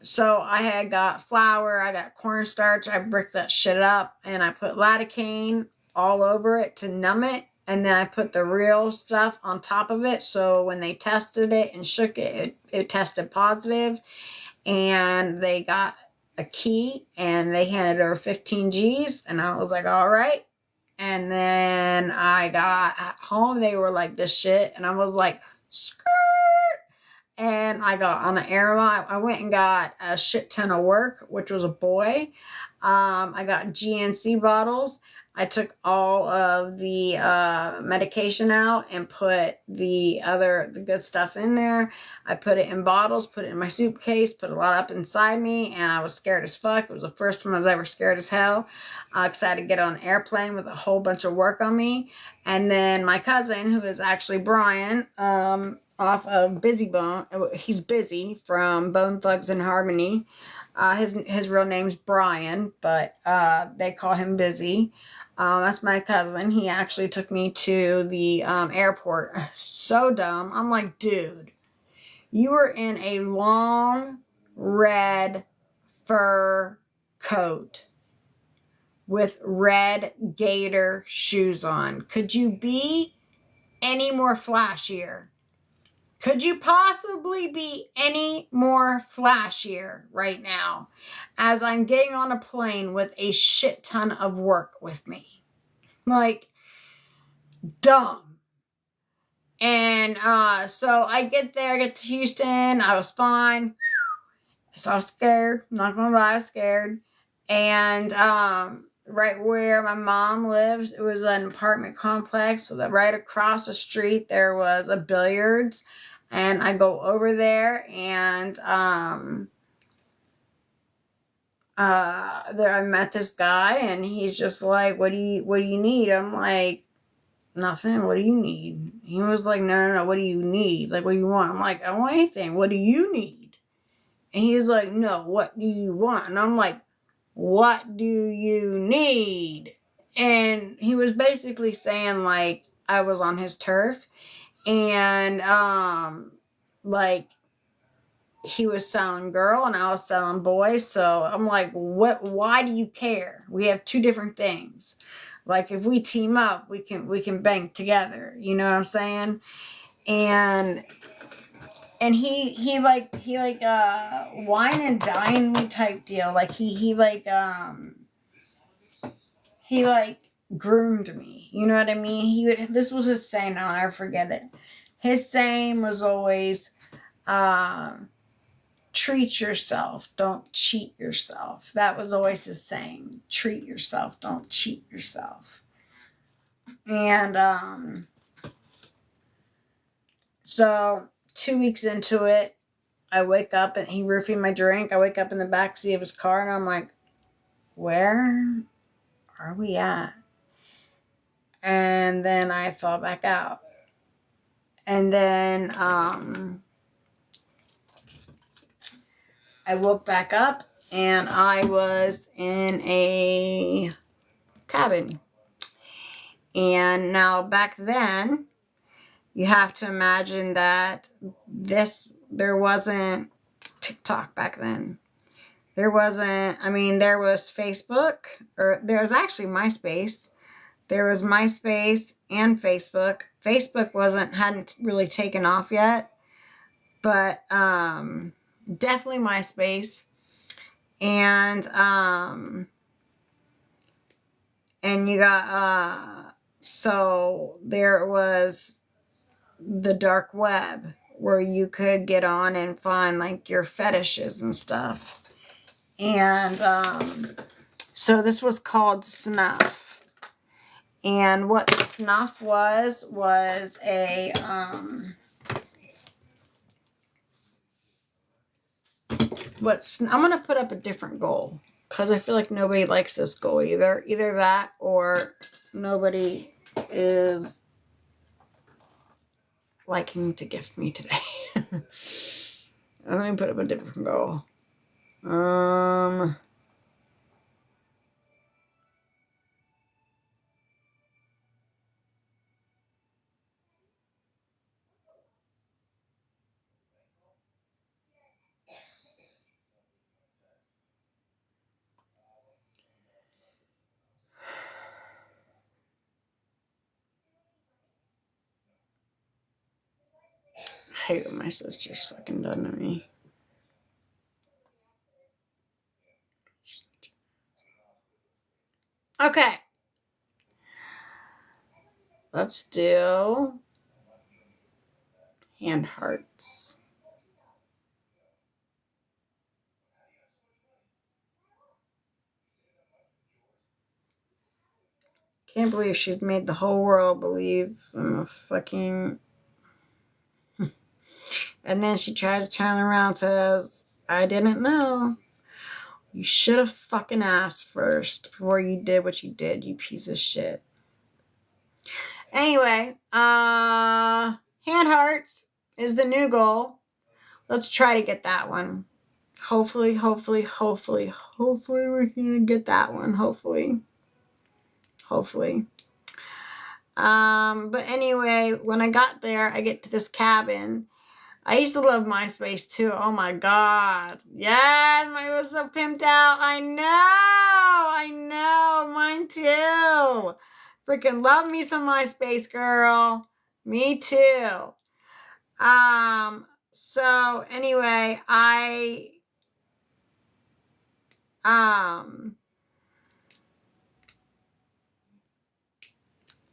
so I had got flour, I got cornstarch, I bricked that shit up, and I put lidocaine all over it to numb it. And then I put the real stuff on top of it. So when they tested it and shook it, it tested positive. And they got a key and they handed over 15 G's. And I was like, all right. And then I got home. They were like, this shit. And I was like, skirt. And I got on an airline. I went and got a shit ton of work, which was a boy. I got GNC bottles. I took all of the medication out and put the good stuff in there. I put it in bottles, put it in my suitcase, put a lot up inside me, and I was scared as fuck. It was the first time I was ever scared as hell. Because I had to get on an airplane with a whole bunch of work on me. And then my cousin, who is actually Brian, off of Busy Bone. He's Busy from Bone Thugs and Harmony. His real name's Brian, but they call him Busy. That's my cousin. He actually took me to the airport. So dumb. I'm like, dude, you were in a long red fur coat with red gator shoes on. Could you be any more flashier? Could you possibly be any more flashier right now as I'm getting on a plane with a shit ton of work with me? Like, dumb. And so I get there, get to Houston. I was fine. So I was scared. I'm not gonna lie, I was scared. And right where my mom lives, it was an apartment complex. So that right across the street there was a billiards. And I go over there and there I met this guy and he's just like, what do you need? I'm like, nothing. What do you need? He was like, no, what do you need? Like, what do you want? I'm like, I don't want anything. What do you need? And he was like, no, what do you want? And I'm like, what do you need? And he was basically saying like I was on his turf. And like he was selling girl and I was selling boy. So I'm like, why do you care? We have two different things. Like if we team up, we can bang together. You know what I'm saying? And he wine and dine me type deal. Like he groomed me. You know what I mean? This was his saying, I'll never forget it. His saying was always, treat yourself, don't cheat yourself. That was always his saying. Treat yourself, don't cheat yourself. And so 2 weeks into it, I wake up and he roofied my drink. I wake up in the backseat of his car and I'm like, where are we at? And then I fell back out. And then I woke back up and I was in a cabin. And now back then, you have to imagine that there wasn't TikTok back then. There was Facebook, or there was actually MySpace. There was MySpace and Facebook. Facebook hadn't really taken off yet, but definitely MySpace. And you got so there was the dark web where you could get on and find like your fetishes and stuff. And so this was called Snuff. And what Snuff was a I'm going to put up a different goal because I feel like nobody likes this goal either. Either that or nobody is liking to gift me today. Let me put up a different goal. I hate what my sister's fucking done to me. Okay. Let's do hand hearts. Can't believe she's made the whole world believe I'm a fucking... And then she tries to turn around and says, I didn't know. You should have fucking asked first before you did what you did, you piece of shit. Anyway, hand hearts is the new goal. Let's try to get that one. Hopefully we can get that one. Hopefully. But anyway, when I got there, I get to this cabin. I used to love MySpace too. Oh my god. Yes, mine was so pimped out. I know. Mine too. Freaking love me some MySpace, girl. Me too. So anyway, I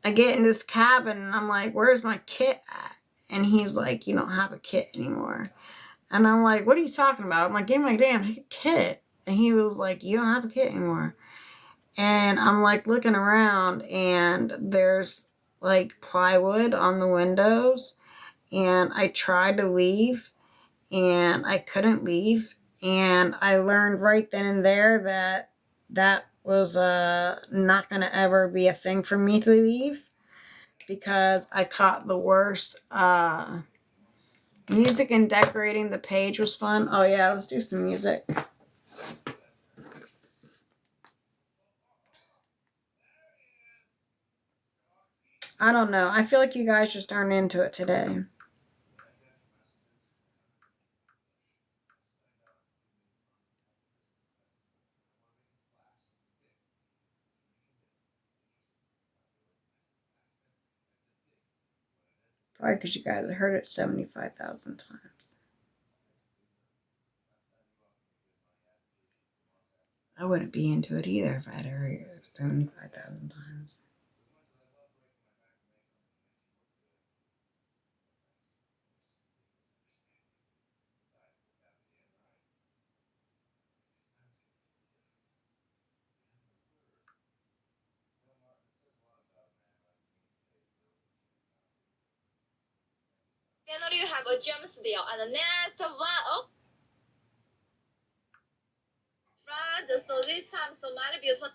get in this cabin and I'm like, where's my kit at? And he's like, you don't have a kit anymore. And I'm like, what are you talking about? I'm like, give me my damn kit. And he was like, you don't have a kit anymore. And I'm like looking around and there's like plywood on the windows. And I tried to leave and I couldn't leave. And I learned right then and there that that was not going to ever be a thing for me to leave. Because I caught the worst. Music and decorating the page was fun. Oh yeah, let's do some music. I don't know. I feel like you guys just aren't into it today. Probably because you guys have heard it 75,000 times. I wouldn't be into it either if I had heard it 75,000 times. Generally, you have a James Deal, and the next one, oh, right. So this time, so many beautiful.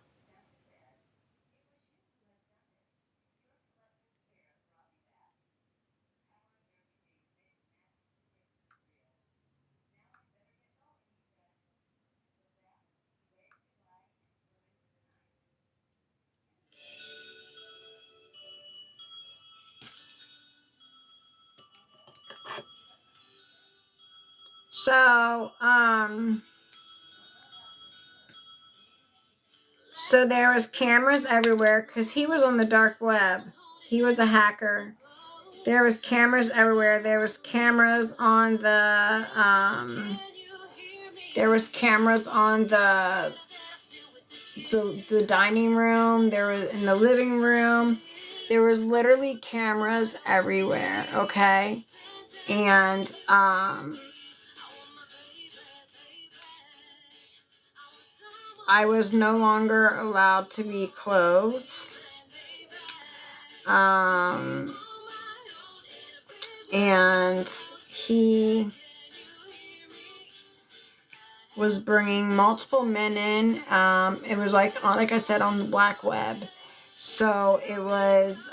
So there was cameras everywhere because he was on the dark web. He was a hacker. There was cameras everywhere. There was cameras on the the dining room. There was in the living room. There was literally cameras everywhere. Okay, and I was no longer allowed to be clothed. And he was bringing multiple men in. It was like I said, on the black web. So it was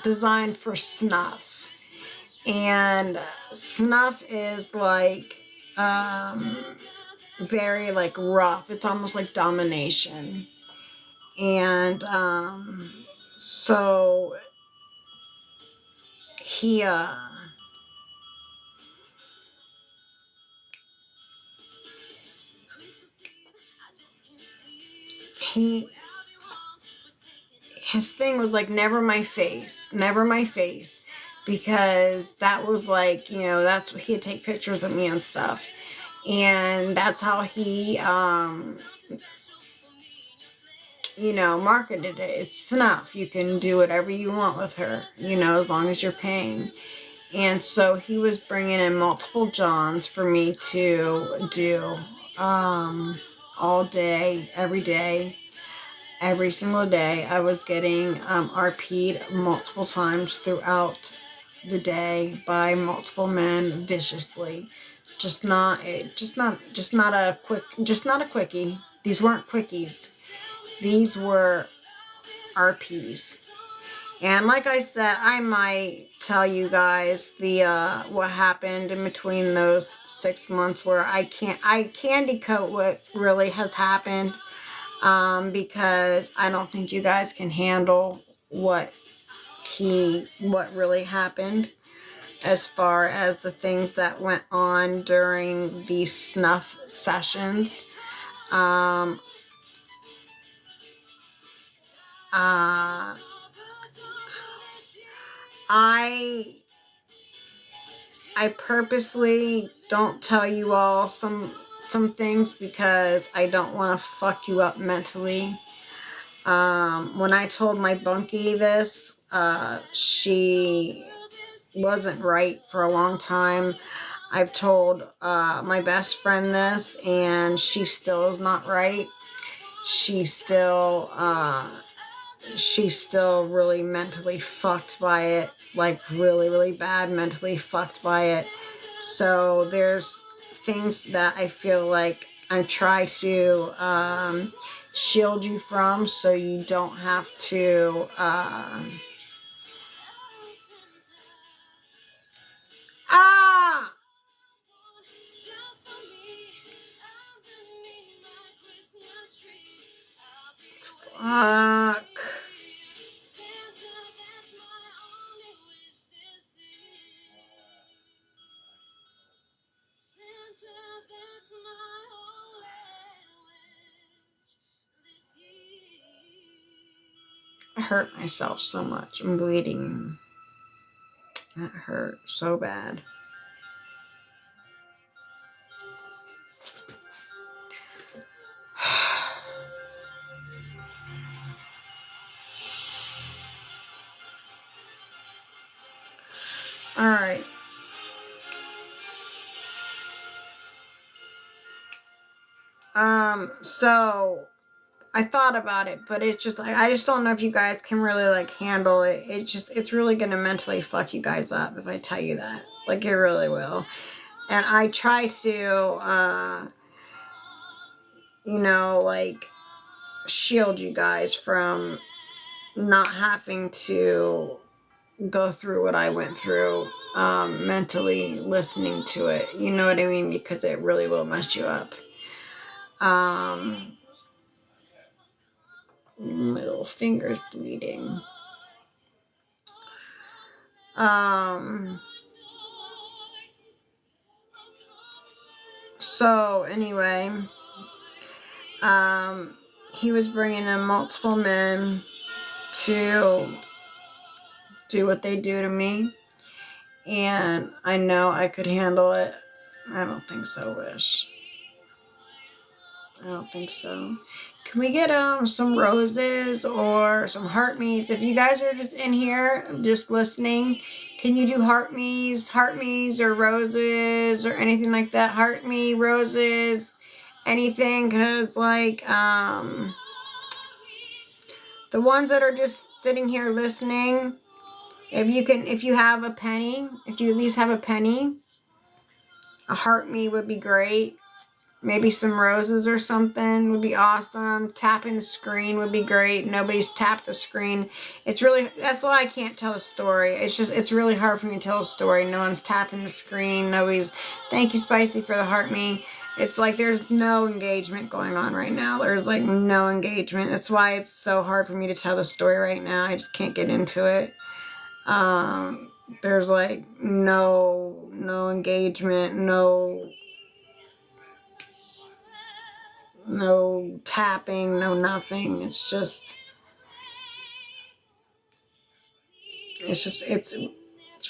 designed for snuff. And snuff is like very like rough. It's almost like domination. And so he his thing was like, never my face, because that was like, you know, that's what he'd take pictures of me and stuff. And that's how he you know, marketed it. It's snuff. You can do whatever you want with her, you know, as long as you're paying. And so he was bringing in multiple Johns for me to do all day, every single day. I was getting RP'd multiple times throughout the day by multiple men viciously. Just not a quickie. These weren't quickies. These were RPs. And like I said, I might tell you guys the what happened in between those 6 months, where I candy coat what really has happened, because I don't think you guys can handle what really happened, as far as the things that went on during these snuff sessions. I purposely don't tell you all some things, because I don't want to fuck you up mentally. When I told my bunkie this, she wasn't right for a long time. I've told my best friend this, and she still is not right. She's still really mentally fucked by it, like really, really bad mentally fucked by it. So there's things that I feel like I try to shield you from, so you don't have to fuck. I hurt myself so much. I'm bleeding. That hurt so bad. All right. So I thought about it, but it's just like, I just don't know if you guys can really like handle it. It's really gonna mentally fuck you guys up if I tell you that. Like, it really will. And I try to you know, like, shield you guys from not having to go through what I went through mentally listening to it. You know what I mean? Because it really will mess you up. Middle finger's bleeding. So anyway, he was bringing in multiple men to do what they do to me, and I know I could handle it. I don't think so, Wish. I don't think so. Can we get some roses or some heart me's? If you guys are just in here just listening, can you do heart me's or roses or anything like that? Heart me, roses, anything, because like the ones that are just sitting here listening, if you have a penny, if you at least have a penny, a heart me would be great. Maybe some roses or something would be awesome. Tapping the screen would be great. Nobody's tapped the screen. That's why I can't tell a story. It's really hard for me to tell a story. No one's tapping the screen. Thank you, Spicy, for the heart me. It's like there's no engagement going on right now. There's like no engagement. That's why it's so hard for me to tell the story right now. I just can't get into it. There's like no engagement, no tapping, no nothing. It's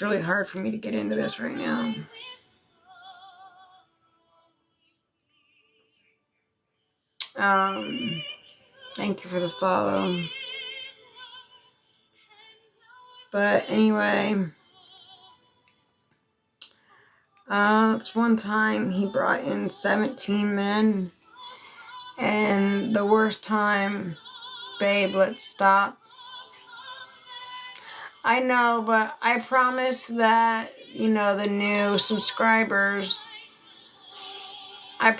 really hard for me to get into this right now. Thank you for the follow. But anyway, it's one time he brought in 17 men, and the worst time, babe, let's stop. I know, but I promised that, the new subscribers, Oh,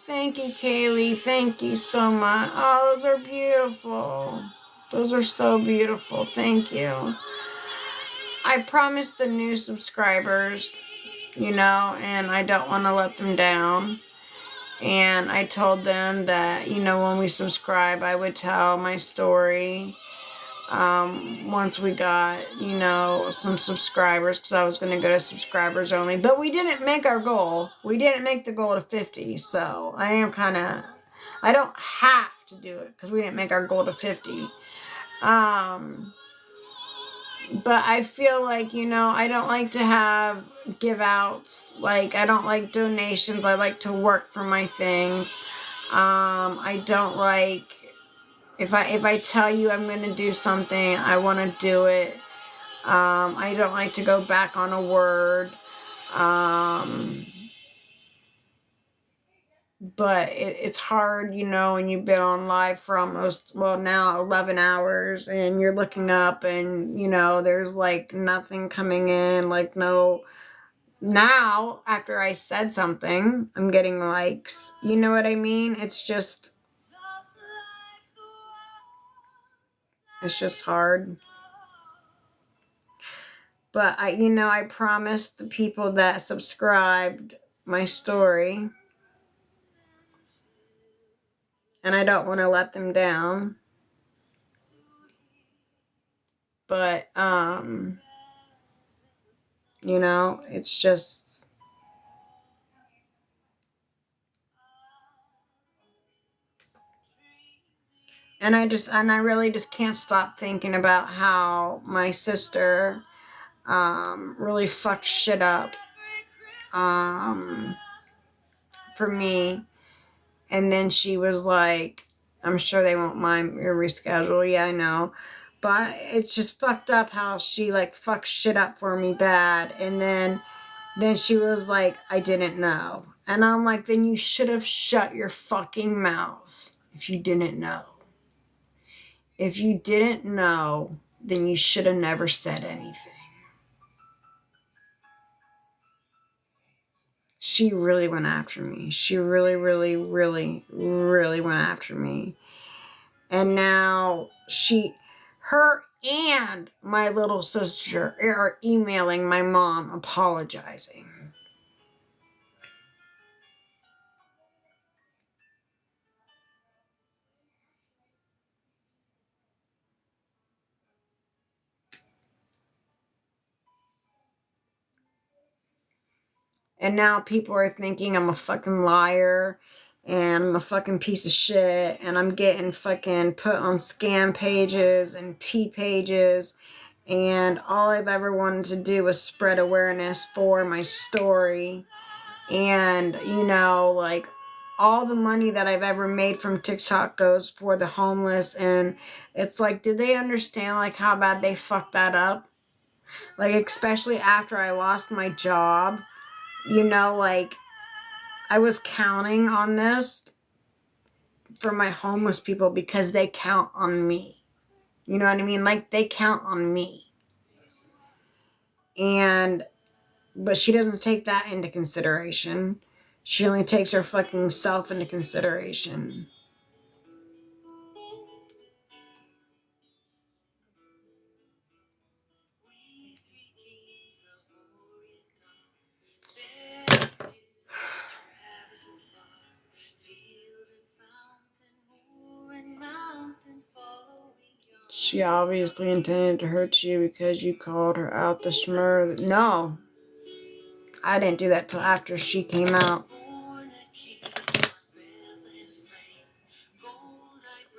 thank you, Kaylee. Thank you so much. Oh, those are beautiful. Those are so beautiful. Thank you. I promised the new subscribers, and I don't want to let them down. And I told them that, when we subscribe, I would tell my story. Once we got, some subscribers, because I was going to go to subscribers only. But we didn't make our goal. We didn't make the goal to 50. So I don't have to do it because we didn't make our goal to 50. But I feel like, I don't like to have give outs. Like, I don't like donations. I like to work for my things. I don't like, if I tell you I'm going to do something, I want to do it. I don't like to go back on a word. But it's hard, when you've been on live for now 11 hours, and you're looking up and, there's like nothing coming in, like no. Now, after I said something, I'm getting likes. You know what I mean? It's just hard. But I promised the people that subscribed my story, and I don't want to let them down. But it's just, and I really just can't stop thinking about how my sister really fucked shit up for me. And then she was like, I'm sure they won't mind your reschedule. Yeah, I know. But it's just fucked up how she like fucked shit up for me bad. And then she was like, I didn't know. And I'm like, then you should have shut your fucking mouth if you didn't know. If you didn't know, then you should have never said anything. She really went after me. She really, really, really, really went after me. And now her and my little sister are emailing my mom apologizing. And now people are thinking I'm a fucking liar and I'm a fucking piece of shit, and I'm getting fucking put on scam pages and T pages, and all I've ever wanted to do was spread awareness for my story. And, like, all the money that I've ever made from TikTok goes for the homeless, and it's like, did they understand, like, how bad they fucked that up? Like, especially after I lost my job. Like, I was counting on this for my homeless people because they count on me. You know what I mean? Like, they count on me. And But she doesn't take that into consideration. She only takes her fucking self into consideration. She obviously intended to hurt you because you called her out the schmur. No. I didn't do that till after she came out.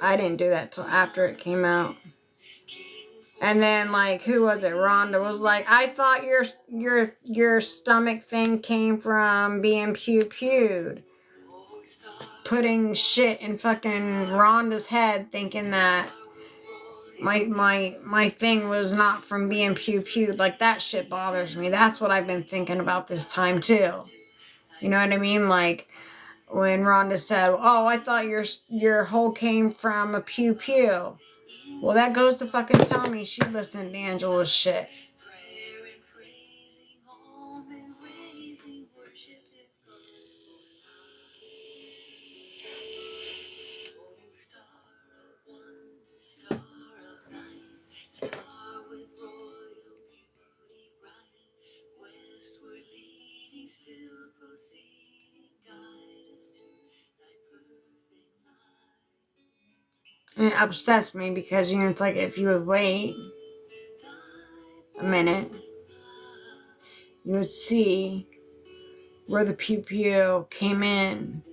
I didn't do that till after it came out. And then, like, who was it? Rhonda was like, I thought your stomach thing came from being pew-pewed. Putting shit in fucking Rhonda's head, thinking that my thing was not from being pew-pewed. Like, that shit bothers me. That's what I've been thinking about this time, too. You know what I mean? Like, when Rhonda said, oh, I thought your hole came from a pew-pew. Well, that goes to fucking tell me she listened to Angela's shit. And it upsets me because, you know, it's like if you would wait a minute, you would see where the pew-pew came in.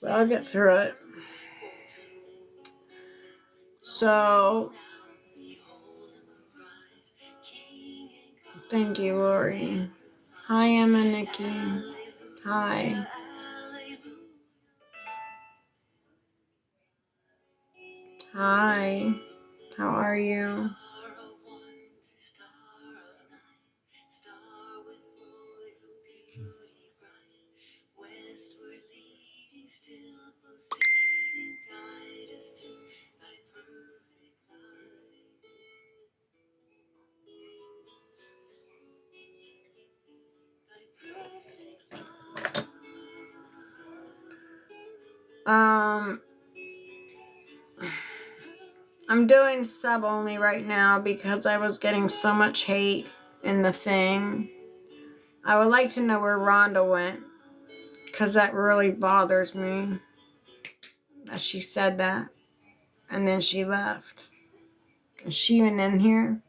But I'll get through it. So, thank you, Lori. Hi, Emma, Nikki. Hi. Hi. How are you? I'm doing sub only right now because I was getting so much hate in the thing. I would like to know where Rhonda went, because that really bothers me that she said that and then she left. Is she even in here?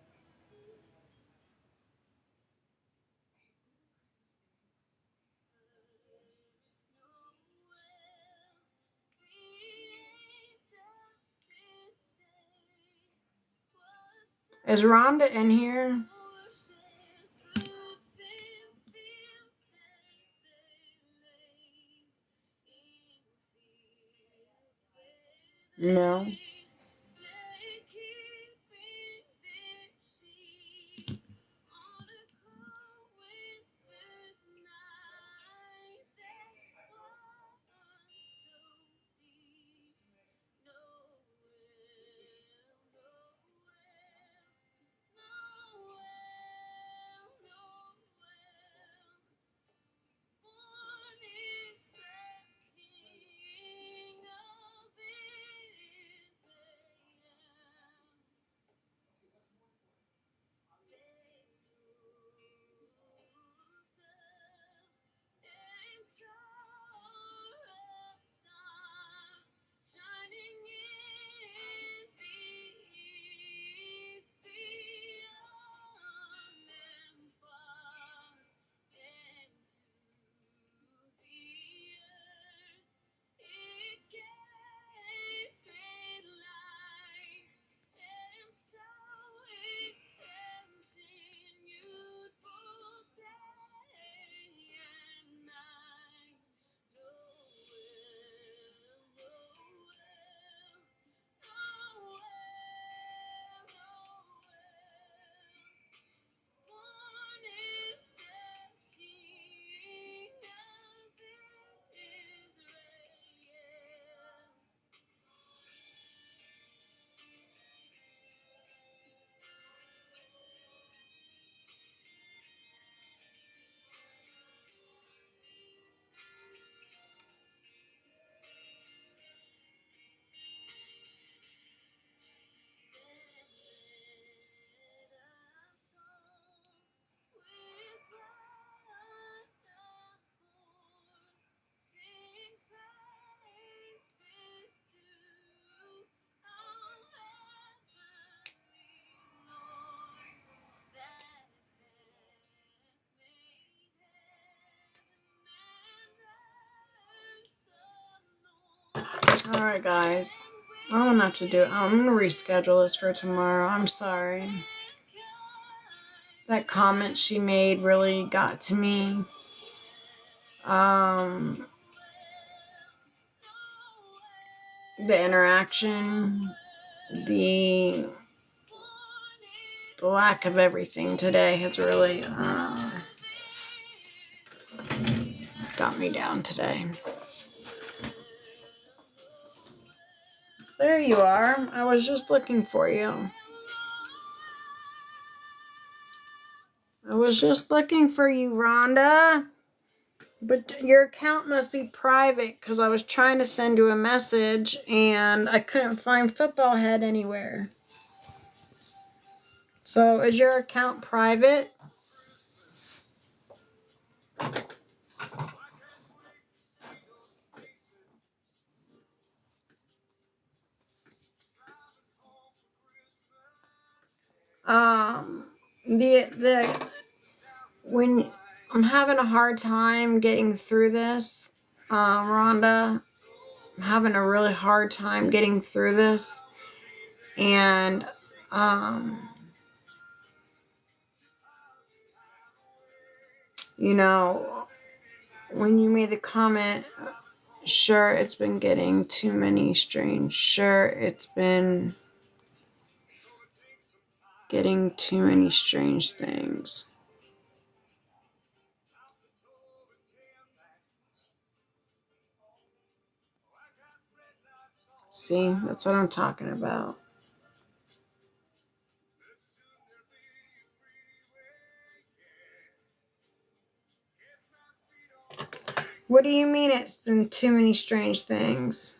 Is Rhonda in here? No. Alright, guys. I don't know what to do. I'm going to reschedule this for tomorrow. I'm sorry. That comment she made really got to me. The interaction, the lack of everything today has really got me down today. There you are. I was just looking for you. I was just looking for you, Rhonda. But your account must be private because I was trying to send you a message and I couldn't find Football Head anywhere. So is your account private? When I'm having a hard time getting through this, Rhonda, I'm having a really hard time getting through this, and you know, when you made the comment, sure, it's been getting too many strange. Sure, it's been getting too many strange things. See, that's what I'm talking about. What do you mean it's been too many strange things?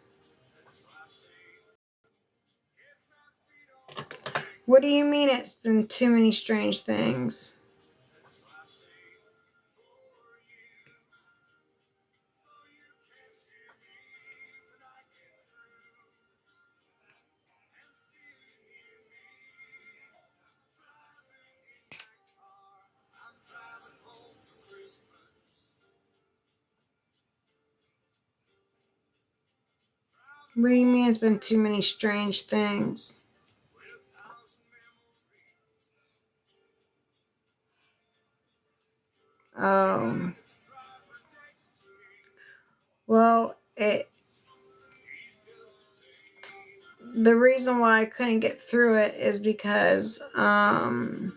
What do you mean it's been too many strange things? What do you mean it's been too many strange things? Oh. Well, the reason why I couldn't get through it is because, the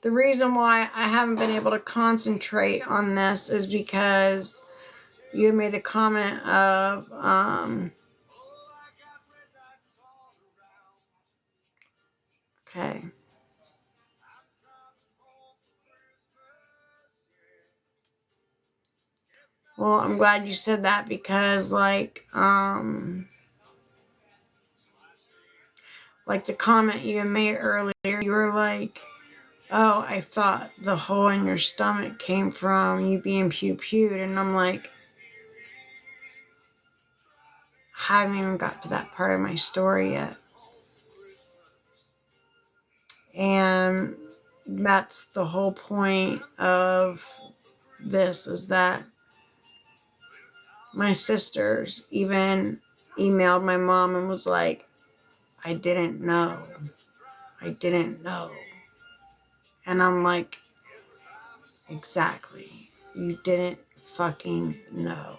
reason why I haven't been able to concentrate on this is because you made the comment of, okay. Well, I'm glad you said that because, like the comment you made earlier, you were like, oh, I thought the hole in your stomach came from you being pew-pewed, and I'm like, I haven't even got to that part of my story yet. And that's the whole point of this, is that my sisters even emailed my mom and was like, I didn't know. I didn't know. And I'm like, exactly. You didn't fucking know.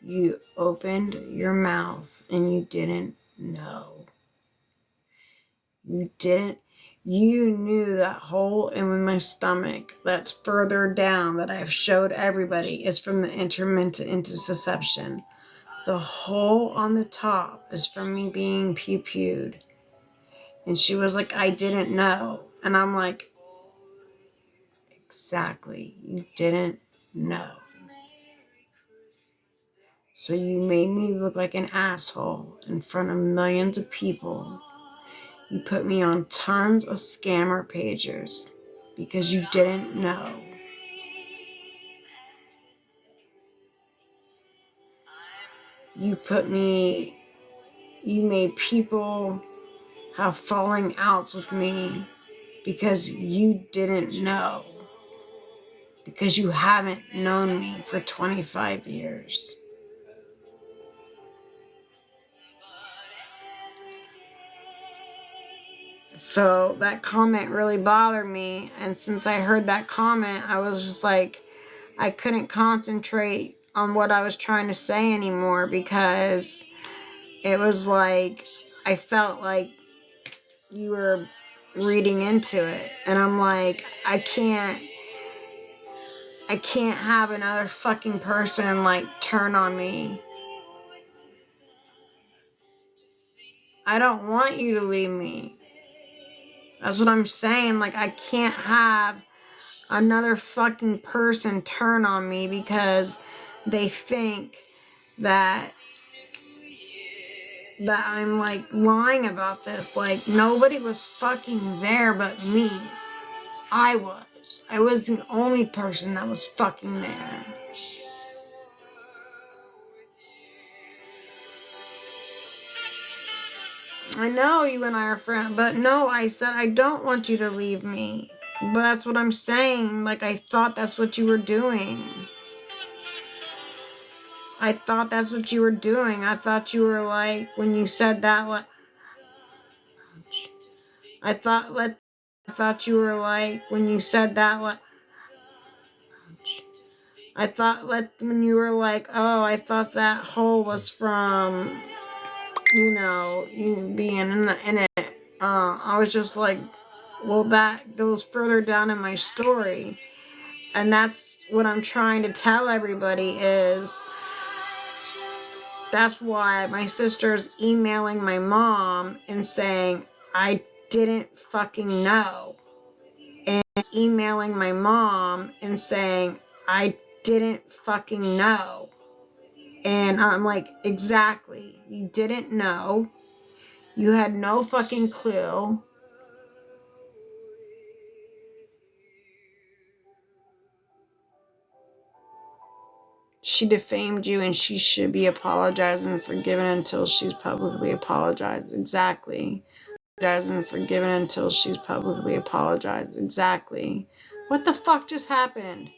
You opened your mouth and you didn't know. You didn't. You knew that hole in my stomach that's further down that I've showed everybody is from the intermittent intussusception. The hole on the top is from me being pew-pewed. And she was like, I didn't know. And I'm like, exactly. You didn't know. So you made me look like an asshole in front of millions of people. You put me on tons of scammer pages because you didn't know. You made people have falling outs with me because you didn't know. Because you haven't known me for 25 years. So that comment really bothered me. And since I heard that comment, I was just like, I couldn't concentrate on what I was trying to say anymore, because it was like, I felt like you were reading into it. And I'm like, I can't have another fucking person like turn on me. I don't want you to leave me. That's what I'm saying. Like, I can't have another fucking person turn on me because they think that I'm like lying about this. Like, nobody was fucking there but me. I was the only person that was fucking there. I know you and I are friends, but no, I said I don't want you to leave me. But that's what I'm saying. Like, I thought that's what you were doing. I thought that's what you were doing. I thought you were like, when you said that, like, I thought you were like, when you said that, like, when you were like, oh, I thought that hole was from, you being in it. I was just like, well, that goes further down in my story. And that's what I'm trying to tell everybody is, that's why my sister's emailing my mom and saying, I didn't fucking know. And emailing my mom and saying, I didn't fucking know. And I'm like, exactly. You didn't know. You had no fucking clue. She defamed you and she should be apologizing and forgiven until she's publicly apologized. Exactly. Apologizing and forgiven until she's publicly apologized. Exactly. What the fuck just happened?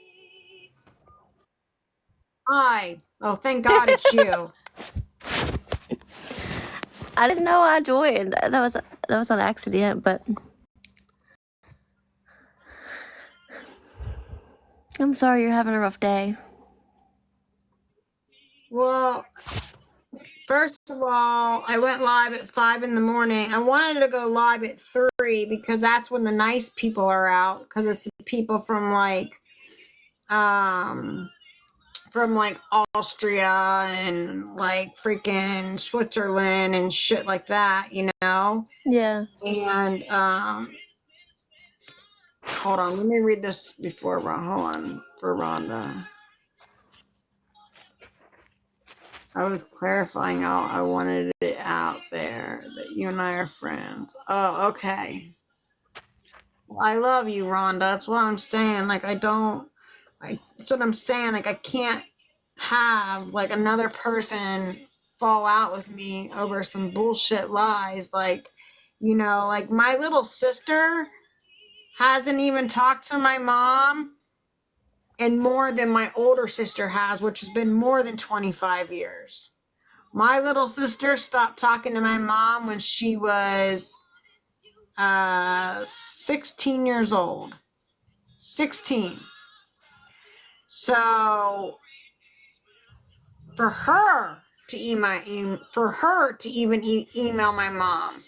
Hi. Oh, thank God it's you. I didn't know I joined. That was an accident, but I'm sorry you're having a rough day. Well, first of all, I went live at 5 in the morning. I wanted to go live at 3 because that's when the nice people are out, because it's people from like Austria and like freaking Switzerland and shit like that, Yeah. And hold on, let me read this before hold on for Rhonda. I was clarifying out. I wanted it out there that you and I are friends. Oh, okay. Well, I love you, Rhonda. That's what I'm saying. Like, that's what I'm saying. Like, I can't have like another person fall out with me over some bullshit lies. Like, like my little sister hasn't even talked to my mom and more than my older sister has, which has been more than 25 years. My little sister stopped talking to my mom when she was 16 years old. 16. So for her to email my mom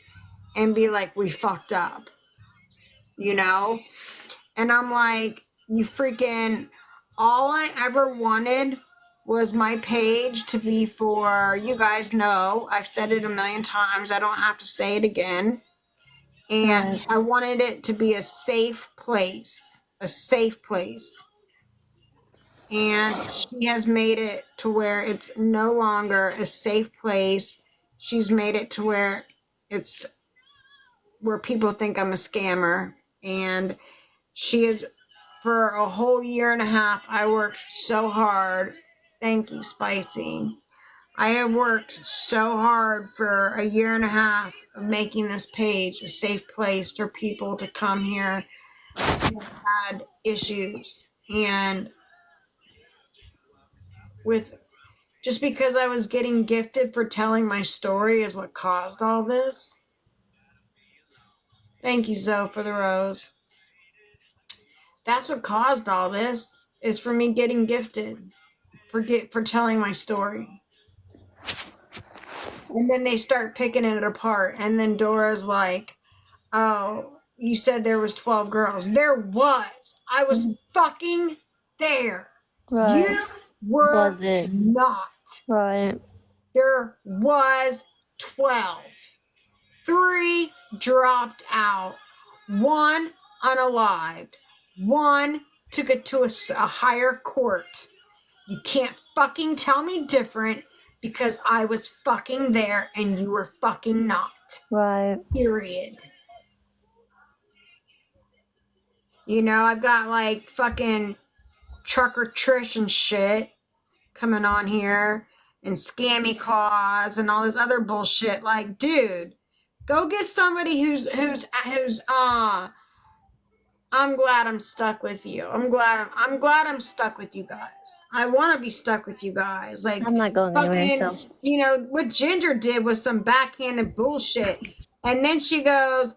and be like, we fucked up, And I'm like, you freaking, all I ever wanted was my page to be for, you guys know, I've said it a million times, I don't have to say it again. And Right. I wanted it to be a safe place. And she has made it to where it's no longer a safe place. She's made it to where it's where people think I'm a scammer. And she is, for a whole year and a half, I worked so hard. Thank you, Spicy. I have worked so hard for a year and a half of making this page a safe place for people to come here who have had issues. And just because I was getting gifted for telling my story is what caused all this. Thank you, Zoe, for the rose. That's what caused all this, is for me getting gifted for telling my story. And then they start picking it apart. And then Dora's like, oh, you said there was 12 girls. There was. I was fucking there. Right. You were Was it? not. Right. There was 12. 3 dropped out. 1 unalived. 1 took it to a higher court. You can't fucking tell me different because I was fucking there and you were fucking not. Right. Period. You know, I've got like fucking Trucker Trish and shit coming on here and scammy claws and all this other bullshit. Like, dude, go get somebody who's I'm glad I'm stuck with you. I'm glad I'm stuck with you guys. I want to be stuck with you guys. Like, I'm not going anywhere, so. you know, what Ginger did was some backhanded bullshit. And then she tells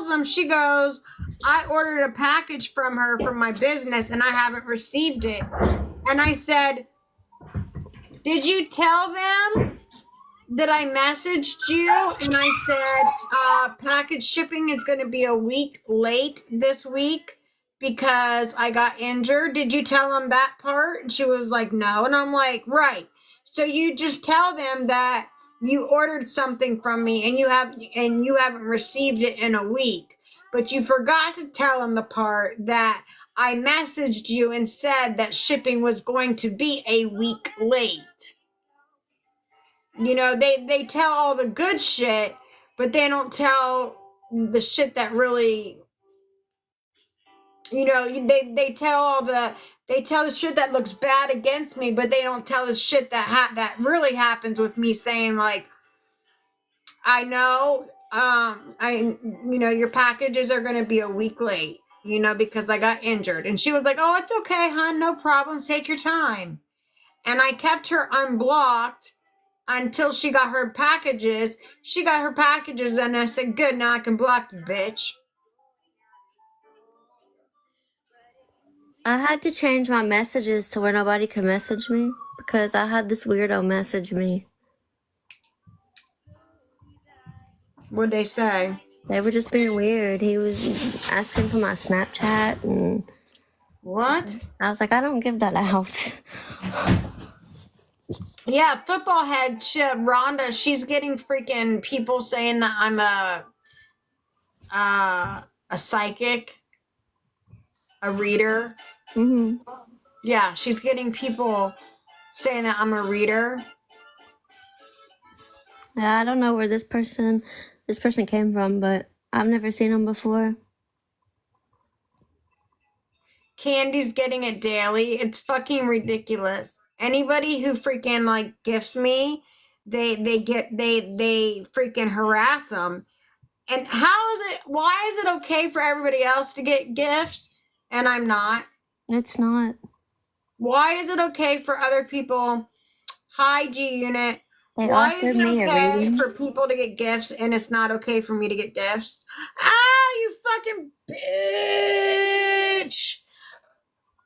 them, she goes, I ordered a package from her from my business and I haven't received it. And I said, did you tell them that I messaged you and I said package shipping is going to be a week late this week because I got injured? Did you tell them that part? And she was like, no. And I'm like, right. So you just tell them that you ordered something from me and you haven't received it in a week. But you forgot to tell them the part that I messaged you and said that shipping was going to be a week late. You know, they tell all the good shit, but they don't tell the shit that really, you know, they tell the shit that looks bad against me, but they don't tell the shit that really happens with me saying like, I know, you know, your packages are going to be a week late, you know, because I got injured. And she was like, oh, it's okay, hon, no problem. Take your time. And I kept her unblocked until she got her packages. She got her packages, and I said, good, now I can block you, bitch. I had to change my messages to where nobody could message me because I had this weirdo message me. What'd they say? They were just being weird. He was asking for my Snapchat, and What? I was like, I don't give that out. Yeah, football head Rhonda, she's getting freaking people saying that I'm a psychic, a reader. Mm-hmm. Yeah, she's getting people saying that I'm a reader. Yeah, I don't know where this person came from, but I've never seen him before. Candy's getting it daily. It's fucking ridiculous. Anybody who freaking like gifts me, they freaking harass them. And why is it okay for everybody else to get gifts and I'm not? It's not. Why is it okay for other people? Hi, G Unit. They Why is offered it me a okay reading. for people to get gifts and it's not okay for me to get gifts? Ah, you fucking bitch.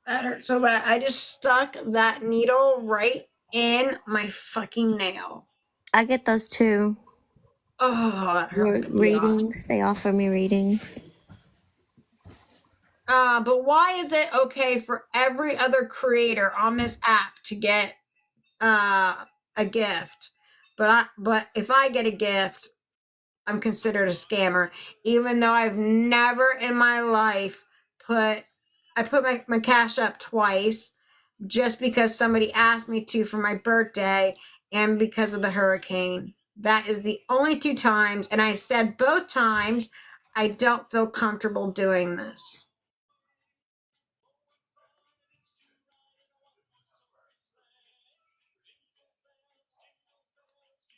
That hurt so bad. I just stuck that needle right in my fucking nail. I get those too. Oh, that hurt. Readings. They offer me readings. But why is it okay for every other creator on this app to get a gift? But if I get a gift, I'm considered a scammer, even though I've never in my life I put my cash up twice just because somebody asked me to for my birthday and because of the hurricane. That is the only 2 times, and I said both times I don't feel comfortable doing this.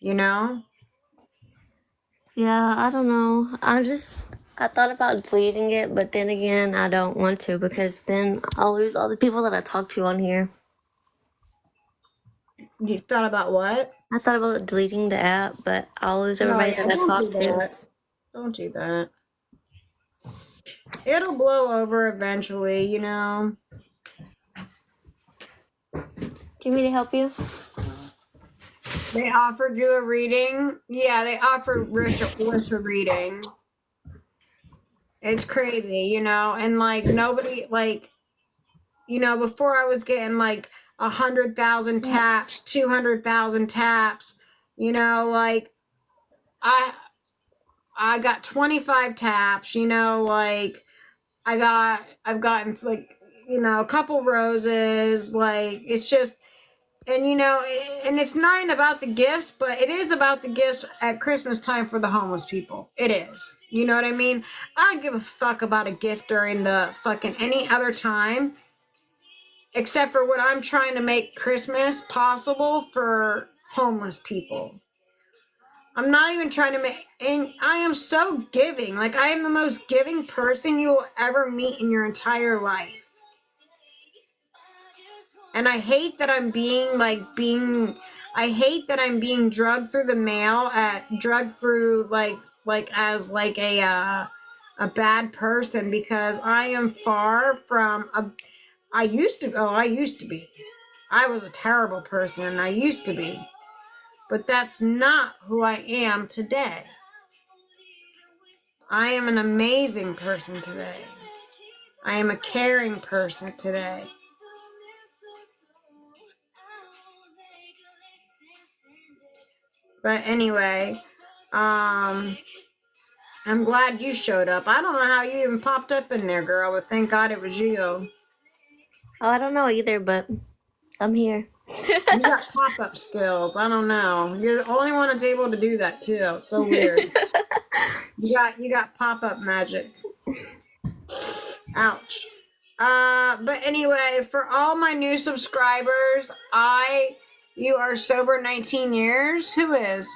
You know? Yeah, I don't know. I thought about deleting it, but then again, I don't want to because then I'll lose all the people that I talk to on here. You thought about what? I thought about deleting the app, but I'll lose everybody that I talk to. Don't do that. It'll blow over eventually, you know. Do you want me to help you? They offered you a reading? Yeah, they offered Wish a reading. It's crazy, you know, and like nobody, like, you know, before I was getting like 100,000 taps, 200,000 taps, you know, like I got 25 taps, you know, like I've gotten like, you know, a couple roses, like it's just, and you know, and it's not even about the gifts, but it is about the gifts at Christmas time for the homeless people. It is. You know what I mean? I don't give a fuck about a gift during the fucking any other time, except for when I'm trying to make Christmas possible for homeless people. I'm not even trying to make, and I am so giving. Like, I am the most giving person you will ever meet in your entire life. And I hate that I'm I hate that I'm being drugged through the mail drugged through as like a bad person, because I am far from I used to be. I was a terrible person, and I used to be. But that's not who I am today. I am an amazing person today. I am a caring person today. But anyway, I'm glad you showed up. I don't know how you even popped up in there, girl, but thank God it was you. Oh, I don't know either, but I'm here. You got pop-up skills. I don't know. You're the only one that's able to do that too. It's so weird. You got pop-up magic. Ouch. But anyway, for all my new subscribers, you are sober 19 years. Who is?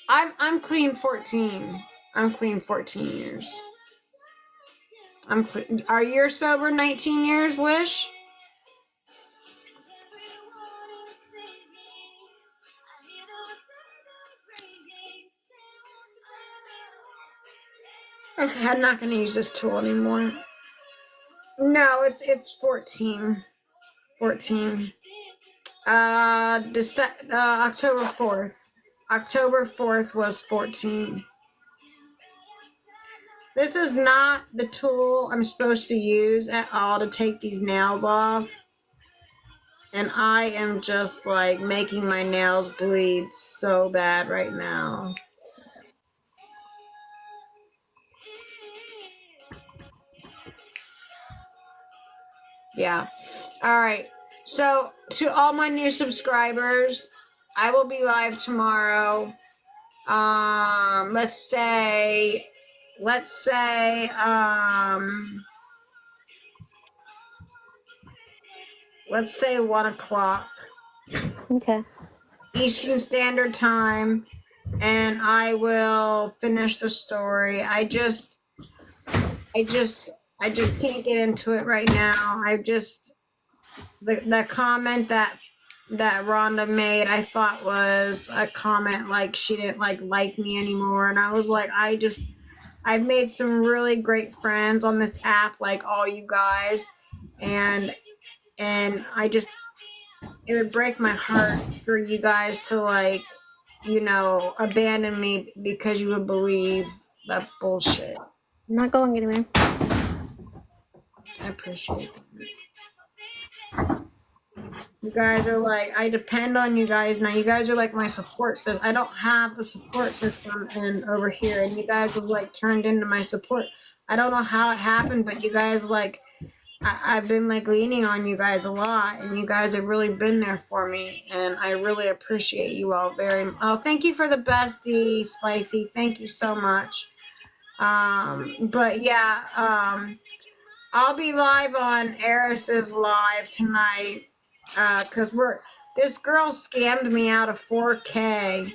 I'm clean 14. I'm clean 14 years. I'm clean. Are you sober 19 years, Wish? Okay, I'm not gonna use this tool anymore. No, it's 14. 14. October 4th. October 4th was 14. This is not the tool I'm supposed to use at all to take these nails off. And I am just like making my nails bleed so bad right now. Yeah. All right. So to all my new subscribers, I will be live tomorrow. Let's say 1:00. Okay. Eastern Standard Time, and I will finish the story. I just can't get into it right now. The comment that Rhonda made, I thought was a comment like she didn't like me anymore, and I was like, I've made some really great friends on this app, like all you guys, and it would break my heart for you guys to like, you know, abandon me because you would believe that bullshit. I'm not going anywhere. I appreciate that. You guys are like, I depend on you guys now. You guys are like my support system. I don't have a support system over here, and you guys have like turned into my support. I don't know how it happened, but you guys like, I've been like leaning on you guys a lot, and you guys have really been there for me, and I really appreciate you all very much. Oh, thank you for the bestie, Spicy. Thank you so much. But yeah, I'll be live on Eris's live tonight, cause this girl scammed me out of 4K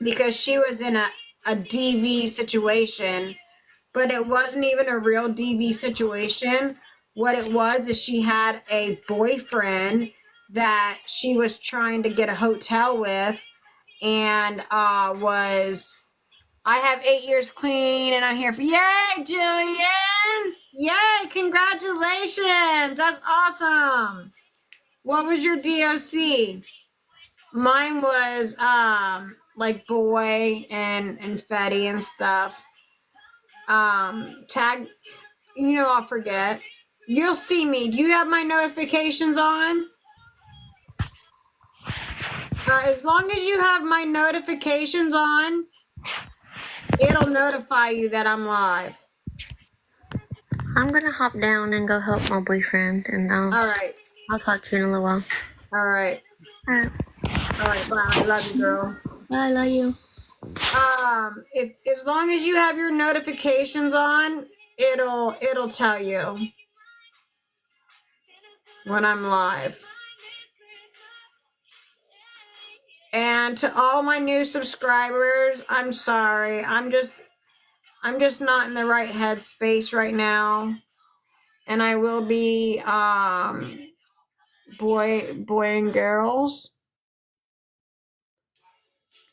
because she was in a DV situation. But it wasn't even a real DV situation. What it was is she had a boyfriend that she was trying to get a hotel with, and I have 8 years clean, and I'm here for, yay, Jillian! Yay, congratulations! That's awesome. What was your DOC? Mine was like boy and Fetty and stuff. Tag, I'll forget. You'll see me. Do you have my notifications on? As long as you have my notifications on, it'll notify you that I'm live. I'm gonna hop down and go help my boyfriend, and All right. I'll talk to you in a little while. All right. All right. All right. Bye. I love you, girl. I love you. If as long as you have your notifications on, it'll tell you when I'm live. And to all my new subscribers, I'm sorry. I'm just not in the right headspace right now. And I will be boy and girls.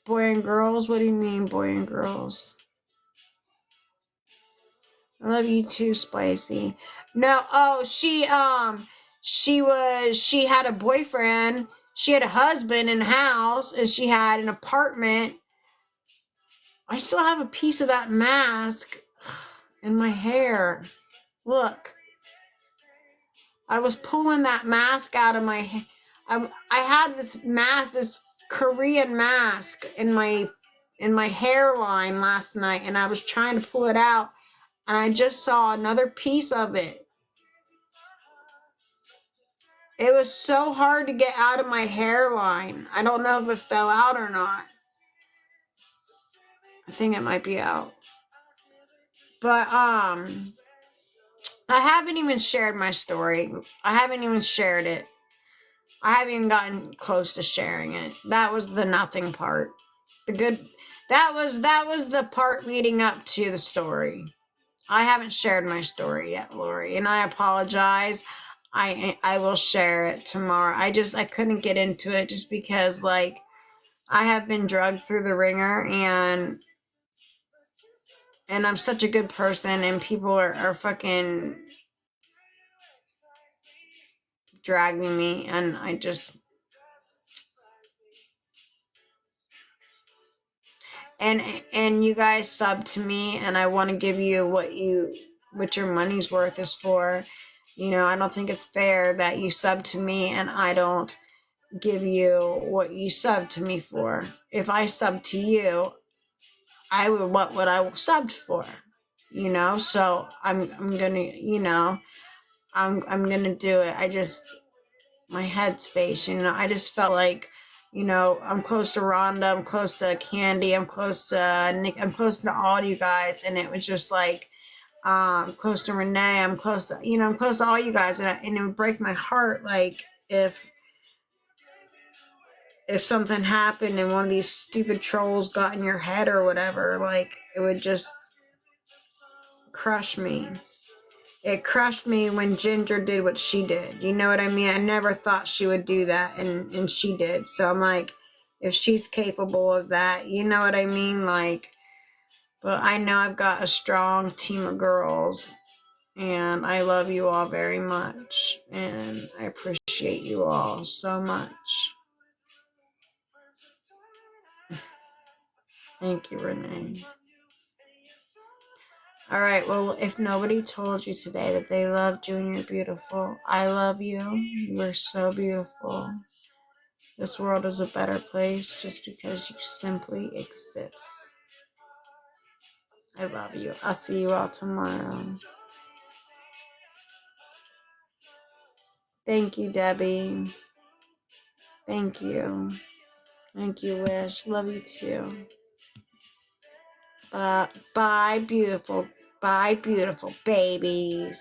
Boy and girls? What do you mean, boy and girls? I love you too, Spicy. No, oh, she had a boyfriend. She had a husband in the house, and she had an apartment. I still have a piece of that mask in my hair. Look. I was pulling that mask out of my hair. I had this mask, this Korean mask in my hairline last night, and I was trying to pull it out, and I just saw another piece of it. It was so hard to get out of my hairline. I don't know if it fell out or not. I think it might be out. But I haven't even shared my story. I haven't even shared it. I haven't even gotten close to sharing it. That was the nothing part. That was the part leading up to the story. I haven't shared my story yet, Lori, and I apologize. I will share it tomorrow. I couldn't get into it just because, like, I have been drugged through the ringer, and I'm such a good person, and people are fucking dragging me, and I just... And you guys sub to me, and I want to give you what your money's worth is for. I don't think it's fair that you sub to me and I don't give you what you sub to me for. If I sub to you, what would I subbed for? So I'm gonna, I'm gonna do it. My headspace, I just felt like, I'm close to Rhonda, I'm close to Candy, I'm close to Nick, I'm close to all you guys, and it was just like, close to Renee, I'm close to all you guys, and it would break my heart, like, if something happened and one of these stupid trolls got in your head or whatever, like, it would just crush me. It crushed me when Ginger did what she did. You know what I mean? I never thought she would do that, and she did. So I'm like, if she's capable of that, you know what I mean? Like, but I know I've got a strong team of girls, and I love you all very much, and I appreciate you all so much. Thank you, Renee. All right, well, if nobody told you today that they loved you and you're beautiful, I love you. You are so beautiful. This world is a better place just because you simply exist. I love you. I'll see you all tomorrow. Thank you, Debbie. Thank you. Thank you, Wish. Love you too. Bye, beautiful. Bye, beautiful babies.